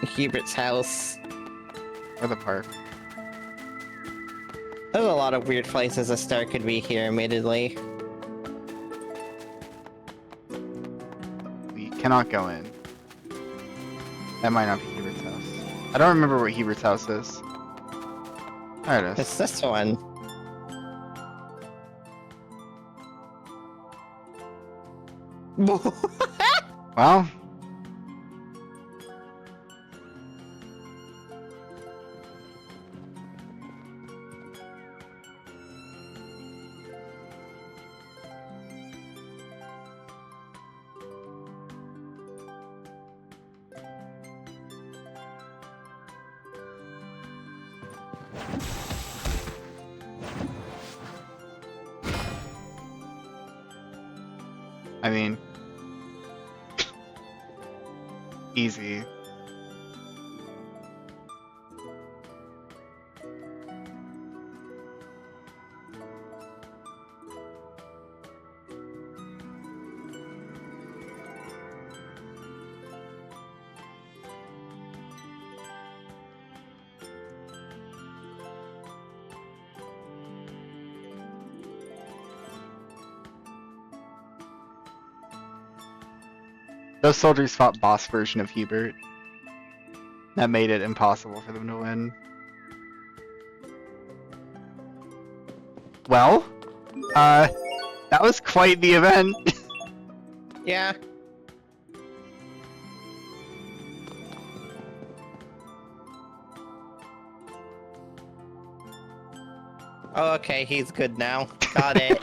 Hubert's house. Or the park. There's a lot of weird places a star could be here, admittedly. We cannot go in. That might not be Hubert's house. I don't remember what Hubert's house is. There it is. It's this one. Well. I mean, easy. Those soldiers fought boss version of Hubert. That made it impossible for them to win. Well, that was quite the event. Yeah. Oh, okay, he's good now. Got it.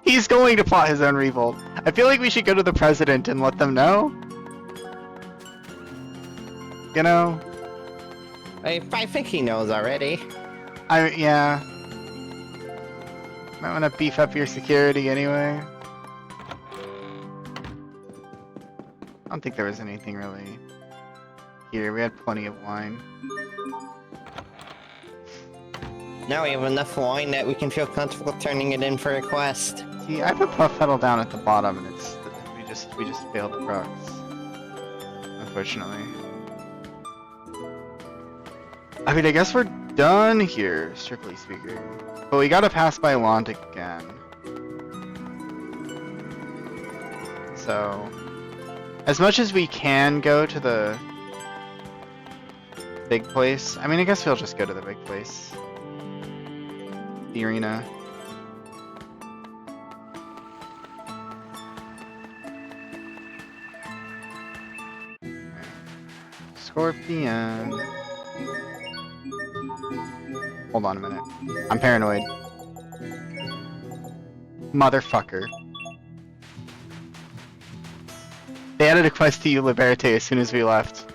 He's going to plot his own revolt. I feel like we should go to the president and let them know. You know? I think he knows already. Yeah. Might want to beef up your security anyway. I don't think there was anything really here. We had plenty of wine. Now we have enough wine that we can feel comfortable turning it in for a quest. See, I put Puff Pedal down at the bottom, and it's we just failed the procs. Unfortunately. I mean, I guess we're done here, strictly speaking. But we gotta pass by Lont again. So, as much as we can go to the big place, I mean, I guess we'll just go to the big place. The arena. Scorpion. Hold on a minute. I'm paranoid. Motherfucker. They added a quest to you, Liberte, as soon as we left.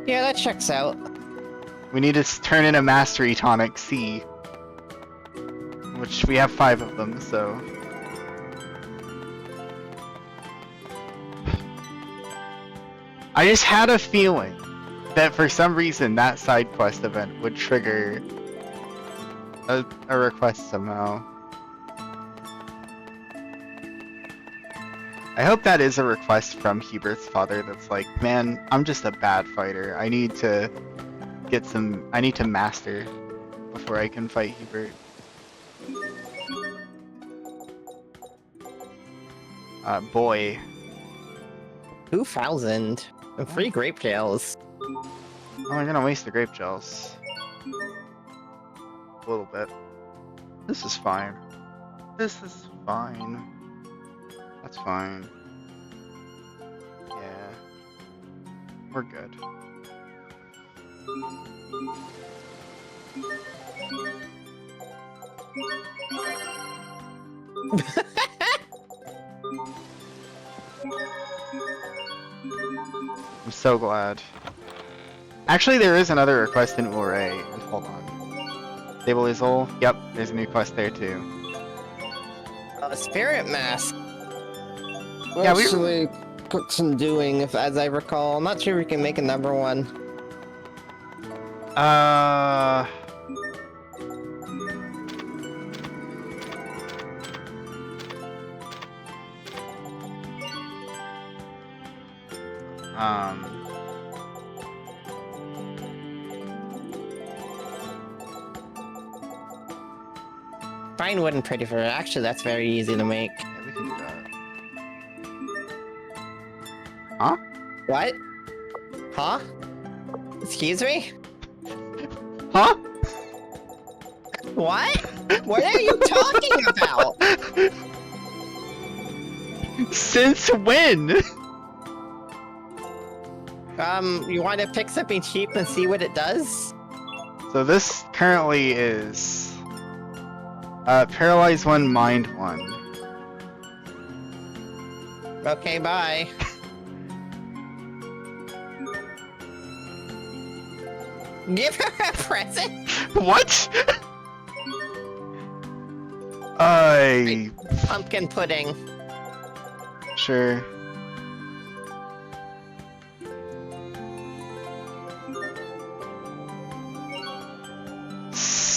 Yeah, that checks out. We need to turn in a Mastery Tonic C. Which we have 5 of them, so... I just had a feeling that for some reason that side quest event would trigger a request somehow. I hope that is a request from Hubert's father that's like, man, I'm just a bad fighter. I need to get some... I need to master before I can fight Hubert. Boy. 2,000. And 3 grape gels. Oh, I'm gonna waste the grape gels. A little bit. This is fine. This is fine. That's fine. Yeah. We're good. I'm so glad. Actually, there is another request in Uray. Hold on. Stable Izol. Yep, there's a new quest there too. Spirit Mask. Yeah, we- Actually, took some doing, as I recall. I'm not sure we can make a number 1. Fine wooden pretty fur. Actually, that's very easy to make. Yeah, we can do that. Huh? What? Huh? Excuse me? Huh? What? What are you talking about? Since when? You want to pick something cheap and see what it does? So this currently is Paralyze 1, Mind 1. Okay, bye. Give her a present? What? Pumpkin pudding. Sure.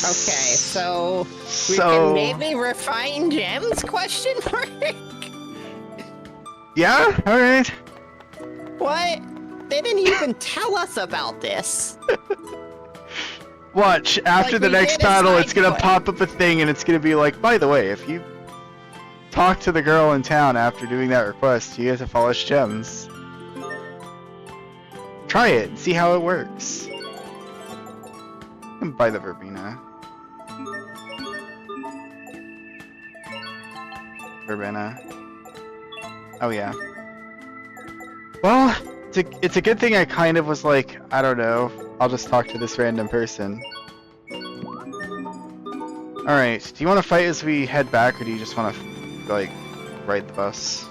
Okay, so we can maybe refine gems? Question mark. Yeah. All right. What? They didn't even tell us about this. Watch, after Like, the we next did a battle, side it's gonna quest. pop up a thing and it's gonna be like, by the way, if you talk to the girl in town after doing that request, you get to polish gems. Try it and see how it works. You can buy the verbena. Verbena. Oh yeah. Well, it's a good thing I kind of was like, I don't know, I'll just talk to this random person. Alright, do you want to fight as we head back, or do you just want to, like, ride the bus?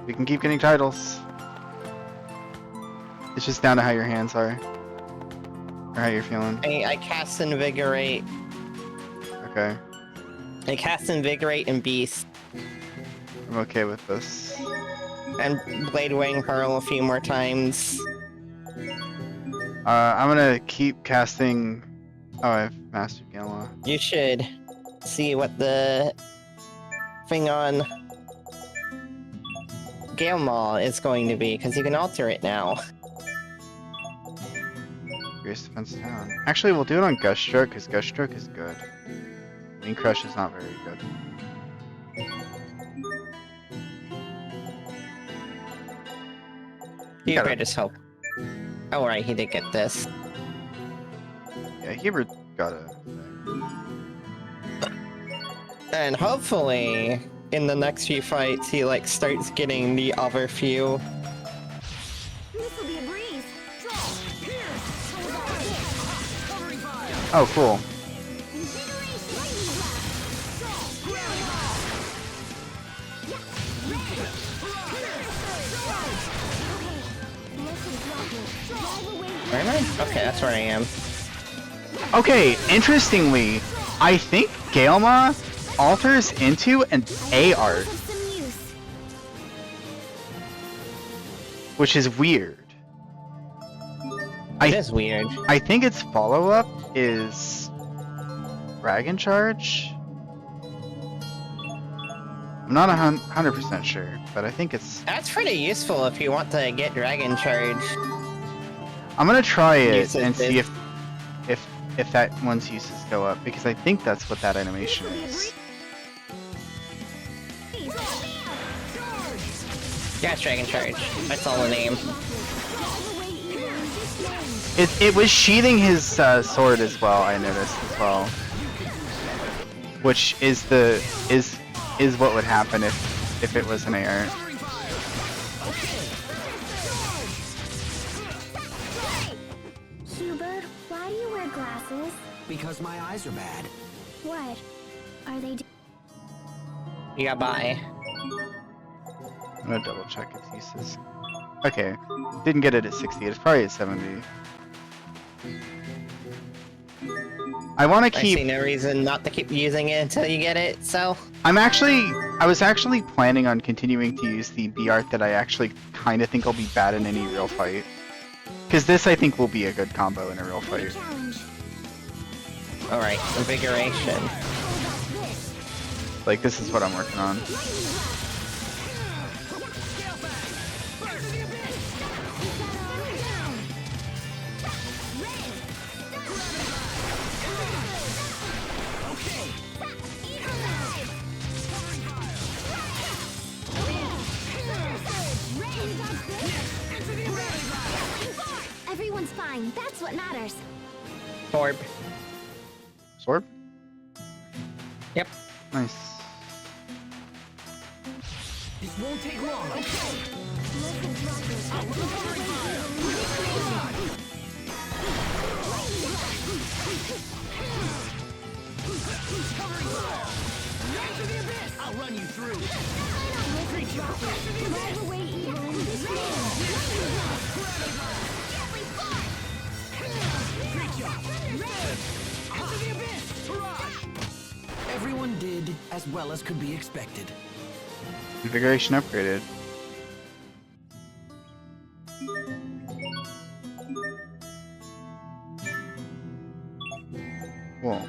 We can keep getting titles. It's just down to how your hands are. Or how you're feeling. I cast Invigorate. Okay, I cast Invigorate and Beast. I'm okay with this. And Blade Wing Hurl a few more times. I'm gonna keep casting... Oh, I've mastered Gala. You should see what the thing on Gale Maw is going to be, because you can alter it now. Fierce Defense down. Actually, we'll do it on Gust Stroke, because Gust Stroke is good. Wing Crush is not very good. You Got it. better just hope. Oh, right, he did get this. Yeah, Hubert got it. And hopefully, in the next few fights, he like starts getting the other few. This'll be a breeze. Oh, cool. Where am I? Okay, that's where I am. Okay, interestingly, I think Galema alters into an A-art, which is weird. It is weird. I think its follow-up is Dragon Charge? I'm not 100% sure, but I think it's... That's pretty useful if you want to get Dragon Charge. I'm gonna try it Uses and see is- if that one's uses go up, because I think that's what that animation is. Yeah, it's Dragon Charge. That's all the name. It was sheathing his sword as well, I noticed as well. Which is what would happen if it was an AR. Hubert, why do you wear glasses? Because my eyes are bad. What? Are they... You got by. I'm gonna double check its uses. Okay, didn't get it at 60, it's probably at 70. I want to I see keep... no reason not to keep using it until you get it, so... I was actually planning on continuing to use the B-Art that I actually kind of think will be bad in any real fight. Because this, I think, will be a good combo in a real fight. Alright, Invigoration. Like, this is what I'm working on. Everyone's fine. That's what matters. Orb. Sword? Yep. Nice. won't take long, okay? I'll run you through. Drive away evil. Everyone did as well as could be expected. Invigoration upgraded. Cool.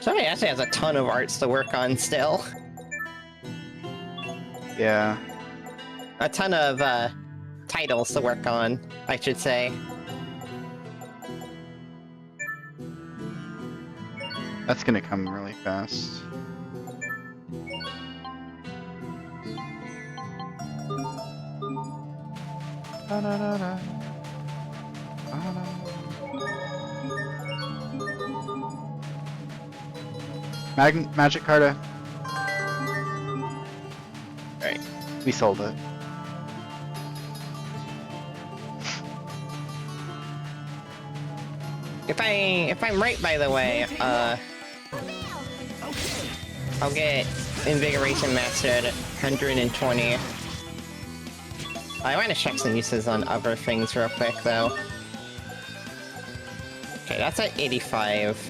Somebody actually has a ton of arts to work on still. Yeah. A ton of titles to work on, I should say. That's gonna come really fast. Da-da-da-da. Da-da. Magic Carta. Right. We sold it. If I'm right, by the way, I'll get Invigoration Mastered at 120. I want to check some uses on other things real quick, though. Okay, that's at 85.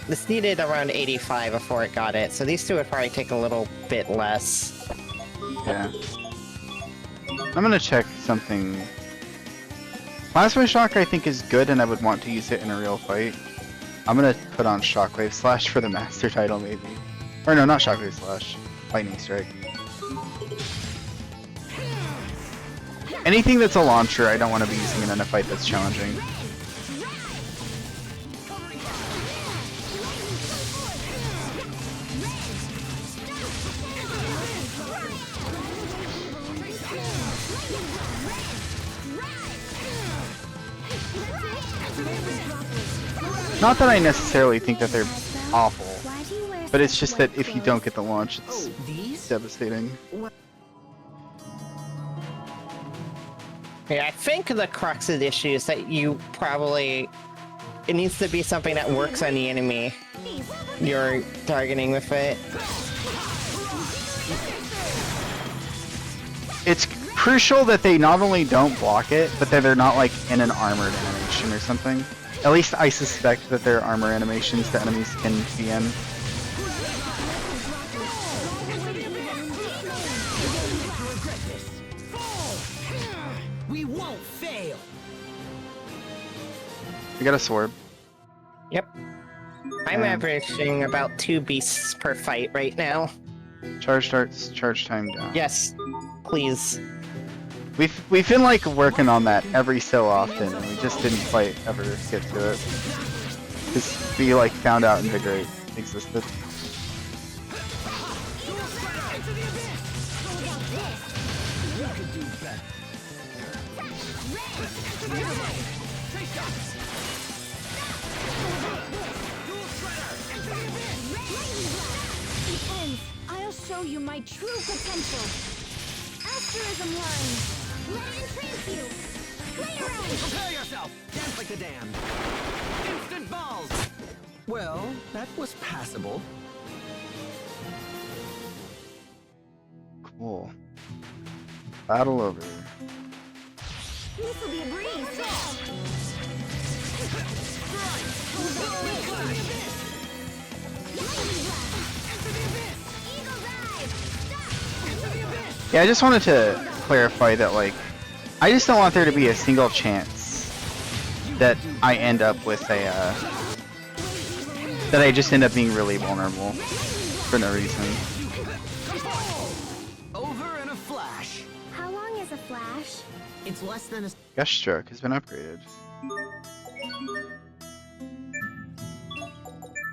This needed around 85 before it got it, so these two would probably take a little bit less. Yeah. I'm gonna check something. Plasma Shock I think is good and I would want to use it in a real fight. I'm gonna put on Shockwave Slash for the Master title maybe. Or no, not Shockwave Slash. Lightning Strike. Anything that's a launcher I don't want to be using it in a fight that's challenging. Not that I necessarily think that they're awful, but it's just that if you don't get the launch, it's devastating. Yeah, I think the crux of the issue is that you probably... It needs to be something that works on the enemy you're targeting with it. It's crucial that they not only don't block it, but that they're not like in an armored animation or something. At least I suspect that there are armor animations that enemies can be in. We won't fail. We got a sword. Yep. I'm averaging about 2 beasts per fight right now. Charge starts, charge time down. Yes, please. We've been like working on that every so often, and we just didn't quite ever get to it. Because we like found out Invigorate existed. I'll show you my true potential. Asterism line. Let it entrance you. Play around. Prepare yourself. Dance like the damned. Instant balls. Well, that was passable. Cool. Battle over. This will be a breeze. Yeah, I just wanted to clarify that, like, I just don't want there to be a single chance that I end up with a, that I just end up being really vulnerable for no reason. Over in a flash. How long is a flash? It's less than a... Gush Stroke has been upgraded.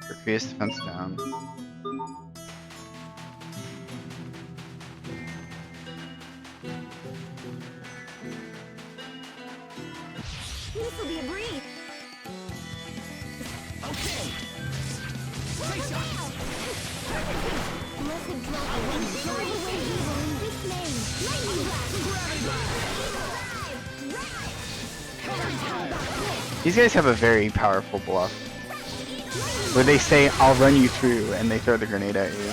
Increase defense down. This will be a breeze. Okay. Take shots. These guys have a very powerful bluff. Where they say, I'll run you through, and they throw the grenade at you.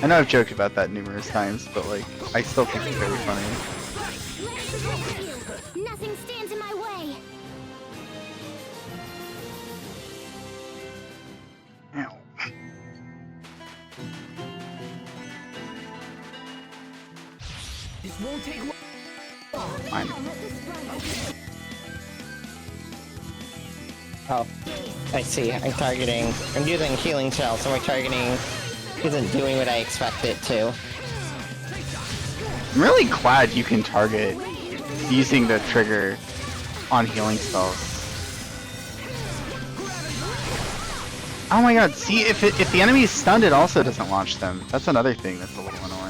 I know I've joked about that numerous times, but like, I still think it's very funny. Nothing stands in my way. Ow. This won't take long. Fine. Oh, I see. I'm using healing shell, so my targeting isn't doing what I expect it to. I'm really glad you can target using the trigger on healing spells. Oh my god, see, if the enemy is stunned, it also doesn't launch them. That's another thing that's a little annoying.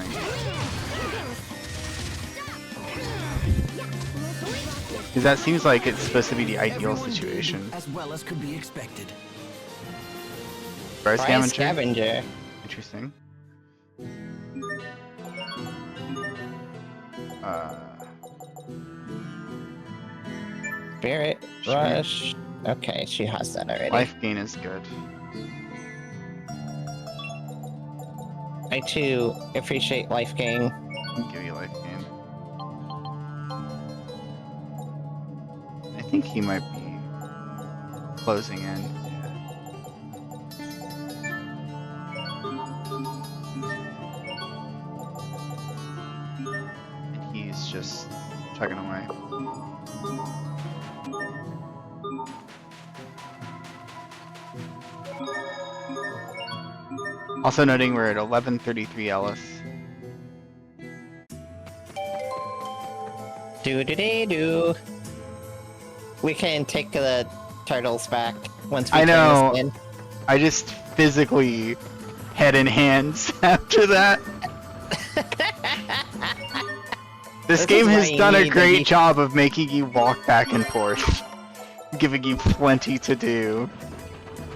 Because that seems like it's supposed to be the ideal situation. As well as could be expected. Prize Prize scavenger? scavenger. Interesting. Spirit Sure. Rush. Okay, she has that already. Life gain is good. I too appreciate life gain. I'll give you life gain. I think he might be closing in. And he's just chugging away. Also noting we're at 11:33 Ellis. Do. We can take the turtles back once we I know. turn this in. I just physically head in hands after that. This This game is has why you done a need great the- job of making you walk back and forth, giving you plenty to do.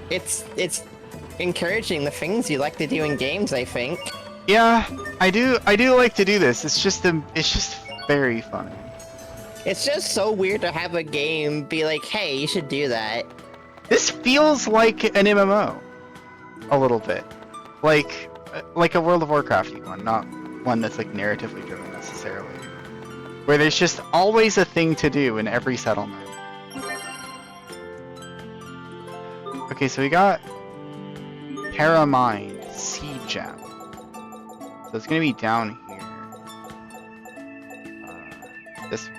It's encouraging the things you like to do in games, I think. Yeah, I do like to do this. It's just very fun. It's just so weird to have a game be like, hey, you should do that. This feels like an MMO, a little bit, like a World of Warcraft one, not one that's like narratively driven necessarily, where there's just always a thing to do in every settlement. Okay, so we got Paramind Seed Gem, so it's gonna be down here. This one.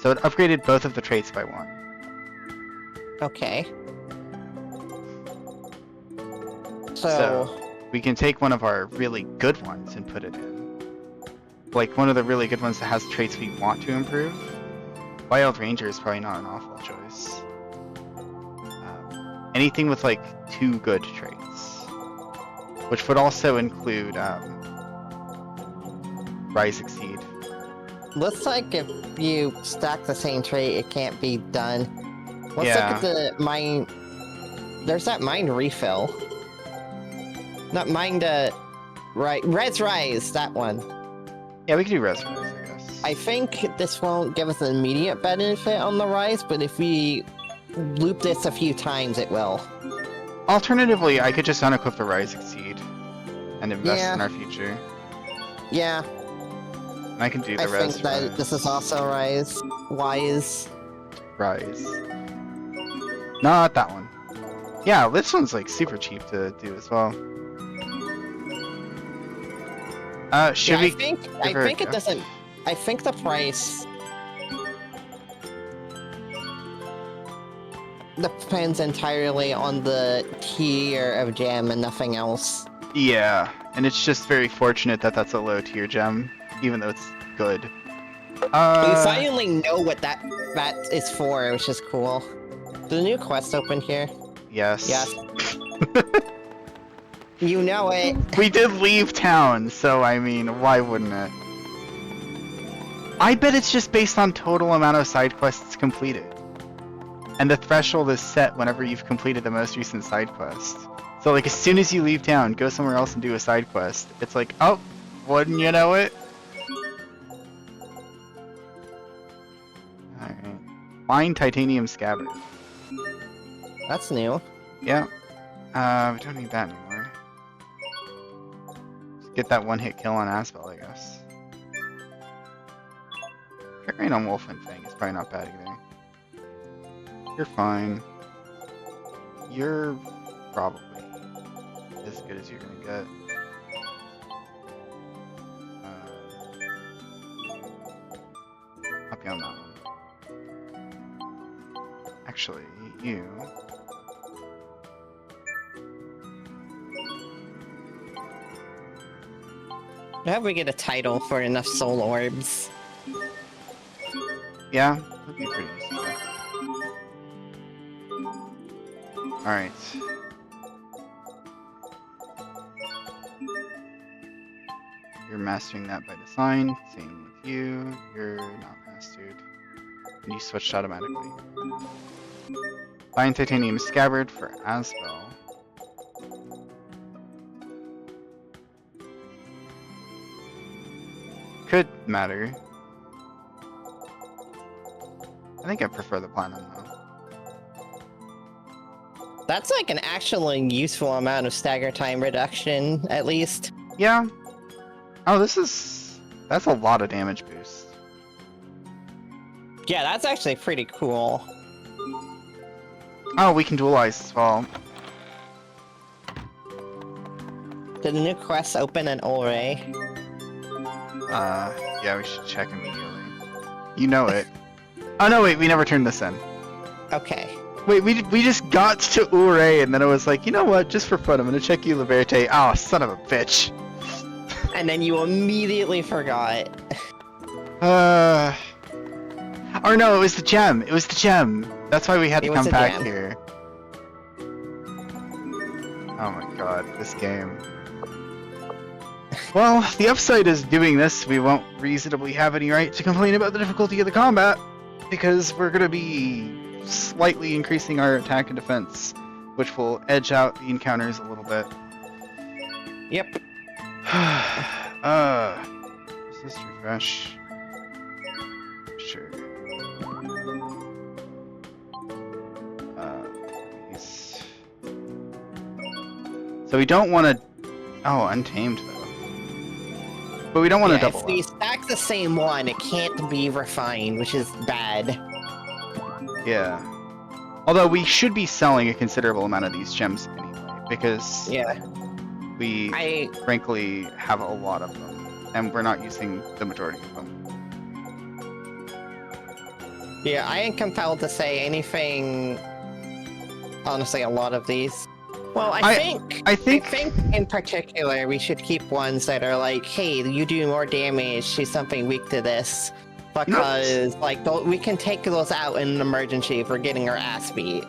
So it upgraded both of the traits by 1. Okay. So we can take one of our really good ones and put it in. Like one of the really good ones that has traits we want to improve. Wild Ranger is probably not an awful choice. Anything with like 2 good traits. Which would also include Rise Exceed. Looks like if you stack the same trait, it can't be done. Let's Yeah. look at the mind. There's that mind refill. Not mind, right. Res Rise, that one. Yeah, we can do Res Rise, I guess. I think this won't give us an immediate benefit on the Rise, but if we loop this a few times, it will. Alternatively, I could just unequip the Rise Exceed and invest Yeah. in our future. Yeah, And I can do the I Res think that Rise. this is also Rise. Wise. Rise. Not that one. Yeah, this one's like super cheap to do as well. Should Yeah, we? I think give her a it go? doesn't. I think the price depends entirely on the tier of gem and nothing else. Yeah, and it's just very fortunate that that's a low tier gem, even though it's good. We finally know what that is for, which is cool. The new quest open here. Yes. Yes. You know it. We did leave town, so I mean, why wouldn't it? I bet it's just based on total amount of side quests completed. and the threshold is set whenever you've completed the most recent side quest. So like as soon as you leave town, go somewhere else and do a side quest. It's like, oh, wouldn't you know it? Alright. Fine titanium scabbard. That's new. Yeah. We don't need that anymore. Just get that one-hit kill on Aspel, I guess. Carrying on Wolf and Fang is probably not bad either. You're fine. You're probably as good as you're gonna get. Up on that one. Actually, you. I hope we get a title for enough soul orbs. Yeah, that'd be pretty useful. Alright. You're mastering that by design. Same with you. You're not mastered. And you switched automatically. Fine titanium scabbard for Aspel. Could matter. I think I prefer the platinum though. That's like an actually useful amount of stagger time reduction, at least. Yeah. Oh, that's a lot of damage boost. Yeah, that's actually pretty cool. Oh, we can dualize as well. Did the new quests open an Ore? Yeah, we should check immediately. You know it. Oh no, wait, we never turned this in. Okay. Wait, we just got to Ure, and then I was like, you know what, just for fun, I'm gonna check you Liberte. Oh, son of a bitch. And then you immediately forgot. Or no, it was the gem. It was the gem. That's why we had to It was come the back gem. here. Oh my god, this game. Well, the upside is doing this, we won't reasonably have any right to complain about the difficulty of the combat, because we're gonna be slightly increasing our attack and defense, which will edge out the encounters a little bit. Yep. Is this refresh? Sure. Nice. So we don't want to. Oh, untamed though. But we don't want to double If we up. stack the same one, it can't be refined, which is bad. Yeah. Although we should be selling a considerable amount of these gems anyway, because Yeah. we frankly have a lot of them, and we're not using the majority of them. Yeah, I am compelled to say anything. Honestly, a lot of these. Well, I think in particular we should keep ones that are like, hey, you do more damage to something weak to this, because we can take those out in an emergency if we're getting our ass beat.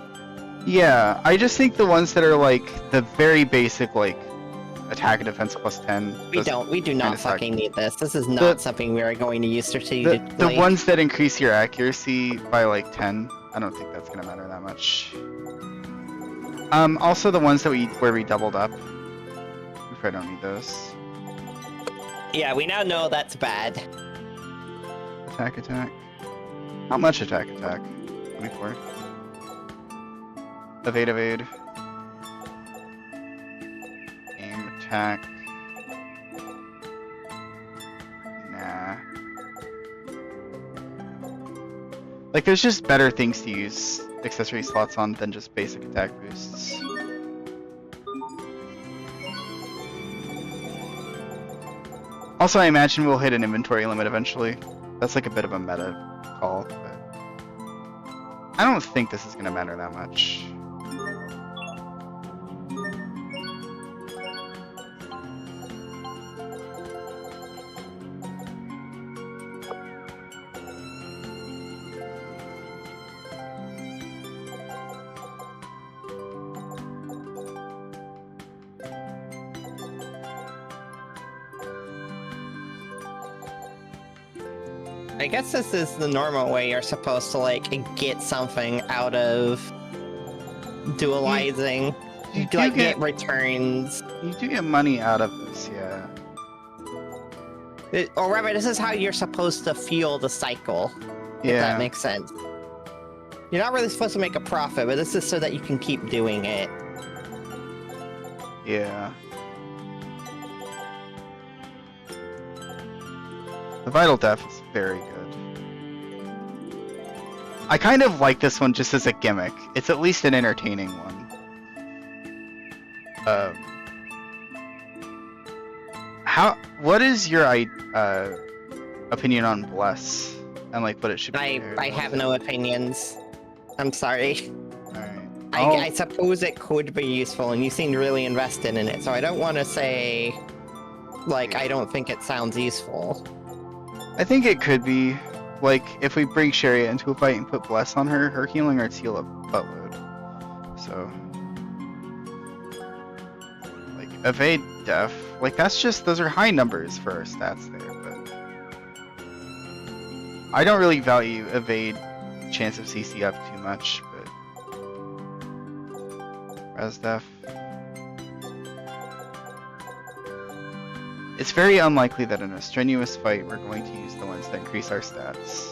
Yeah, I just think the ones that are like the very basic, like attack and defense plus 10. We do not fucking need this. This is not something we are going to use strategically. The ones that increase your accuracy by like 10, I don't think that's gonna matter that much. Also the ones that where we doubled up. We probably don't need those. Yeah, we now know that's bad. Attack. How much attack? 24. Evade. Aim attack. Nah. Like, there's just better things to use accessory slots on than just basic attack boosts. Also, I imagine we'll hit an inventory limit eventually. That's like a bit of a meta call, but I don't think this is gonna matter that much. I guess this is the normal way you're supposed to, like, get something out of dualizing. You do Like, get get returns. you do get money out of this, yeah. Or rather, this is how you're supposed to fuel the cycle. If Yeah. that makes sense. You're not really supposed to make a profit, but this is so that you can keep doing it. Yeah. The Vital Death is very good. I kind of like this one just as a gimmick. It's at least an entertaining one. What is your opinion on Bless and like what it should be? I have no opinions. I'm sorry. Alright. I suppose it could be useful, and you seemed really invested in it, so I don't want to say, like, I don't think it sounds useful. I think it could be. Like, if we bring Chariot into a fight and put Bless on her, her healing arts heal a buttload. So. Like, Evade Def. Like, those are high numbers for our stats there, but. I don't really value Evade chance of CC up too much, but. Res Def. It's very unlikely that in a strenuous fight we're going to use the ones that increase our stats.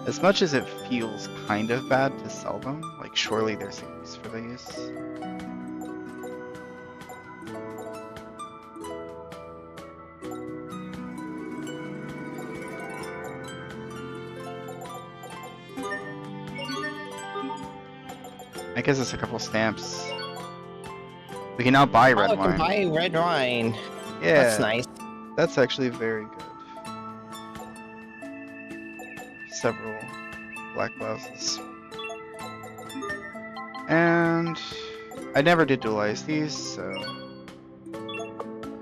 As much as it feels kind of bad to sell them, like surely there's a use for these. That gives us a couple stamps. We can now buy red Oh, wine. to buy red wine. Yeah, That's nice. that's actually very good. Several black blouses. And I never did dualize these, so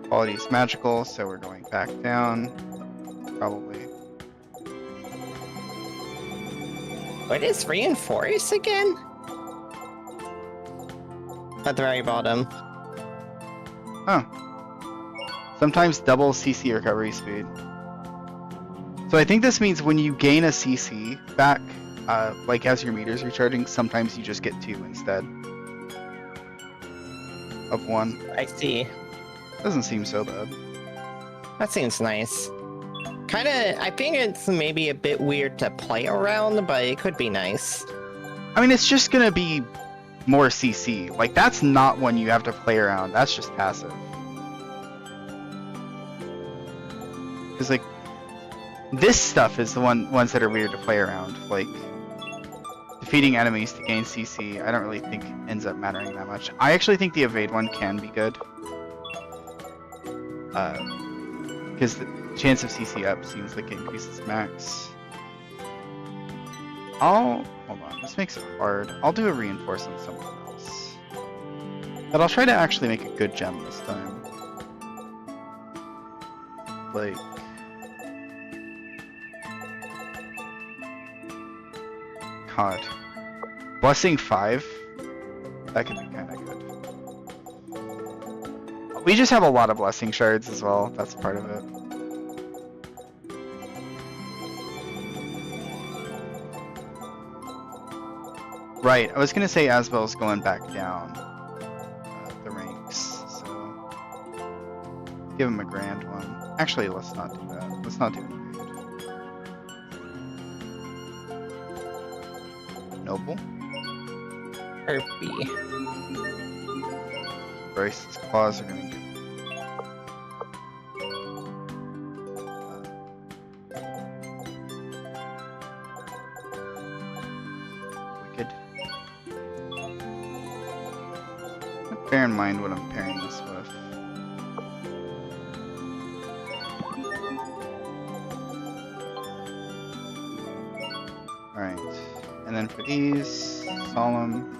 quality is magical, so we're going back down. Probably. What is reinforce again? At the very bottom. Huh. Sometimes double CC recovery speed. So I think this means when you gain a CC back, like as your meter's recharging, sometimes you just get 2 instead of 1. I see. Doesn't seem so bad. That seems nice. Kinda, I think it's maybe a bit weird to play around, but it could be nice. I mean, it's just gonna be more CC. Like, that's not one you have to play around. That's just passive. Because, like, this stuff is the ones that are weird to play around. Like, defeating enemies to gain CC, I don't really think ends up mattering that much. I actually think the evade one can be good. Because the chance of CC up seems like it increases max. Hold on, this makes it hard. I'll do a reinforce on something else. But I'll try to actually make a good gem this time. Like... God. Blessing 5? That could be kinda good. We just have a lot of blessing shards as well, that's part of it. Right, I was gonna say Asbel's going back down the ranks, so give him a grand one. Actually, let's not do that. Let's not do an evade. Noble. Herpy. Bryce's claws are gonna get. Wicked. Bear in mind what I'm pairing this with. Alright. And then for these, Solemn.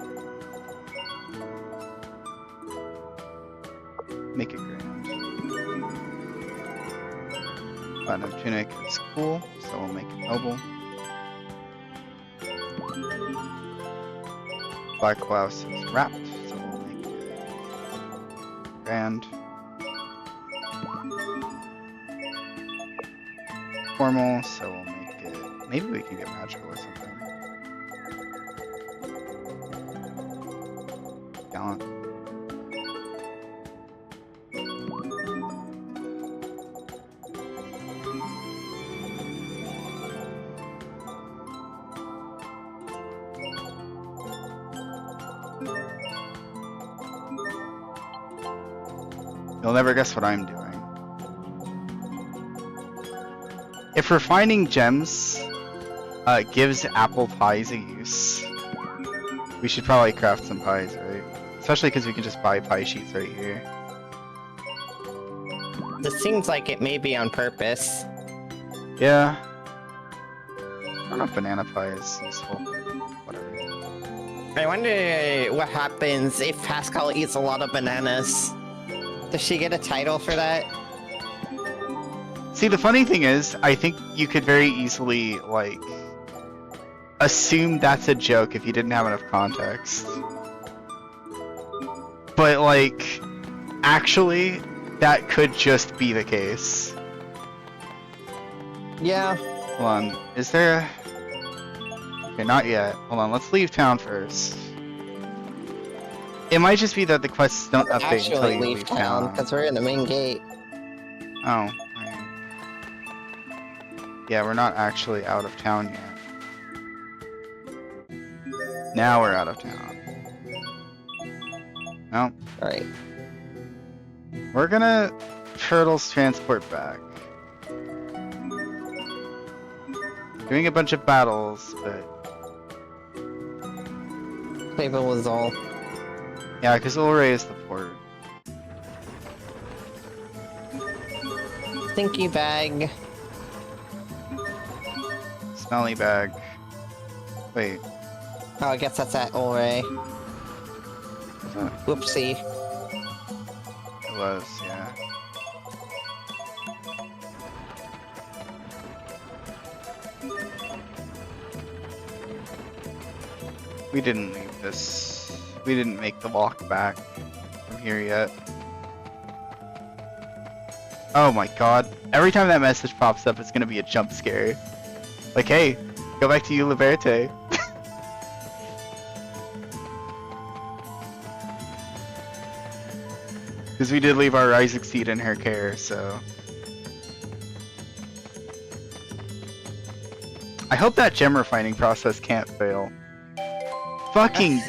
Make it grand. Platinum Tunic is cool, so we'll make it Noble. Black Blouse is wrapped, so we'll make it grand. Formal, so we'll make it. Maybe we can get magical or something. Gallant. You'll never guess what I'm doing. If refining gems gives apple pies a use, we should probably craft some pies, right? Especially because we can just buy pie sheets right here. This seems like it may be on purpose. Yeah. I don't know if banana pie is useful. Whatever. I wonder what happens if Pascal eats a lot of bananas. Does she get a title for that? See, the funny thing is, I think you could very easily, like, assume that's a joke if you didn't have enough context. But, like, actually, that could just be the case. Yeah. Hold on, is there a... Okay, not yet. Hold on, let's leave town first. It might just be that the quests don't update until Actually you leave town, because we're in the main gate. Oh. Right. Yeah, we're not actually out of town yet. Now we're out of town. No. Alright. We're gonna Turtles transport back. Doing a bunch of battles, but... Paper was all. Yeah, because Ulray is the port. Stinky bag. Smelly bag. Wait. Oh, I guess that's at Ulray. Was that? Whoopsie. It was, yeah. We didn't leave this. We didn't make the walk back from here yet. Oh my god. Every time that message pops up, it's gonna be a jump scare. Like, hey, go back to Eula Verte. Because we did leave our Isaac seed in her care, so... I hope that gem refining process can't fail. Fucking...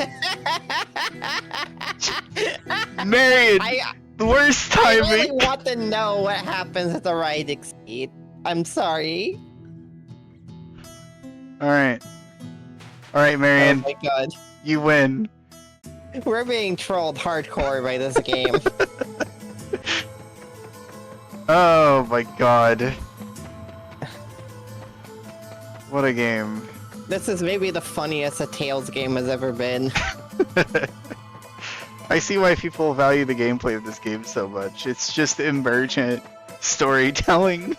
Marion! The worst I timing! really want to know what happens at the Rising Seed. I'm sorry. Alright. Alright, Marion. Oh my god. You win. We're being trolled hardcore by this game. Oh my god. What a game. This is maybe the funniest a Tales game has ever been. I see why people value the gameplay of this game so much. It's just emergent storytelling.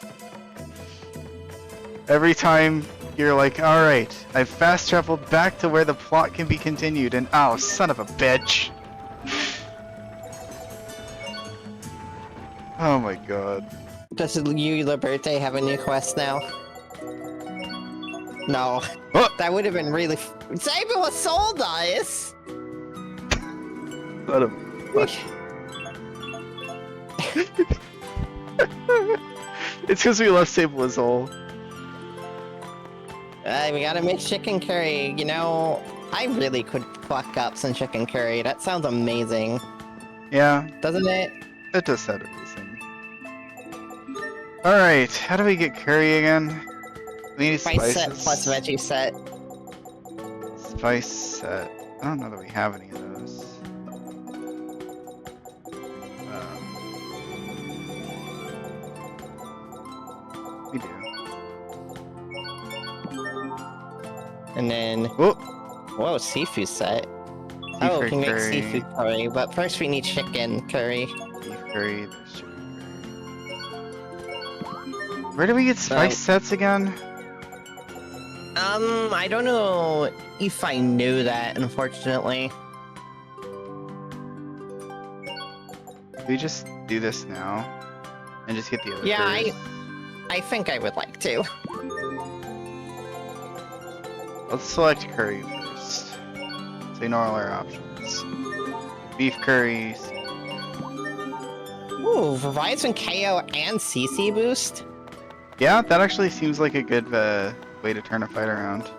Every time you're like, alright, I've fast traveled back to where the plot can be continued, and oh, son of a bitch. Oh my god. Does you Liberte have a new quest now? No. Oh! That would have been really Save it with Soul Dice! Son of a It's because we left Sable Azul. We gotta make chicken curry, you know... I really could fuck up some chicken curry. That sounds amazing. Yeah, Doesn't it? it does sound amazing. Alright, how do we get curry again? We need Spice set spices. plus veggie set. Spice set. I don't know that we have any of those. We do. And then... Oh! Whoa, seafood set. Oh, we Seafood can make curry. seafood curry, but first we need chicken curry. Beef curry, there's chicken curry. Where do we get spice sets again? I don't know if I knew that, unfortunately. We just do this now. and just get the other. Yeah, curries. I think I would like to. Let's select curry first. So you know all our options. Beef curries. Ooh, Verizon KO and CC boost? Yeah, that actually seems like a good way to turn a fight around.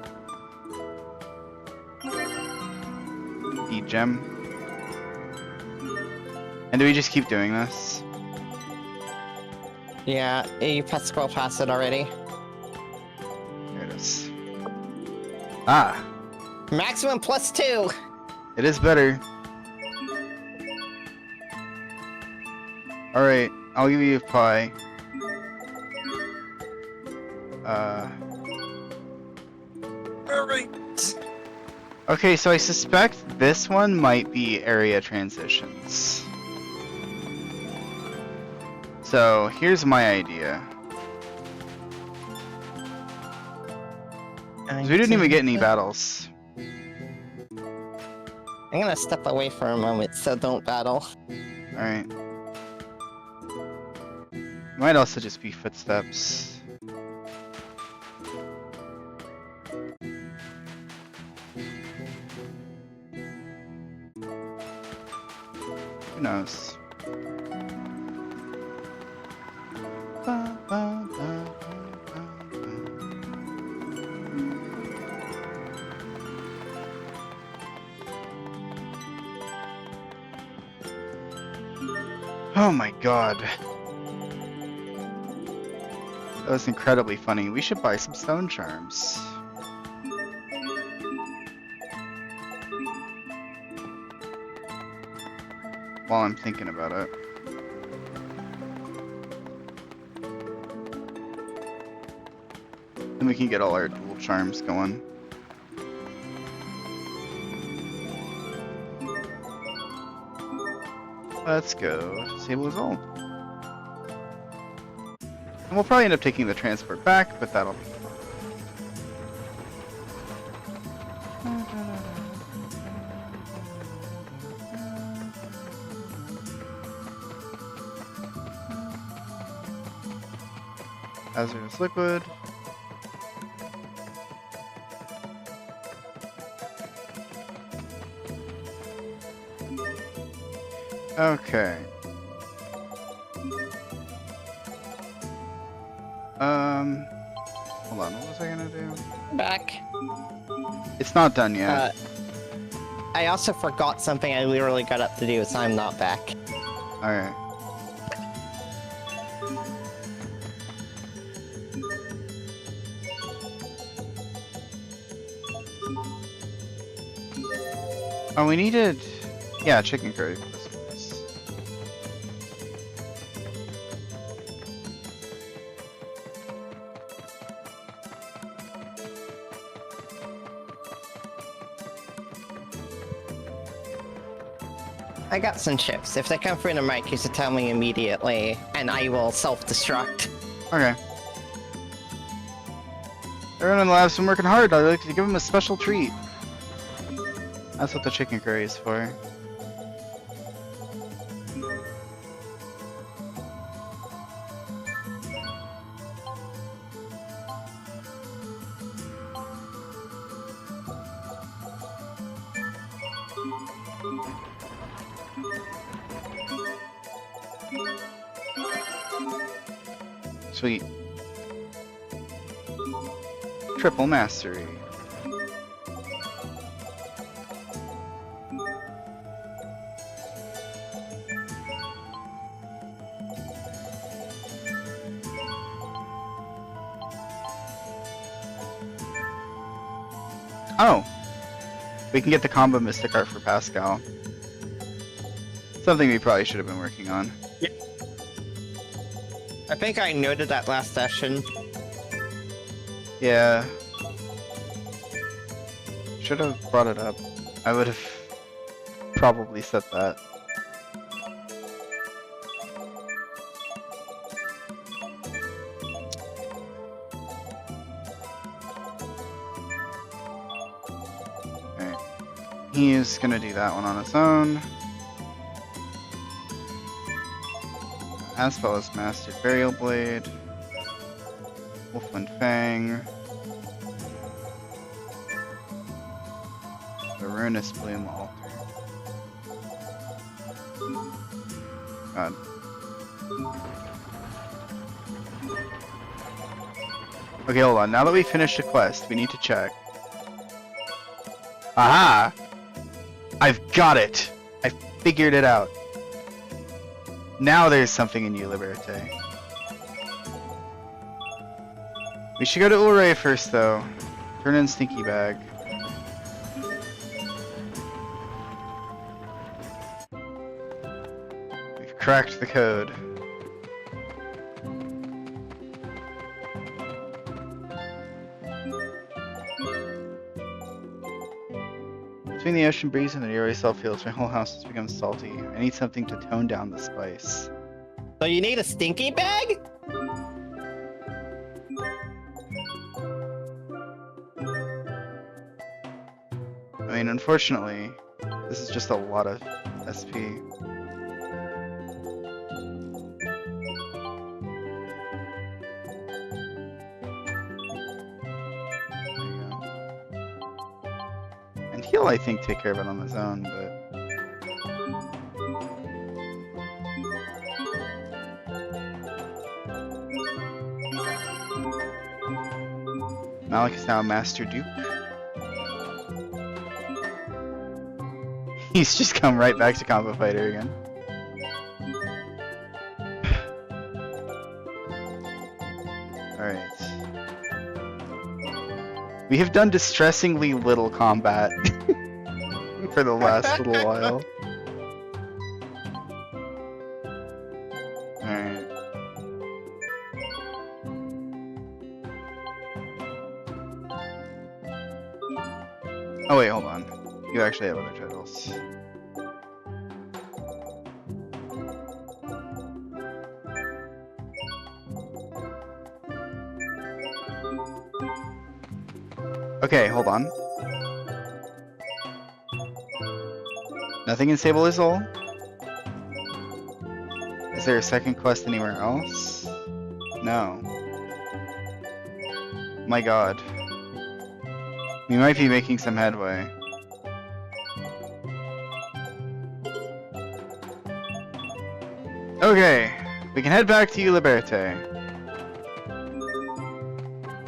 Eat gem. And do we just keep doing this? Yeah, you press scroll past it already. There it is. Ah, Maximum +2! it is better. Alright, I'll give you a pie. Alright. Okay, so I suspect this one might be area transitions. So, here's my idea. 'Cause we didn't even get any battles. I'm gonna step away for a moment, so don't battle. Alright. Might also just be footsteps. Who knows? Ba, ba, ba, ba, ba. Oh my god. That was incredibly funny. We should buy some stone charms. While I'm thinking about it. Then we can get all our dual charms going. Let's go. Disable is all. And we'll probably end up taking the transport back, but that'll be fun. Hazardous liquid. Okay. Hold on, what was I gonna do? Back. It's not done yet. I also forgot something I literally got up to do, so I'm not back. Alright. Oh, we needed... Yeah, chicken curry for this place. I got some chips. If they come through the mic, you should tell me immediately, and I will self-destruct. Okay. Everyone in the lab's been working hard. I'd like to give them a special treat. That's what the chicken curry is for. Sweet. Triple mastery. Oh! We can get the combo Mystic Art for Pascal. Something we probably should have been working on. I think I noted that last session. Yeah. Should have brought it up. I would have probably said that. Alright. He's gonna do that one on his own. Aspel has mastered Burial Blade. Wolfwind Fang. The Ruinous Bloom Altar. God. Okay, hold on. Now that we finished the quest, we need to check. Aha! I've got it! I figured it out. Now there's something in you, Liberte. We should go to Ulray first, though. Turn in Stinky Bag. We've cracked the code. Between the ocean breeze and the nearby salt fields, my whole house has become salty. I need something to tone down the spice. So you need a stinky bag? I mean, unfortunately, this is just a lot of SP. He'll, I think, take care of it on his own, but... Malik is now a Master Duke. He's just come right back to Combo Fighter again. Alright. We have done distressingly little combat for the last little while. Alright. Oh wait, hold on. You actually have other titles. Okay, hold on. Nothing in Sable Izzle? Is there a second quest anywhere else? No. My god. We might be making some headway. Okay, we can head back to Uliberte.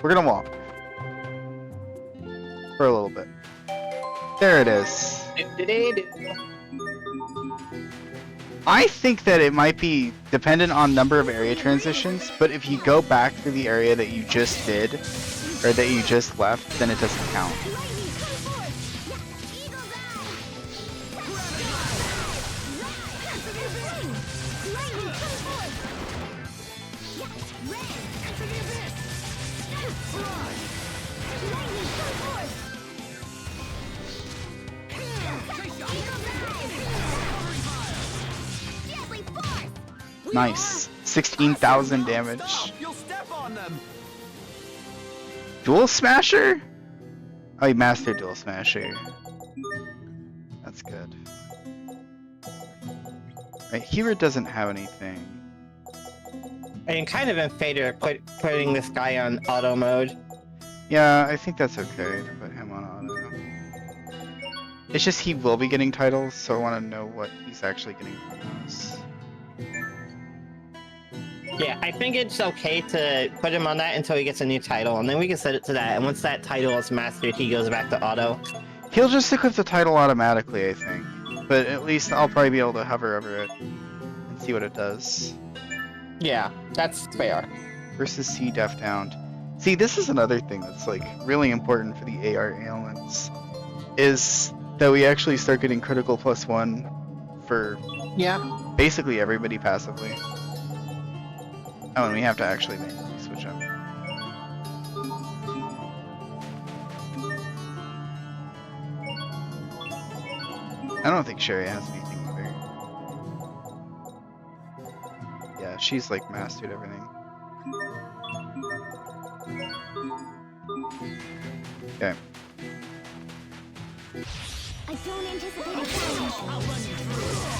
We're gonna walk. For a little bit. There it is. I think that it might be dependent on number of area transitions, but if you go back through the area that you just did, or that you just left, then it doesn't count. Nice. 16,000 damage. You'll step on them. Dual Smasher? Oh, he mastered Dual Smasher. That's good. Right, Hero doesn't have anything. I'm kind of in favor of putting this guy on auto mode. Yeah, I think that's okay to put him on auto. It's just he will be getting titles, so I want to know what he's actually getting from those. Yeah, I think it's okay to put him on that until he gets a new title, and then we can set it to that, and once that title is mastered, he goes back to auto. He'll just equip the title automatically, I think. But at least I'll probably be able to hover over it and see what it does. Yeah, that's fair. Versus C Deft Hound. See, this is another thing that's like really important for the AR ailments, is that we actually start getting critical +1 for basically everybody passively. Oh, and we have to actually manually switch up. I don't think Sherry has anything either. Yeah, she's like mastered everything. Okay. I don't anticipate a challenge. I'll run you through.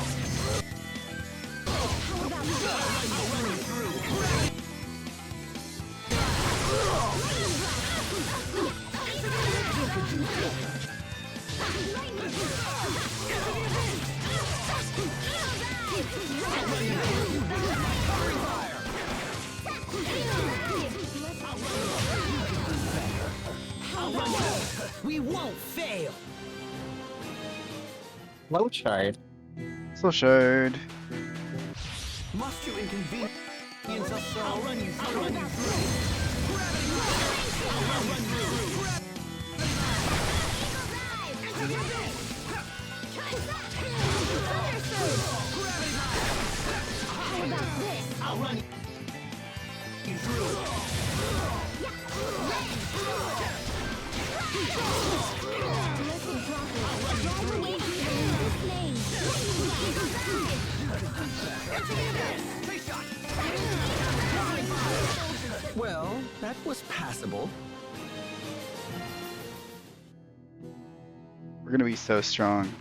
We won't fail. Low chart. Still showed. Must you inconvenience us so? I'll run you through. I'll run you through. I'll run you through. I'll run you through. Well, that was passable. We're gonna be so strong.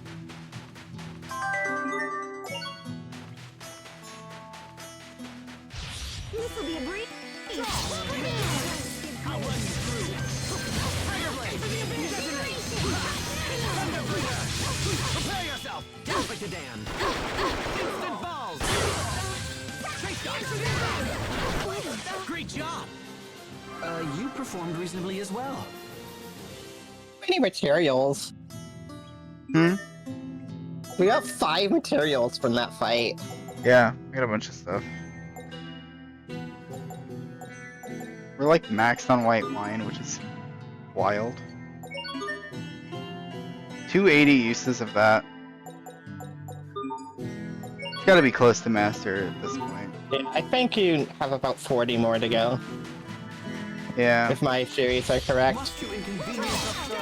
This will be a breeze. I'll run you through. Tiger Blade. Prepare yourself. Perfect to Dan. Instant balls. Trace shot. Great job. You performed reasonably as well. Many materials. Hmm? We got 5 materials from that fight. Yeah, we got a bunch of stuff. We're like maxed on white wine, which is wild. 280 uses of that. It's gotta be close to master at this point. Yeah, I think you have about 40 more to go, Yeah. if my theories are correct. Must you inconvenience us so?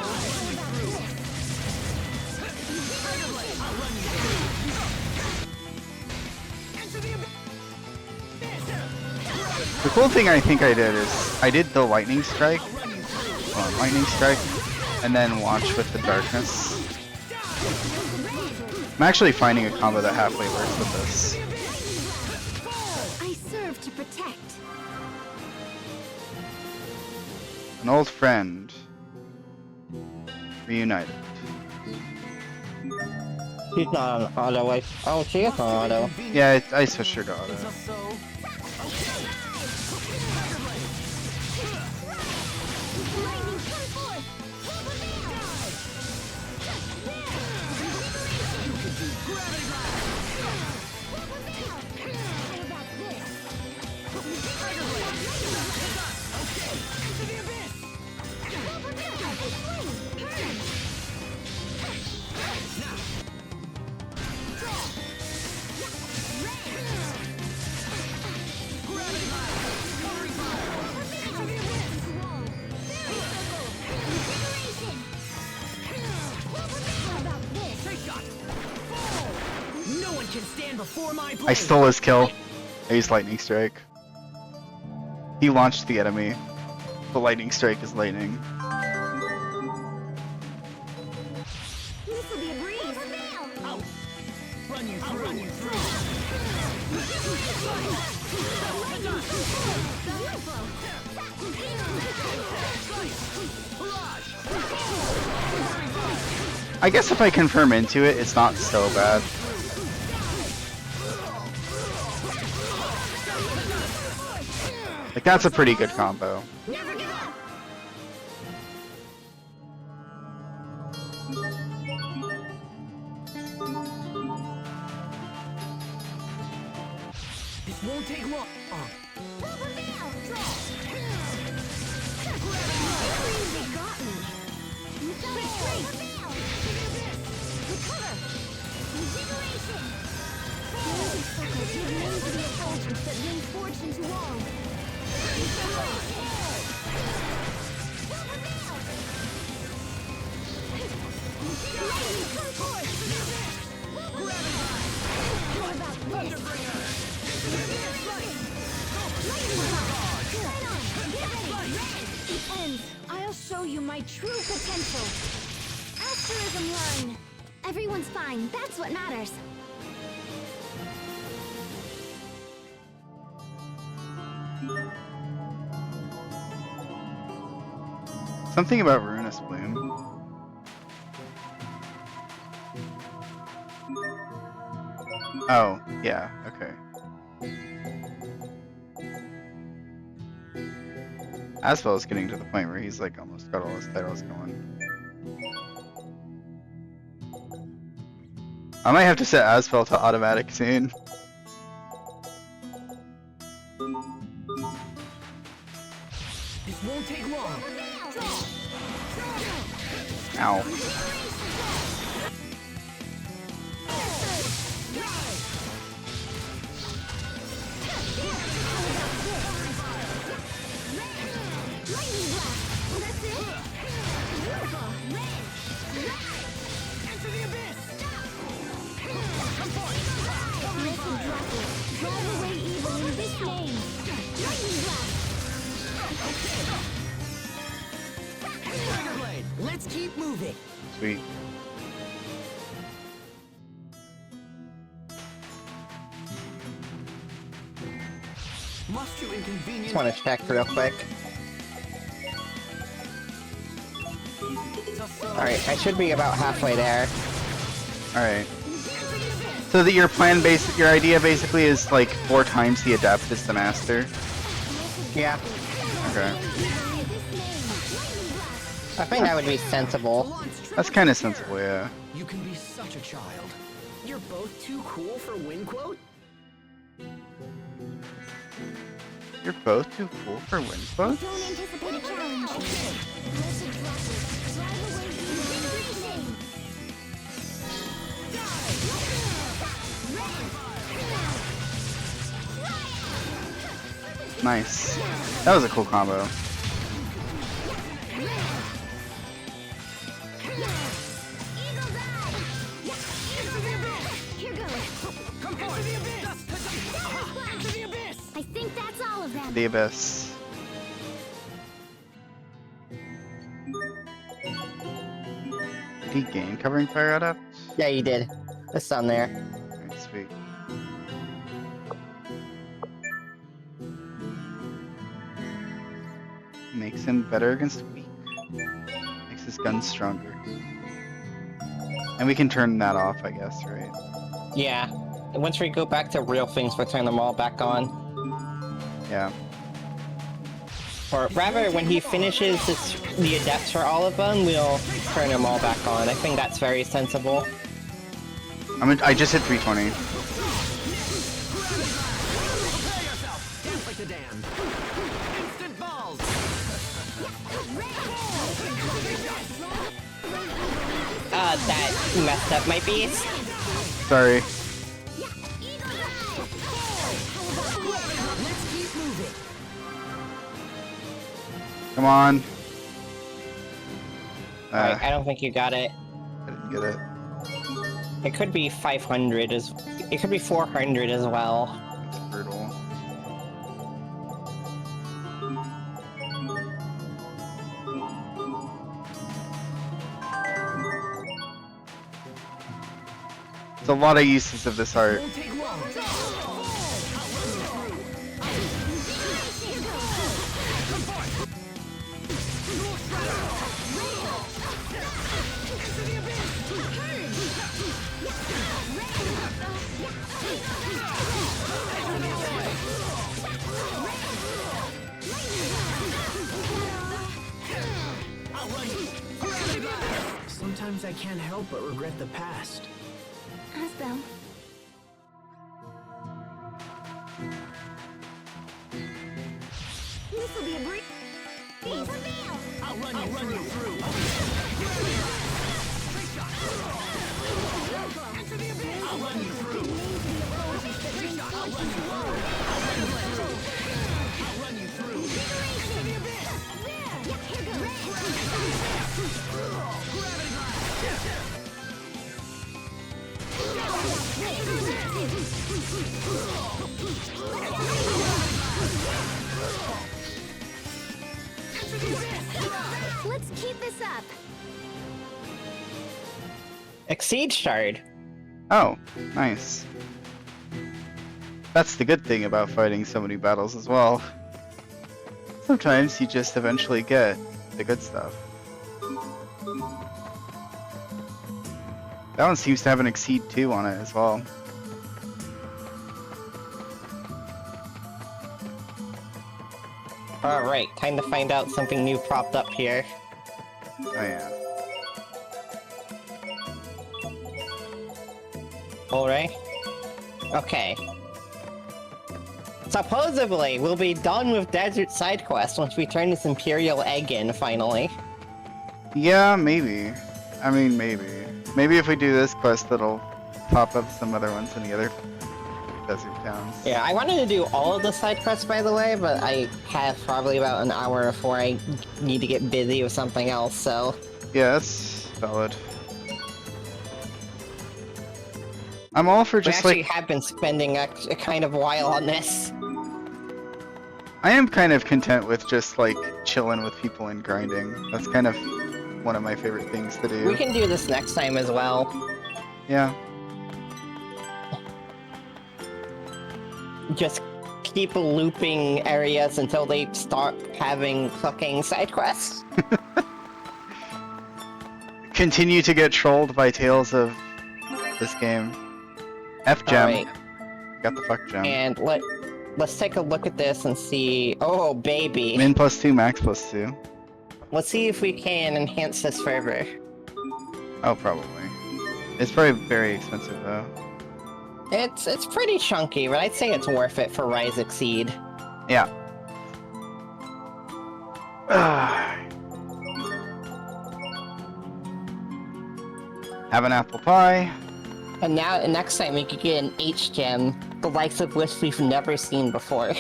The cool thing I think I did is I did the lightning strike, and then launch with the darkness. I'm actually finding a combo that halfway works with this. I serve to protect. An old friend reunited. She's not on auto. Oh, she is on auto. Yeah, I switched her to auto. No one can stand before my blade. I stole his kill. I used lightning strike. He launched the enemy. The lightning strike is lightning. This will be a breeze. I'll run you through. I'll run you through. I guess if I confirm into it, it's not so bad. Like, that's a pretty good combo. Never give up. This won't take long. I'll show you my true potential. Asterism line. Everyone's fine. That's what matters. Something about Ruinous Bloom. Oh, yeah, okay. Asbel is getting to the point where he's like almost got all his titles going. I might have to set Asbel to automatic soon. This won't take long. Ow. Into the abyss! Drive away evil in this name. Lightning blast. Tiger Blade, let's keep moving. Sweet. Must you inconvenience? Just want to check real quick. Alright, I should be about halfway there. Alright. So that your your idea basically is like 4 times the adept is the master? Yeah, Okay. I think that would be sensible. That's kind of sensible, yeah. You can be such a child. You're both too cool for win quote? You're both too cool for win quotes? Don't anticipate a challenge. Drive away evil in this name. Nice. That was a cool combo. Here goes. Come on! Into the abyss! Into the abyss! I think that's all of them. The Abyss. Did he gain covering fire adept? Yeah, you did. It's on there. Alright, sweet. Makes him better against weak. Makes his gun stronger. And we can turn that off, I guess, right? Yeah. And once we go back to real things, we'll turn them all back on. Yeah. Or rather, when he finishes the adepts for all of them, we'll turn them all back on. I think that's very sensible. I just hit 320. Dance like the damned. Instant balls! That messed up my beast. Sorry. Let's keep moving. Come on. Alright, I don't think you got it. I didn't get it. It could be 500 it could be 400 as well. It's brutal. There's a lot of uses of this art. Won't take long. Sometimes I can't help but regret the past. Asbel. This will be a breeze. I'll run you through. I'll run you through. I'll run you through. Let's keep this up. Exceed Shard. Oh, nice. That's the good thing about fighting so many battles as well. Sometimes you just eventually get the good stuff. That one seems to have an Exceed 2 on it as well. Alright, time to find out something new popped up here. Oh yeah. Alright. Okay. Supposedly, we'll be done with Desert Side Quest once we turn this Imperial Egg in, finally. Yeah, maybe. I mean, maybe. Maybe if we do this quest, it'll pop up some other ones in the other desert towns. Yeah, I wanted to do all of the side quests, by the way, but I have probably about an hour before I need to get busy with something else, so... Yeah, that's valid. I'm all for just we actually like... have been spending a kind of while on this. I am kind of content with just like chilling with people and grinding. That's kind of one of my favorite things to do. We can do this next time as well. Yeah. Just keep looping areas until they start having fucking side quests. Continue to get trolled by tales of this game. F gem. Alright. Got the fuck gem. And let's take a look at this and see. Oh baby. Min +2, max +2. Let's see if we can enhance this further. Oh, probably. It's probably very expensive though. It's pretty chunky, but I'd say it's worth it for Rise Exceed. Yeah. Have an apple pie. And now, next time we could get an H-Gem, the likes of which we've never seen before.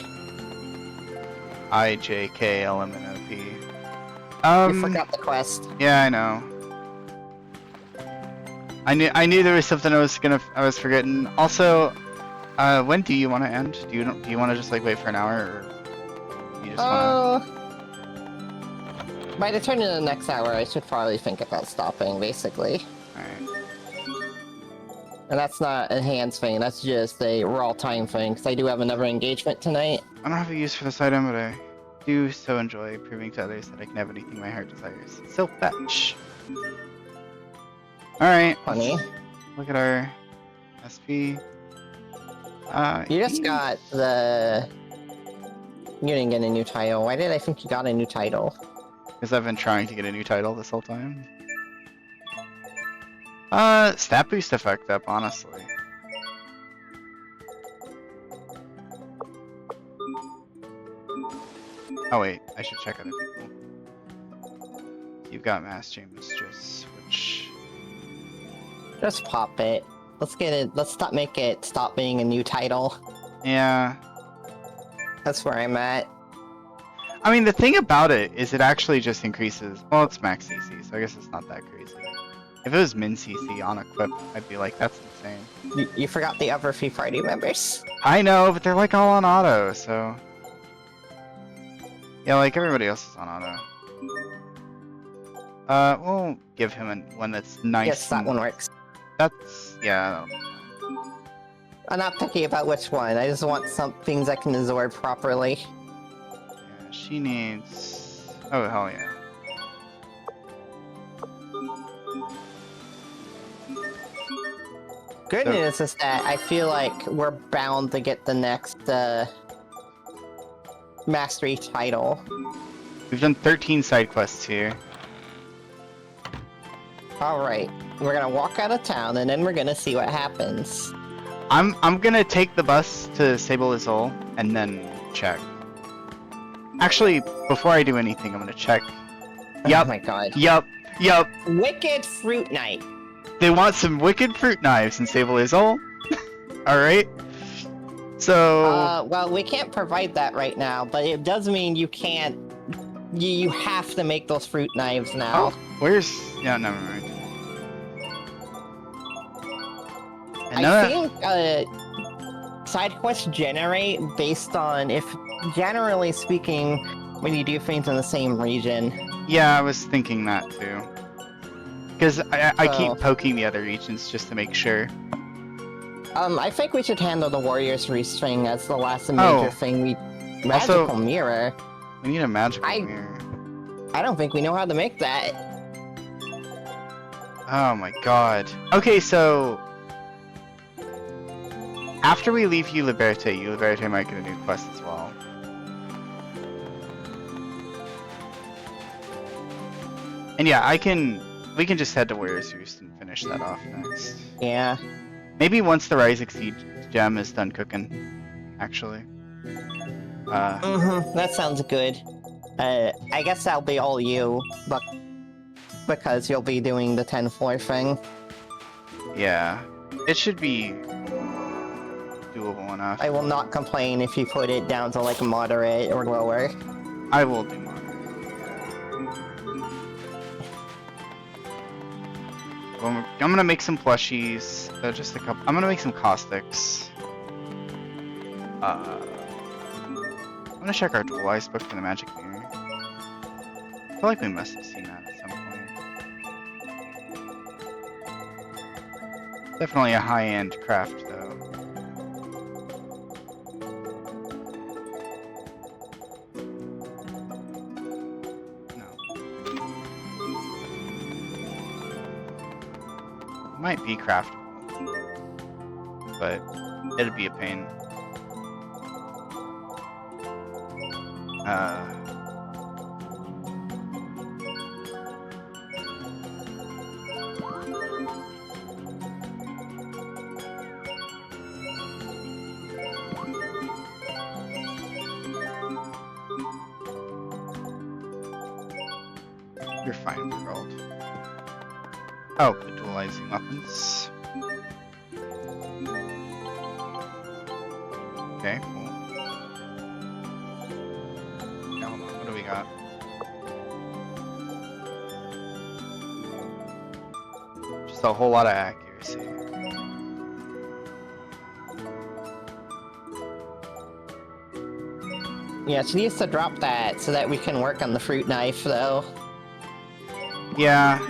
IJKLMNOP. You forgot the quest. Yeah, I know. I knew there was something I was forgetting. Also, when do you want to end? Do you want to just like wait for an hour, or you just want By the turn of the next hour, I should probably think about stopping, basically. to? Alright. And that's not a hands thing, that's just a raw time thing, because I do have another engagement tonight. I don't have a use for this item, but I do so enjoy proving to others that I can have anything my heart desires. So fetch. Alright. Funny. Look at our SP. You just got the... You didn't get a new title. Why did I think you got a new title? Because I've been trying to get a new title this whole time. Stat boost effect up, honestly. Oh wait, I should check other people. You've got Mass James, just switch. Just pop it. Let's get it. Let's make it stop being a new title. Yeah. That's where I'm at. I mean, the thing about it is it actually just increases... Well, it's max CC, so I guess it's not that crazy. If it was min CC on equip, I'd be like, that's insane. You forgot the other few party members. I know, but they're like all on auto, so... Yeah, like everybody else is on auto. We'll give him one that's nice. Yes, that one works. That's... yeah. I'm not picky about which one. I just want some things I can absorb properly. Yeah, she needs... Oh, hell yeah. Good So- news is that I feel like we're bound to get the next, Mastery title. We've done 13 side quests here. Alright, we're gonna walk out of town and then we're gonna see what happens. I'm gonna take the bus to Sable Azul and then check. Actually, before I do anything, I'm gonna check. Oh Yup. my god. Yup. Wicked Fruit Night! They want some wicked fruit knives in Sable Azul. Alright. So... well, we can't provide that right now, but it does mean you can't... You have to make those fruit knives now. Oh, where's... Yeah, never mind. I think, side quests generate based on if... Generally speaking, when you do things in the same region. Yeah, I was thinking that too. Because I keep So- poking the other regions just to make sure. I think we should handle the Warriors Restring as the last major Oh. thing we... Magical Also- Mirror? We need a magical I- mirror. I don't think we know how to make that. Oh my god. Okay, so after we leave Uliberte might get a new quest as well. And yeah, we can just head to Warrior's Roost and finish that off next. Yeah. Maybe once the Rise Exceed gem is done cooking, actually. That sounds good. I guess that'll be all you, but because you'll be doing the 10th floor thing. Yeah, it should be doable enough. I will not complain if you put it down to like moderate or lower. I will do moderate. Well, I'm gonna make some plushies. Just a couple. I'm gonna make some caustics. I'm gonna check our Dual Eyes book for the magic mirror. I feel like we must have seen that at some point. Definitely a high-end craft, though. No. Might be craftable, but it'd be a pain. You're fine, world. Oh, the dualizing weapons. Okay, cool. Now, hold on, what do we got? Just a whole lot of accuracy. Yeah, she needs to drop that so that we can work on the fruit knife, though. Yeah.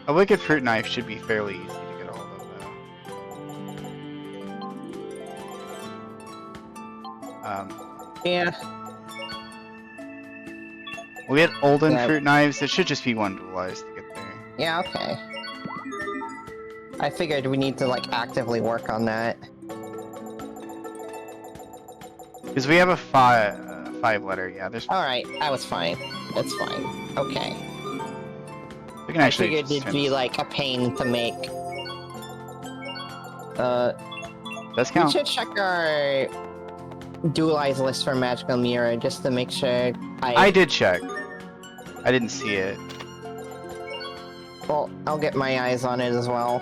A wicked fruit knife should be fairly easy to get a hold of, though. Yeah. We had olden Yeah. fruit knives. It should just be one dualized to get there. Yeah, okay. I figured we need to, like, actively work on that. Because we have a five letter. Yeah, there's. Alright, that was fine. That's fine. Okay. We can I actually. figured just it'd be, turn- like, a pain to make. Does We count. should check our dualized list for Magical Mirror just to make sure I did check. I didn't see it. Well, I'll get my eyes on it as well.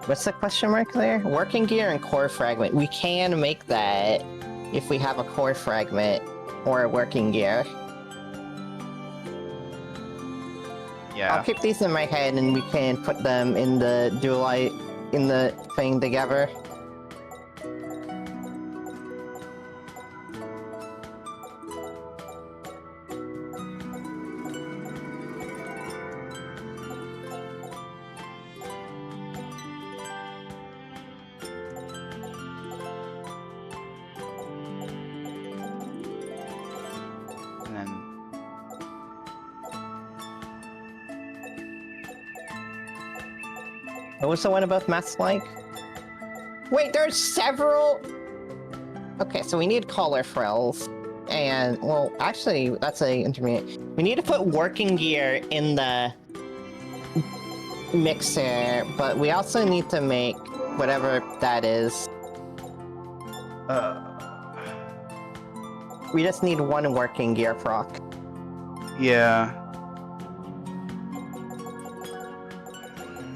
What's the question mark there? Working gear and core fragment. We can make that if we have a core fragment or a working gear. Yeah. I'll keep these in my head and we can put them in the in the thing together. And then. What was the one about maths like? Wait, there's several. Okay, so we need collar frills. And, well, actually, that's a intermediate. We need to put working gear in the mixer, but we also need to make whatever that is. We just need one working gear proc. Yeah.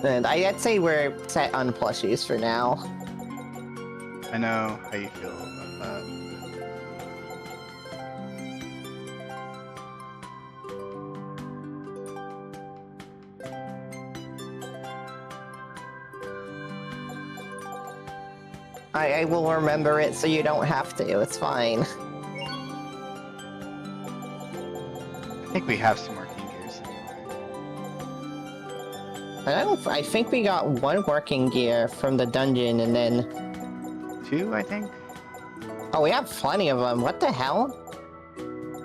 And I'd say we're set on plushies for now. I know how you feel about that. I will remember it so you don't have to, it's fine. I think we have some working gears anyway. I think we got one working gear from the dungeon, and then 2, I think. oh, we have plenty of them. What the hell?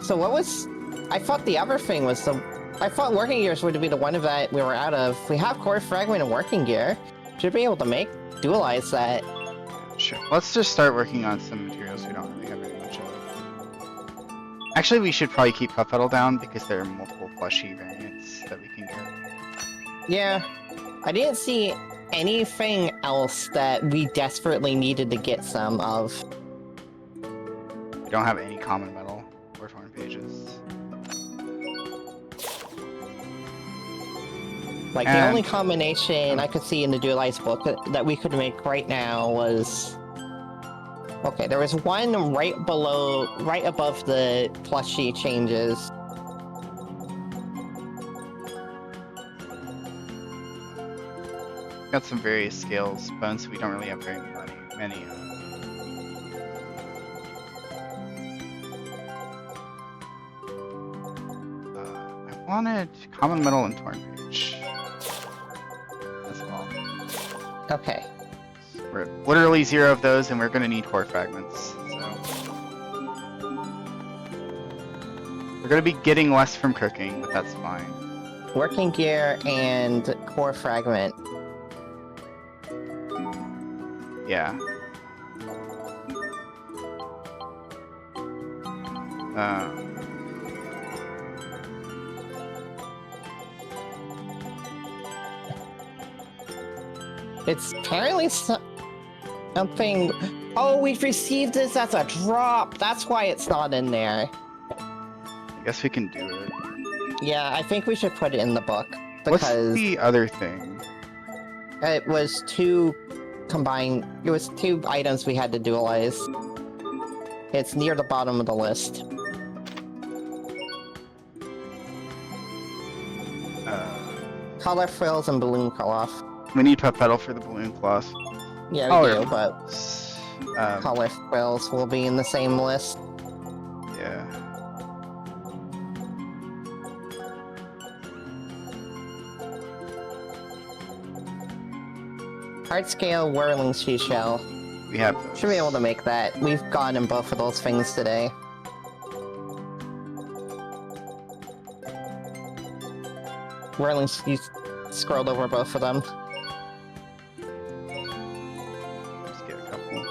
So what was? I thought the other thing was the. I thought working gears would be the one that we were out of. We have core fragment and working gear. Should be able to dualize that. Sure. Let's just start working on some materials we don't really have very much of. Actually, we should probably keep Puff Petal down because there are multiple plushie variants that we can get. Yeah, I didn't see anything else that we desperately needed to get some of. We don't have any common metal or torn pages. Like, the only combination I could see in the Dualized book that we could make right now was... Okay, there was one right above the plushie changes. Got some various scales, bones we don't really have very many of. I wanted common metal and torn page. That's all. Okay. We're literally 0 of those, and we're gonna need core fragments. So we're gonna be getting less from cooking, but that's fine. Working gear and core fragment. Yeah. It's apparently something... Oh, we've received this as a drop! That's why it's not in there. I guess we can do it. Yeah, I think we should put it in the book. What's Because the other thing? it was two items we had to dualize. It's near the bottom of the list. Color frills and balloon cloth. We need Puff Petal for the balloon cloth. Yeah, we do, but color frills will be in the same list. Yeah. Hard scale whirling seashell. We have those. Should be able to make that. We've gotten both of those things today. Whirling, you scrolled over both of them. Just get a couple.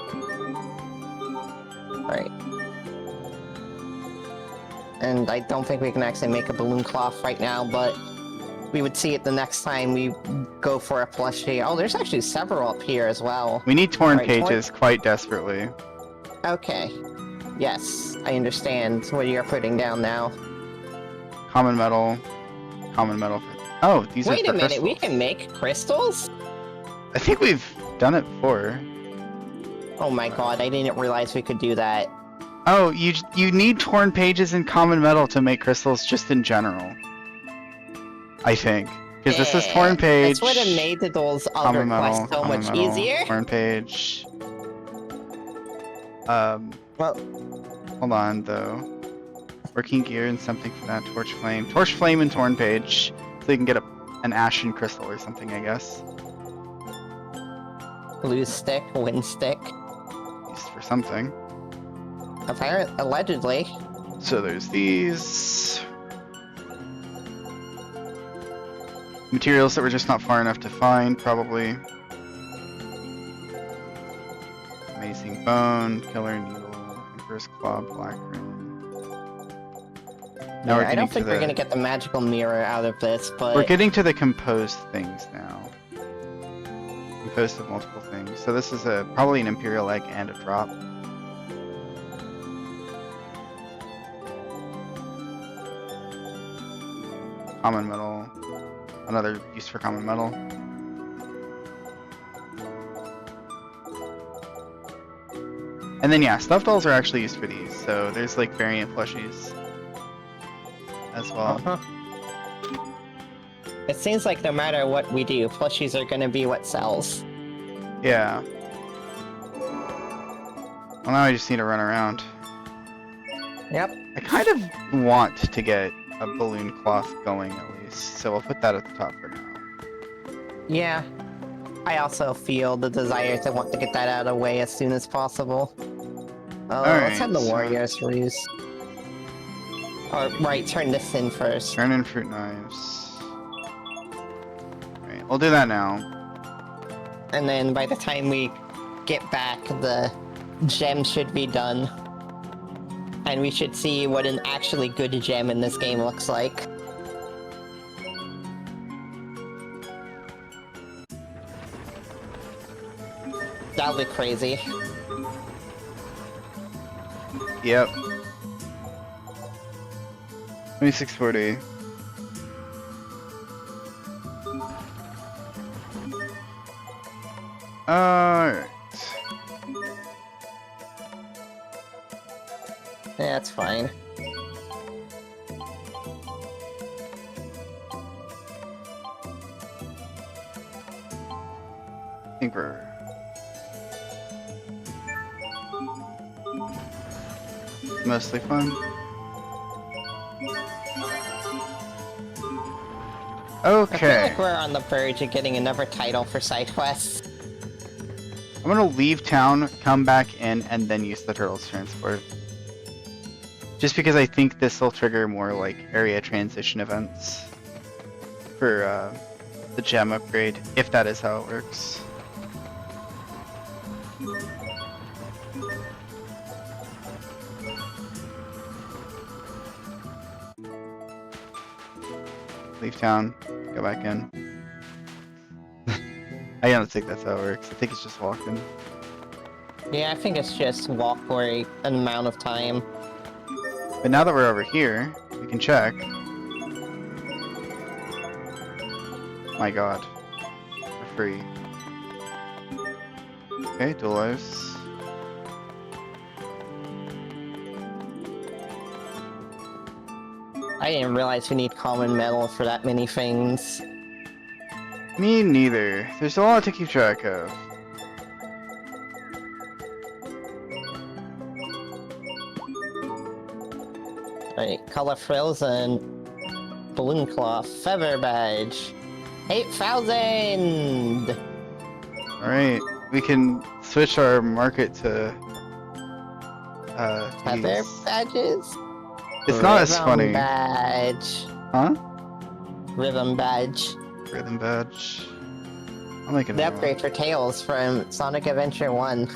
Right. And I don't think we can actually make a balloon cloth right now, but we would see it the next time we go for a plushie. Oh, there's actually several up here as well. We need torn Right, pages quite desperately. Okay. Yes, I understand what you're putting down now. Common metal. Common metal. Oh, these are Wait for a minute, crystals. we can make crystals? I think we've done it before. Oh my god, I didn't realize we could do that. Oh, you need torn pages and common metal to make crystals just in general. I think. Because this is torn page. This would have made those other common metal, quests so common much metal, easier. Torn page. Well, Hold on, though. Working gear and something for that. Torch flame. Torch flame and torn page. So you can get an ashen crystal or something, I guess. blue stick, wind stick. Used for something. Allegedly. So there's these. Materials that we're just not far enough to find, probably. Amazing bone, killer needle, emperor's claw, black rune. Now Yeah, I don't think we're gonna get the magical mirror out of this, but... We're getting to the composed things now. Composed of multiple things. So this is probably an imperial egg and a drop. Common metal. Another use for common metal. And then yeah, stuffed dolls are actually used for these, so there's like variant plushies as well. It seems like no matter what we do, plushies are gonna be what sells. Yeah. Well, now I just need to run around. Yep. I kind of want to get a balloon cloth going at least, so we'll put that at the top for now. Yeah. I also feel the desire to want to get that out of the way as soon as possible. Oh, let's have the Alright, so- warriors ruse. Or, right, turn this in first. Turn in fruit knives. Alright, we'll do that now. And then by the time we get back, the gem should be done. And we should see what an actually good gem in this game looks like. That'll be crazy. Yep. 2640. Alright. Yeah, that's fine. I think we're... mostly fun. I feel Okay. like we're on the verge of getting another title for side quests. I'm gonna leave town, come back in, and then use the turtles transport. Just because I think this will trigger more like area transition events for the gem upgrade, if that is how it works. Leave town, go back in. I don't think that's how it works. I think it's just walking. Yeah, I think it's just walk for an amount of time. But now that we're over here, we can check. My god. For free. Okay, dual lives. I didn't realize we need common metal for that many things. Me neither. There's a lot to keep track of. Right, color frills and balloon cloth, feather badge. 8,000! Alright, we can switch our market to Feather these. badges? It's not as Rhythm funny. badge. Huh? Rhythm badge. Rhythm badge. I'll make The another one. upgrade for Tails from Sonic Adventure 1.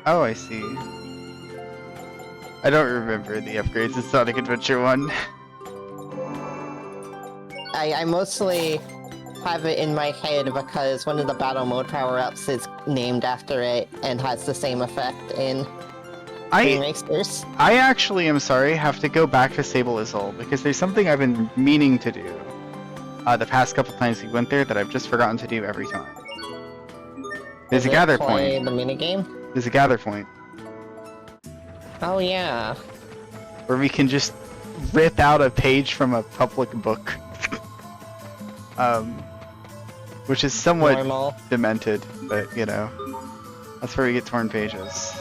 Oh, I see. I don't remember the upgrades in Sonic Adventure 1. I mostly have it in my head because one of the battle mode power-ups is named after it and has the same effect in Green Racers. I actually am sorry, have to go back to Sable Izzle because there's something I've been meaning to do the past couple times we went there that I've just forgotten to do every time. There's Is a it gather play point. the minigame? There's a gather point Oh yeah. where we can just rip out a page from a public book. Which is somewhat Normal. demented, but you know, that's where we get torn pages.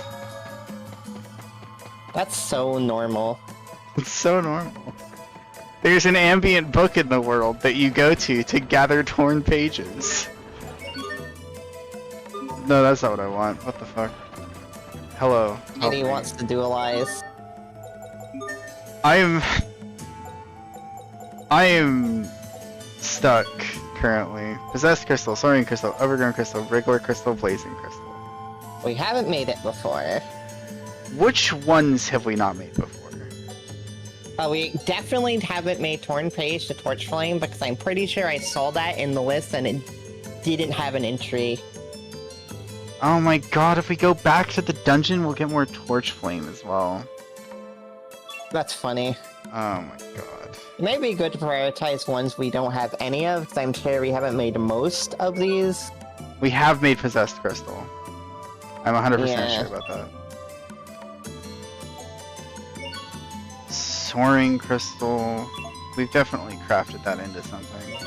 That's so normal. It's so normal. There's an ambient book in the world that you go to gather torn pages. No, that's not what I want. What the fuck? Hello. help And he me. wants to dualize. I am stuck currently. Possessed crystal, soaring crystal, overgrown crystal, regular crystal, blazing crystal. We haven't made it before. Which ones have we not made before? We definitely haven't made Torn Page to Torch Flame because I'm pretty sure I saw that in the list and it didn't have an entry. Oh my god, if we go back to the dungeon, we'll get more torch flame as well. That's funny. Oh my god. It may be good to prioritize ones we don't have any of because I'm sure we haven't made most of these. We have made possessed crystal. I'm 100% Yeah. sure about that. Soaring crystal. We've definitely crafted that into something.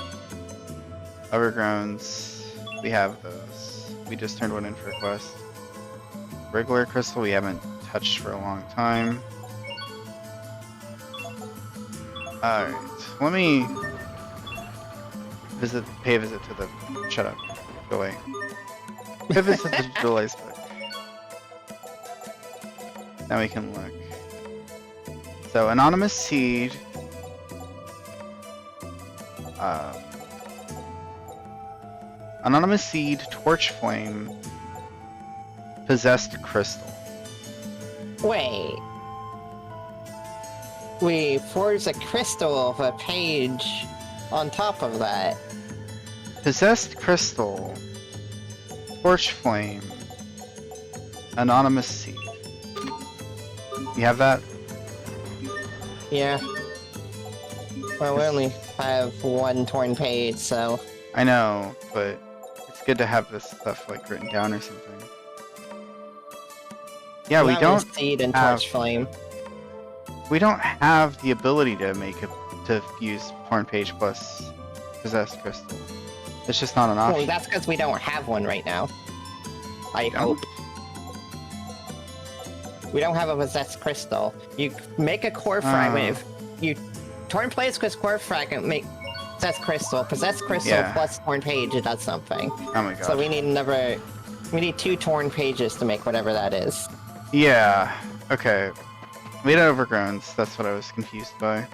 Overgrowns. We have those. We just turned one in for a quest. Regular crystal we haven't touched for a long time. Alright. Let me pay a visit to the. Shut up. Go away. Pay a visit to the digitalized book. Now we can look. So anonymous seed. Anonymous seed, torch flame, possessed crystal. Wait. We forged a crystal of a page on top of that. Possessed crystal, torch flame, anonymous seed. You have that? Yeah. Well, we only have one torn page, so... I know, but it's good to have this stuff like written down or something. Yeah, we don't Seed and have... torch flame. We don't have the ability to to use torn page plus possessed crystal. It's just not an option. Well, that's because we don't have one right now. I hope. We don't have a possessed crystal. You make a core fragment. You torn page plus core fragment make possessed crystal. Possessed crystal plus torn page, it does something. Oh my god. So we need another. We need 2 torn pages to make whatever that is. Yeah. Okay. We had overgrowns. That's what I was confused by.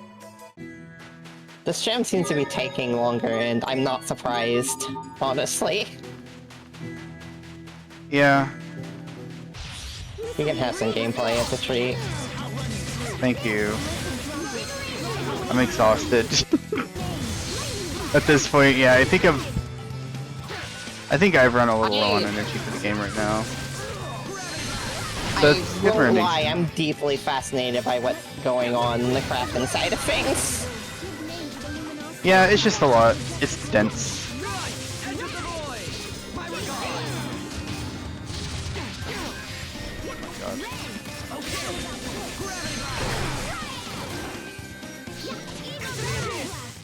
This gem seems to be taking longer, and I'm not surprised, honestly. Yeah. We can have some gameplay at the treat. Thank you. I'm exhausted. At this point, yeah, I think I've run a little low on energy for the game right now. I won't lie, I'm deeply fascinated by what's going on in the crafting side of things. Yeah, it's just a lot. It's dense.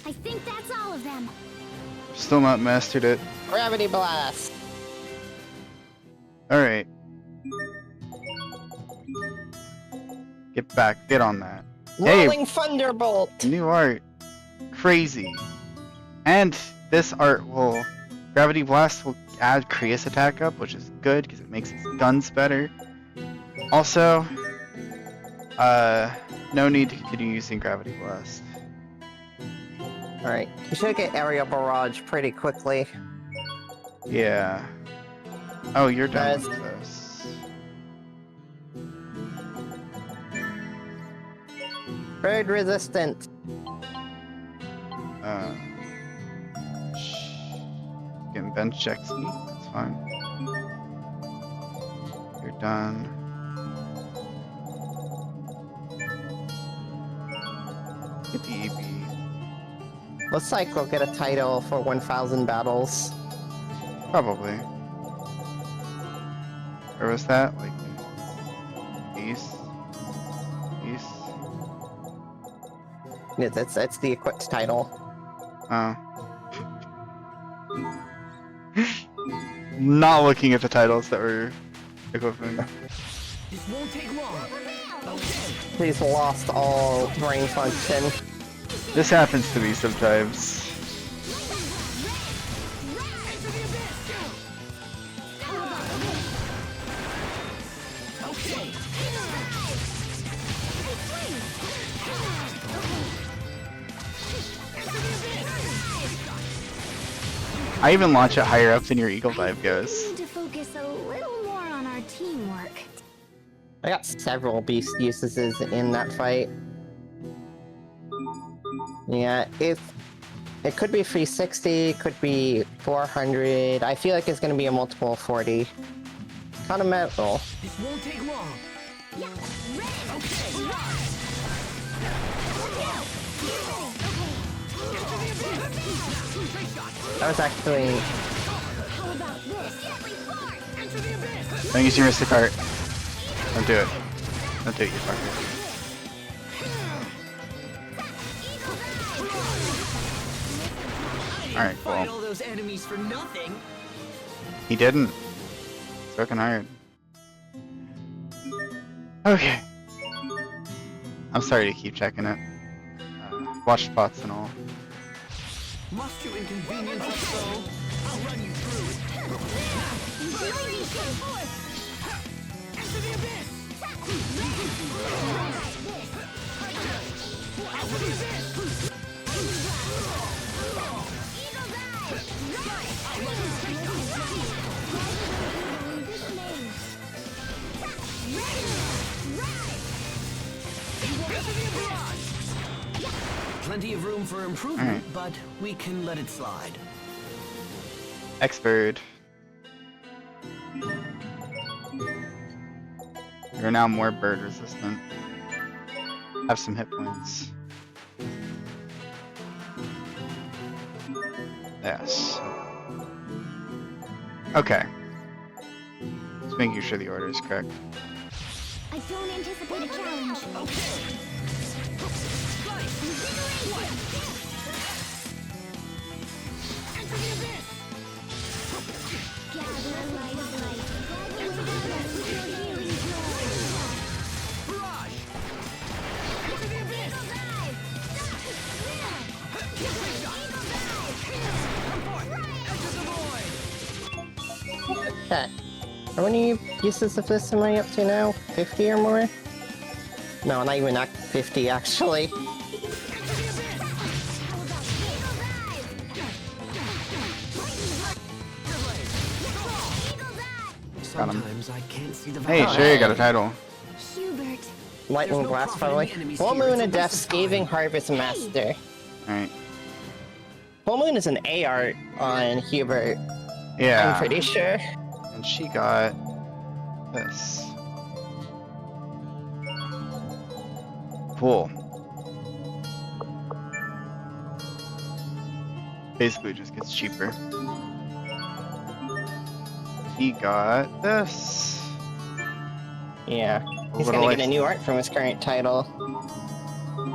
I think that's all of them. Still not mastered it. Gravity Blast! Alright. Get back, get on that. Rolling Thunderbolt! New art. Crazy. And this art will... Gravity Blast will add Kriya's attack up, which is good because it makes his guns better. Also, no need to continue using Gravity Blast. Alright, we should get Aerial Barrage pretty quickly. Yeah. Oh, you're done with this. Bird resistant. Getting bench check speed, that's fine. You're done. Get the EP. Looks like we'll get a title for 1,000 battles. Probably. Or was that like these? It's the equipped title. Oh. Not looking at the titles that were equipping. This won't take long. Okay. He's lost all brain function. This happens to me sometimes. I even launch it higher up than your Eagle Dive goes. We need to focus a little more on our teamwork. I got several beast uses in that fight. Yeah, it could be 360, could be 400. I feel like it's gonna be a multiple of 40. Kind of metal. This won't take long. That was actually... Don't use your Instacart. Don't do it. Don't do it, you fucker. Alright, cool. All those enemies for nothing. He didn't. It's working hard. Okay. I'm sorry to keep checking it. Watch spots and all. Must you inconvenience us so? I'll run you through. Blinding force. Enter the abyss. I'll do this. Eagle dive! I'll run you straight down. Enter the barrage. Plenty of room for improvement, but we can let it slide. X-Bird. You're now more bird resistant. Have some hit points. Yes. Okay. Just making sure the order is correct. I don't anticipate a challenge. Enter the abyss. Gather a light of light. Drive away darkness with your healing joy. Barrage. Enter the abyss. Enter the void. Okay. How many pieces of this am I up to now? 50 or more? No, not even 50 actually. Sometimes I can't see the Hey, value. sure, you got a title. Hubert. Lightning There's no Blast, profit in probably. the enemy's Full here, Moon it's of Death, diversifying. Scathing Harvest Master. Alright. Full Moon is an A art on Hubert, I'm Yeah. pretty sure. And she got this. Cool. Basically just gets cheaper. He got this. Yeah. He's Little gonna get a life- new art from his current title.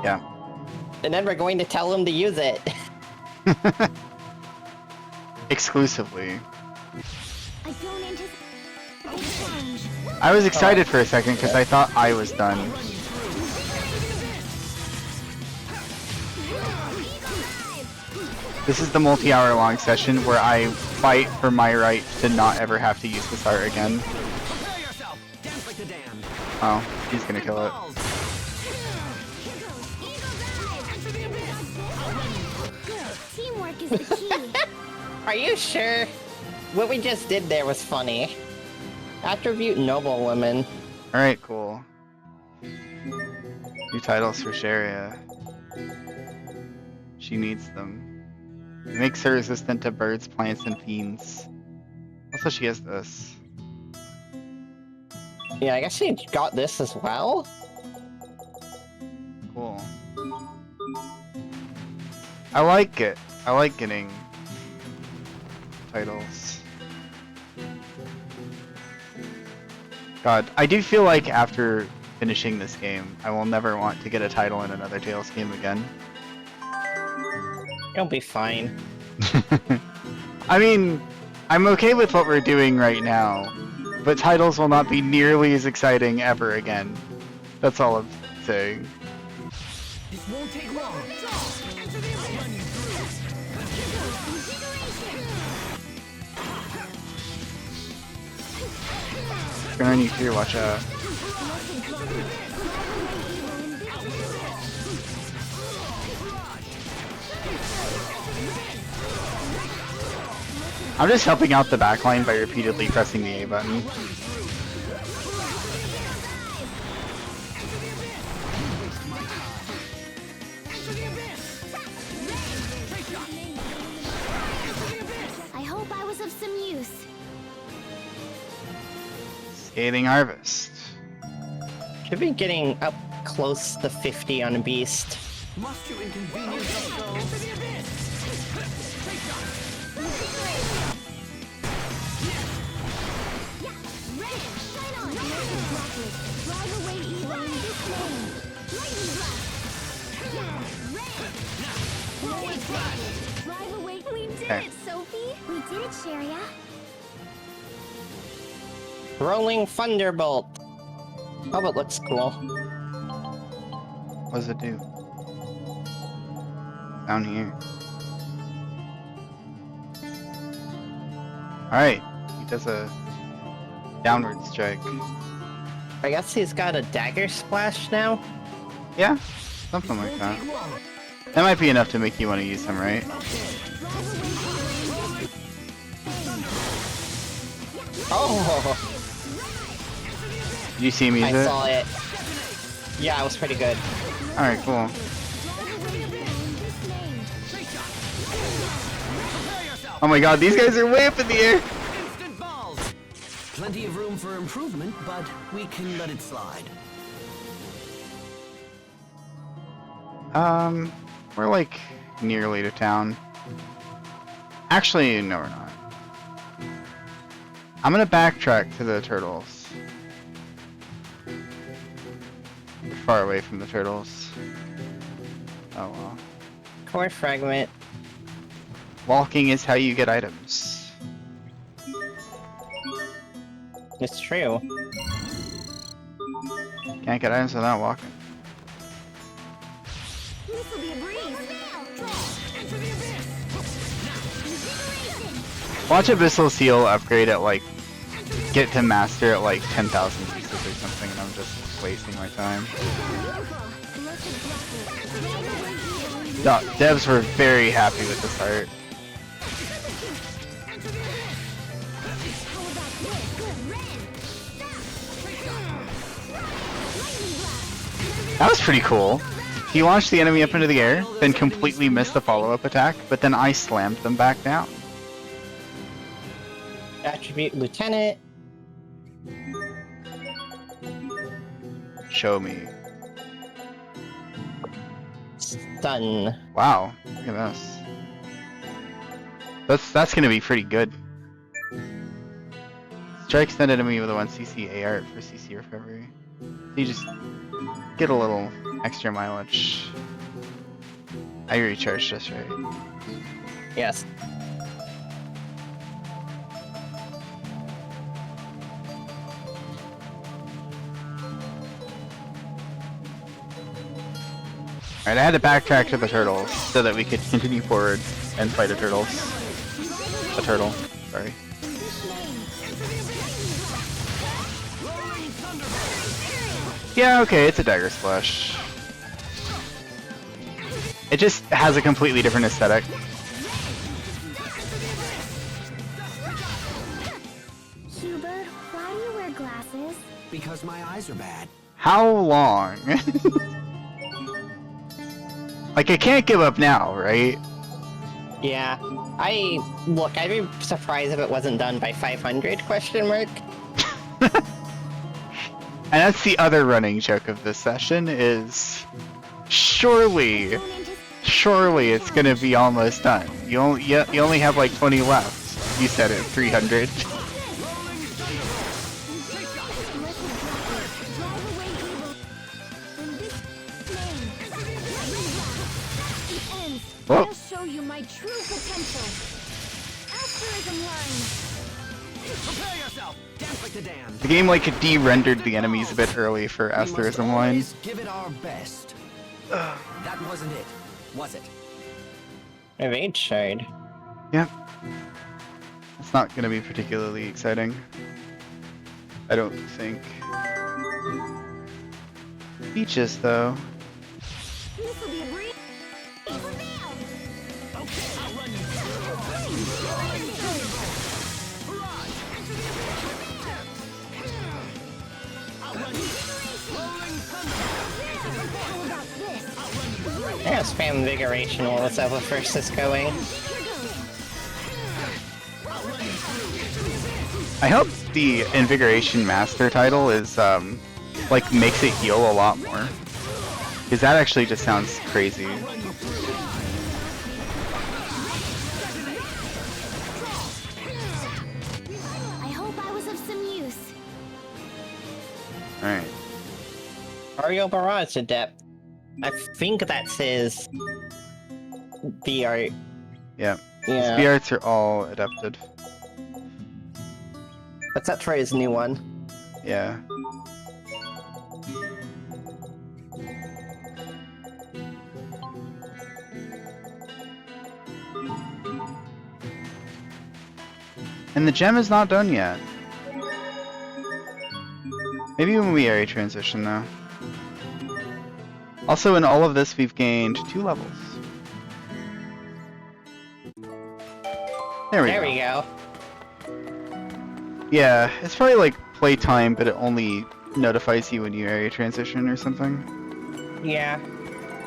Yeah. And then we're going to tell him to use it. Exclusively. I don't anticipate a challenge. I was excited for a second because I thought I was done. This is the multi-hour long session where I fight for my right to not ever have to use this art again. Prepare yourself. Dance like the damned. Oh, he's gonna kill it. Balls. Teamwork is the key. Are you sure? What we just did there was funny. Attribute Noble Woman. Alright, cool. New titles for Sharia. She needs them. It makes her resistant to birds, plants, and fiends. Also, she has this. Yeah, I guess she got this as well. Cool. I like it. I like getting titles. God, I do feel like after finishing this game, I will never want to get a title in another Tales game again. You'll be fine. I mean, I'm okay with what we're doing right now, but titles will not be nearly as exciting ever again. That's all I'm saying. This won't take long. Enter the abyss. I'll run you through. Gonna need to watch out. I'm just helping out the backline by repeatedly pressing the A button. I hope I was of some use. Scathing Harvest. Should be getting up close to 50 on Beast. Must you inconvenience us so? Drive away evil in this name. Lightning blast. Drive away. We did Okay. it, Sophie. We did it, Sharia. Rolling Thunderbolt. Oh, it looks cool. What does it do? Down here. Alright, he does a downward strike. I guess he's got a dagger splash now? Yeah, something like that. That might be enough to make you want to use him, right? Oh! Did you see him use I it? saw it. Yeah, it was pretty good. Alright, cool. Oh my god, these guys are way up in the air! Instant balls. Plenty of room for improvement, but we can let it slide. We're like nearly to town. Actually, no we're not. I'm gonna backtrack to the turtles. We're far away from the turtles. Oh well. Core fragment. Walking is how you get items. It's true. Can't get items without walking. This'll be a breeze. Into the abyss. Watch Abyssal Seal upgrade at like, get to master at like 10,000 pieces or something, and I'm just wasting my time. No, devs were very happy with this art. That was pretty cool. He launched the enemy up into the air, then completely missed the follow-up attack, but then I slammed them back down. Attribute Lieutenant. Show me. Stun. Wow, look at this. That's gonna be pretty good. Strike extended enemy with a 1cc AR for CC recovery. You just get a little extra mileage. I recharged just right. Yes. Alright, I had to backtrack to the turtles so that we could continue forward and fight a turtle. A turtle, sorry. Yeah, okay, it's a dagger splash. It just has a completely different aesthetic. Hubert, why do you wear glasses? Because my eyes are bad. How long? Like, I can't give up now, right? Yeah. Look, I'd be surprised if it wasn't done by 500, question mark? And that's the other running joke of this session is surely it's gonna be almost done. You only have like 20 left. You said it, 300. Whoa. I'll show you my true potential. Asterism line. Prepare yourself. Dance like the damned. The game like de-rendered the enemies a bit early for We must Asterism Line. always give it our best. That wasn't it, was it? Evade shard. Yep. It's not gonna be particularly exciting. I don't think. Beaches though. This'll be a breeze. Yeah, spam Invigoration while this Alpha First is going. I hope the Invigoration Master title is like makes it heal a lot more. Because that actually just sounds crazy. I hope I was of some use. Alright. Mario Barrage Adept. I think that's his B art. Yeah. Yeah. Spear arts are all adapted. Let's not try his new one. Yeah. And the gem is not done yet. Maybe when we area transition though. Also in all of this we've gained 2 levels. There we go. Yeah, it's probably like playtime, but it only notifies you when you area transition or something. Yeah.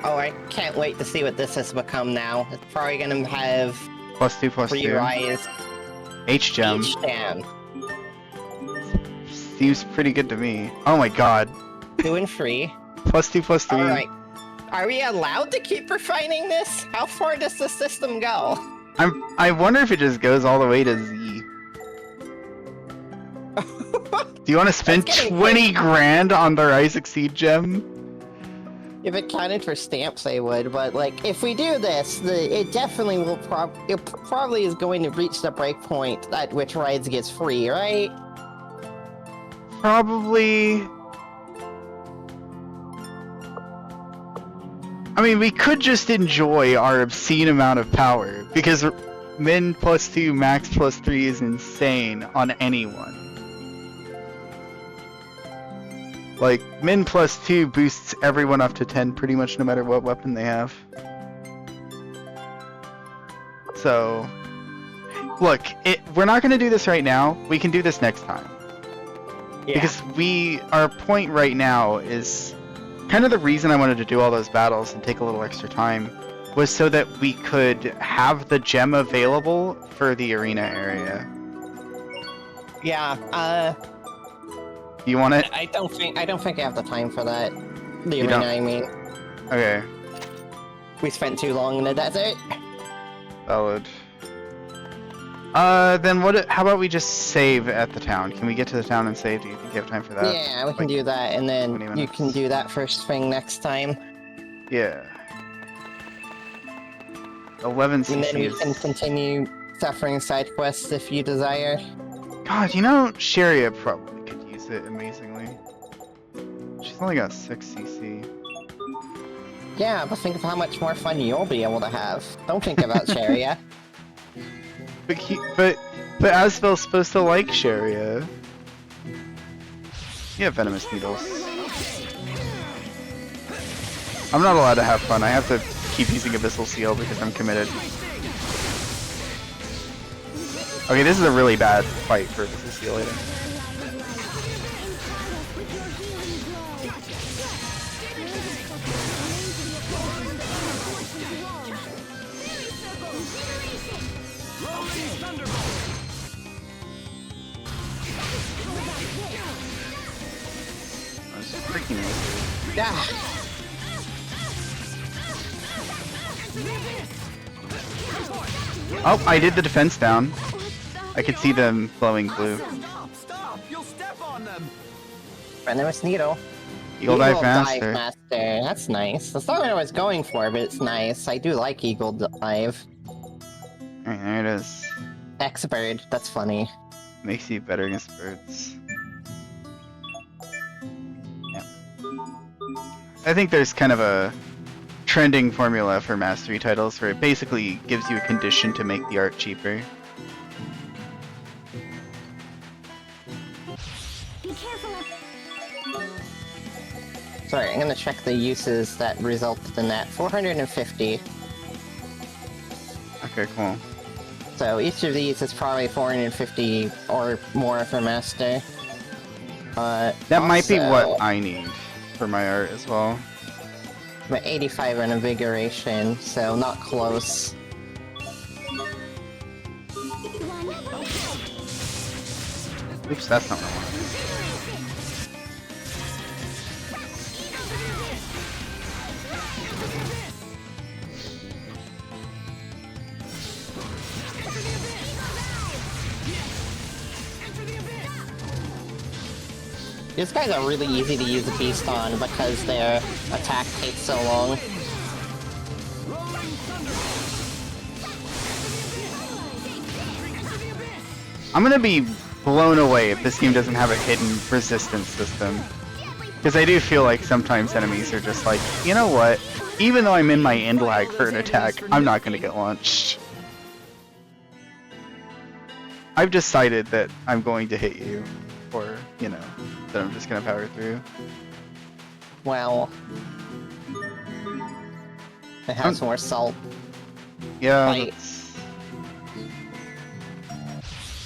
Oh, I can't wait to see what this has become now. It's probably gonna have +2 +2. Rise. H-gem. H-gem. Seems pretty good to me. Oh my god. 2 and 3. +2 +3. Alright. Are we allowed to keep refining this? How far does the system go? I wonder if it just goes all the way to Z. Do you want to spend That's getting 20 grand on the Rise Exceed gem? If it counted for stamps, I would, but like, if we do this, it definitely will it probably is going to reach the breakpoint at which Rides gets free, right? Probably. I mean, we could just enjoy our obscene amount of power, because min +2, max +3 is insane on anyone. Like, min +2 boosts everyone up to 10 pretty much no matter what weapon they have. So, look, we're not going to do this right now. We can do this next time. Yeah. Because our point right now is kind of the reason I wanted to do all those battles and take a little extra time was so that we could have the gem available for the arena area. Yeah, You want it? I don't think I have the time for that. The You arena, don't? I mean. Okay, We spent too long in the desert. valid. Then how about we just save at the town? Can we get to the town and save? Do you think you have time for that? Yeah, we can Like, do that, and 20 then you can minutes. do that first thing next time. Yeah. 11 And then we CCs. can continue suffering side quests if you desire. God, you know, Sharia probably could use it amazingly. She's only got 6 CC. Yeah, but think of how much more fun you'll be able to have. Don't think about Sharia. But Asbel's supposed to like Sharia. You have venomous needles. I'm not allowed to have fun. I have to keep using Abyssal Seal because I'm committed. Okay, this is a really bad fight for Abyssal Seal, I think. I was freaking out. Yeah. Oh, I did the defense down. I could see them glowing blue. Stop! You'll step on them! Venomous Needle. Eagle Dive Master. Master. That's nice. That's not what I was going for, but it's nice. I do like Eagle Dive. Alright, there it is. X-Bird. That's funny. Makes you better against birds. Yeah. I think there's kind of a trending formula for mastery titles where it basically gives you a condition to make the art cheaper. Be careful. Sorry, I'm gonna check the uses that resulted in that. 450. Okay, cool. So each of these is probably 450 or more for master. That might be what I need for my art as well. But 85 in invigoration, so not close. Oops, that's not what I wanted. These guys are really easy to use a beast on because their attack takes so long. I'm gonna be blown away if this game doesn't have a hidden resistance system. Because I do feel like sometimes enemies are just like, you know what? Even though I'm in my end lag for an attack, I'm not gonna get launched. I've decided that I'm going to hit you, or you know, that I'm just gonna power through. Well, it has more salt. Yeah. Fight. Let's...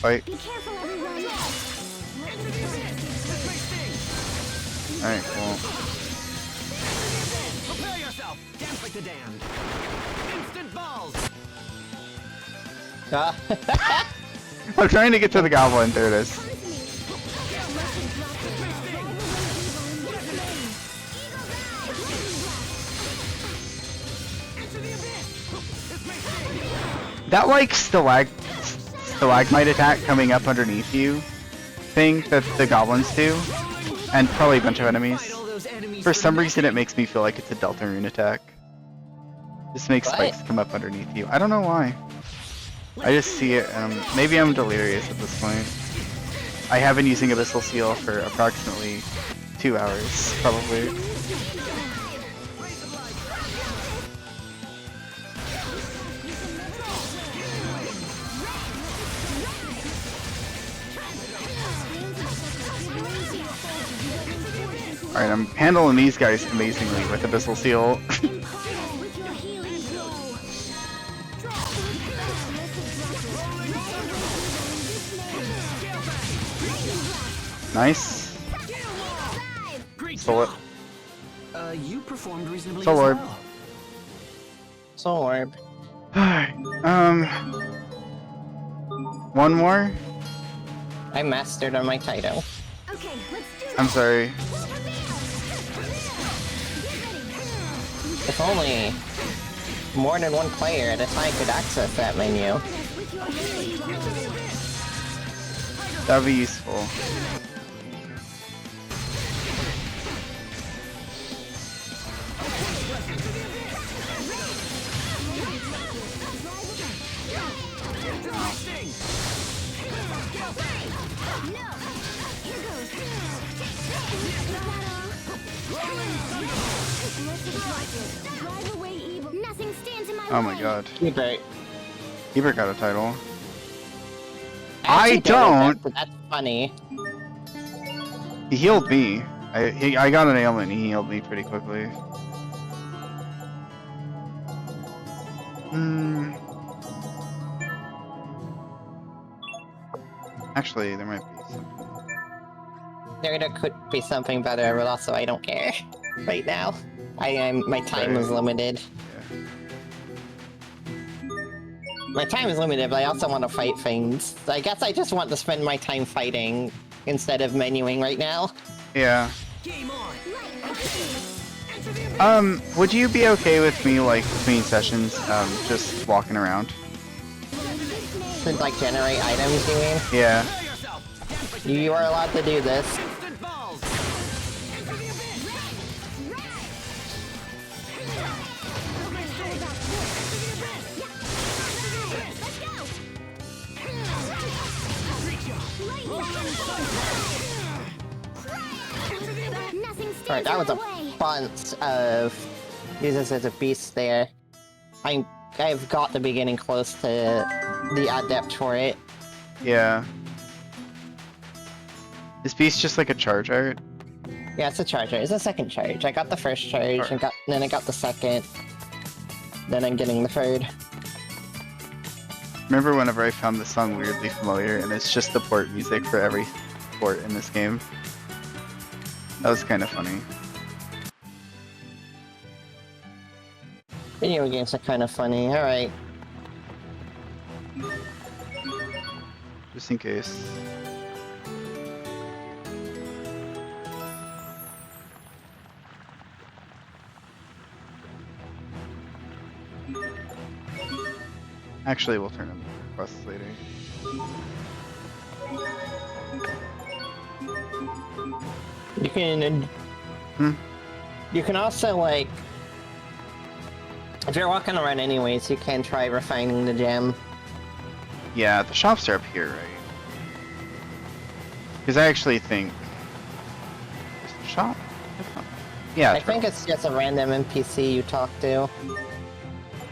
Fight. Be careful, everyone. All right. Cool. Prepare yourself. Dance like the damned. Instant balls. I'm trying to get to the goblin. There it is. That like stalagmite attack coming up underneath you thing that the goblins do, and probably a bunch of enemies. For some reason, it makes me feel like it's a Deltarune attack. Just makes What? spikes come up underneath you. I don't know why. I just see it. Maybe I'm delirious at this point. I have been using Abyssal Seal for approximately 2 hours, probably. Alright, I'm handling these guys amazingly with Abyssal Seal. With your healing blow. Nice. Great Soul job. You performed reasonably Soul as Orb. well. Soul Orb. Alright, one more? I mastered on my title. Okay, let's do I'm sorry. If only more than one player at a time could access that menu. with your healing blow. That'd be useful. Nothing stands in my Oh my way. god. Hubert. Hubert got a title. actually I don't! That's funny. He healed me. I got an ailment and he healed me pretty quickly. Hmm. Actually, there might be something. There could be something better, but also I don't care right now. My time is limited. Yeah. My time is limited, but I also want to fight things. I guess I just want to spend my time fighting instead of menuing right now. Yeah. Game on. Would you be okay with me, like, between sessions, just walking around? To like generate items, you mean? Yeah. Prepare yourself. Dance like You are allowed to do this. instant balls. Nothing stands Alright, that was in a my way. bunch of uses as a beast there. I've got to be getting close to the adept for it. Yeah. Is Beast just like a charge art? Yeah, it's a charger. It's a second charge. I got the first charge, and then I got the second. Then I'm getting the third. Remember whenever I found this song weirdly familiar, and it's just the port music for every port in this game? That was kind of funny. Video games are kind of funny. Alright. Just in case. Actually, we'll turn them requests later. You can... Hmm? You can also, like... If you're walking around anyways, you can try refining the gem. Yeah, the shops are up here, right? Because I actually think... Is the shop? Yeah, I it's think it's just a random NPC you talk to.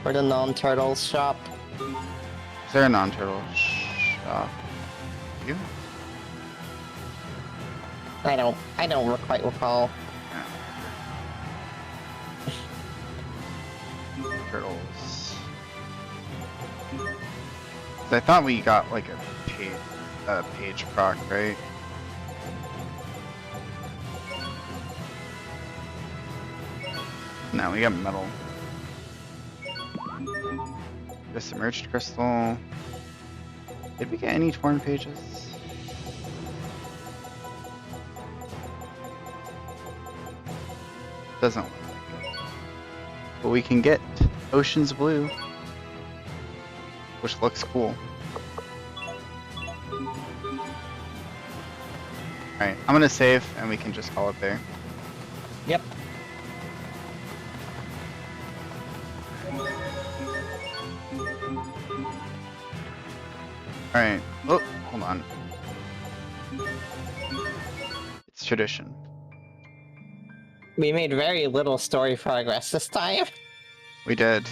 For the non-turtles shop. Is there a non-turtle shop? you? I don't quite recall. Turtles. I thought we got like a page proc, right? No, we got metal. The submerged crystal. Did we get any torn pages? Doesn't look like it. But we can get Ocean's Blue, which looks cool. Alright, I'm gonna save and we can just call it there. Yep. Alright. Oh, hold on. It's tradition. We made very little story progress this time. We did.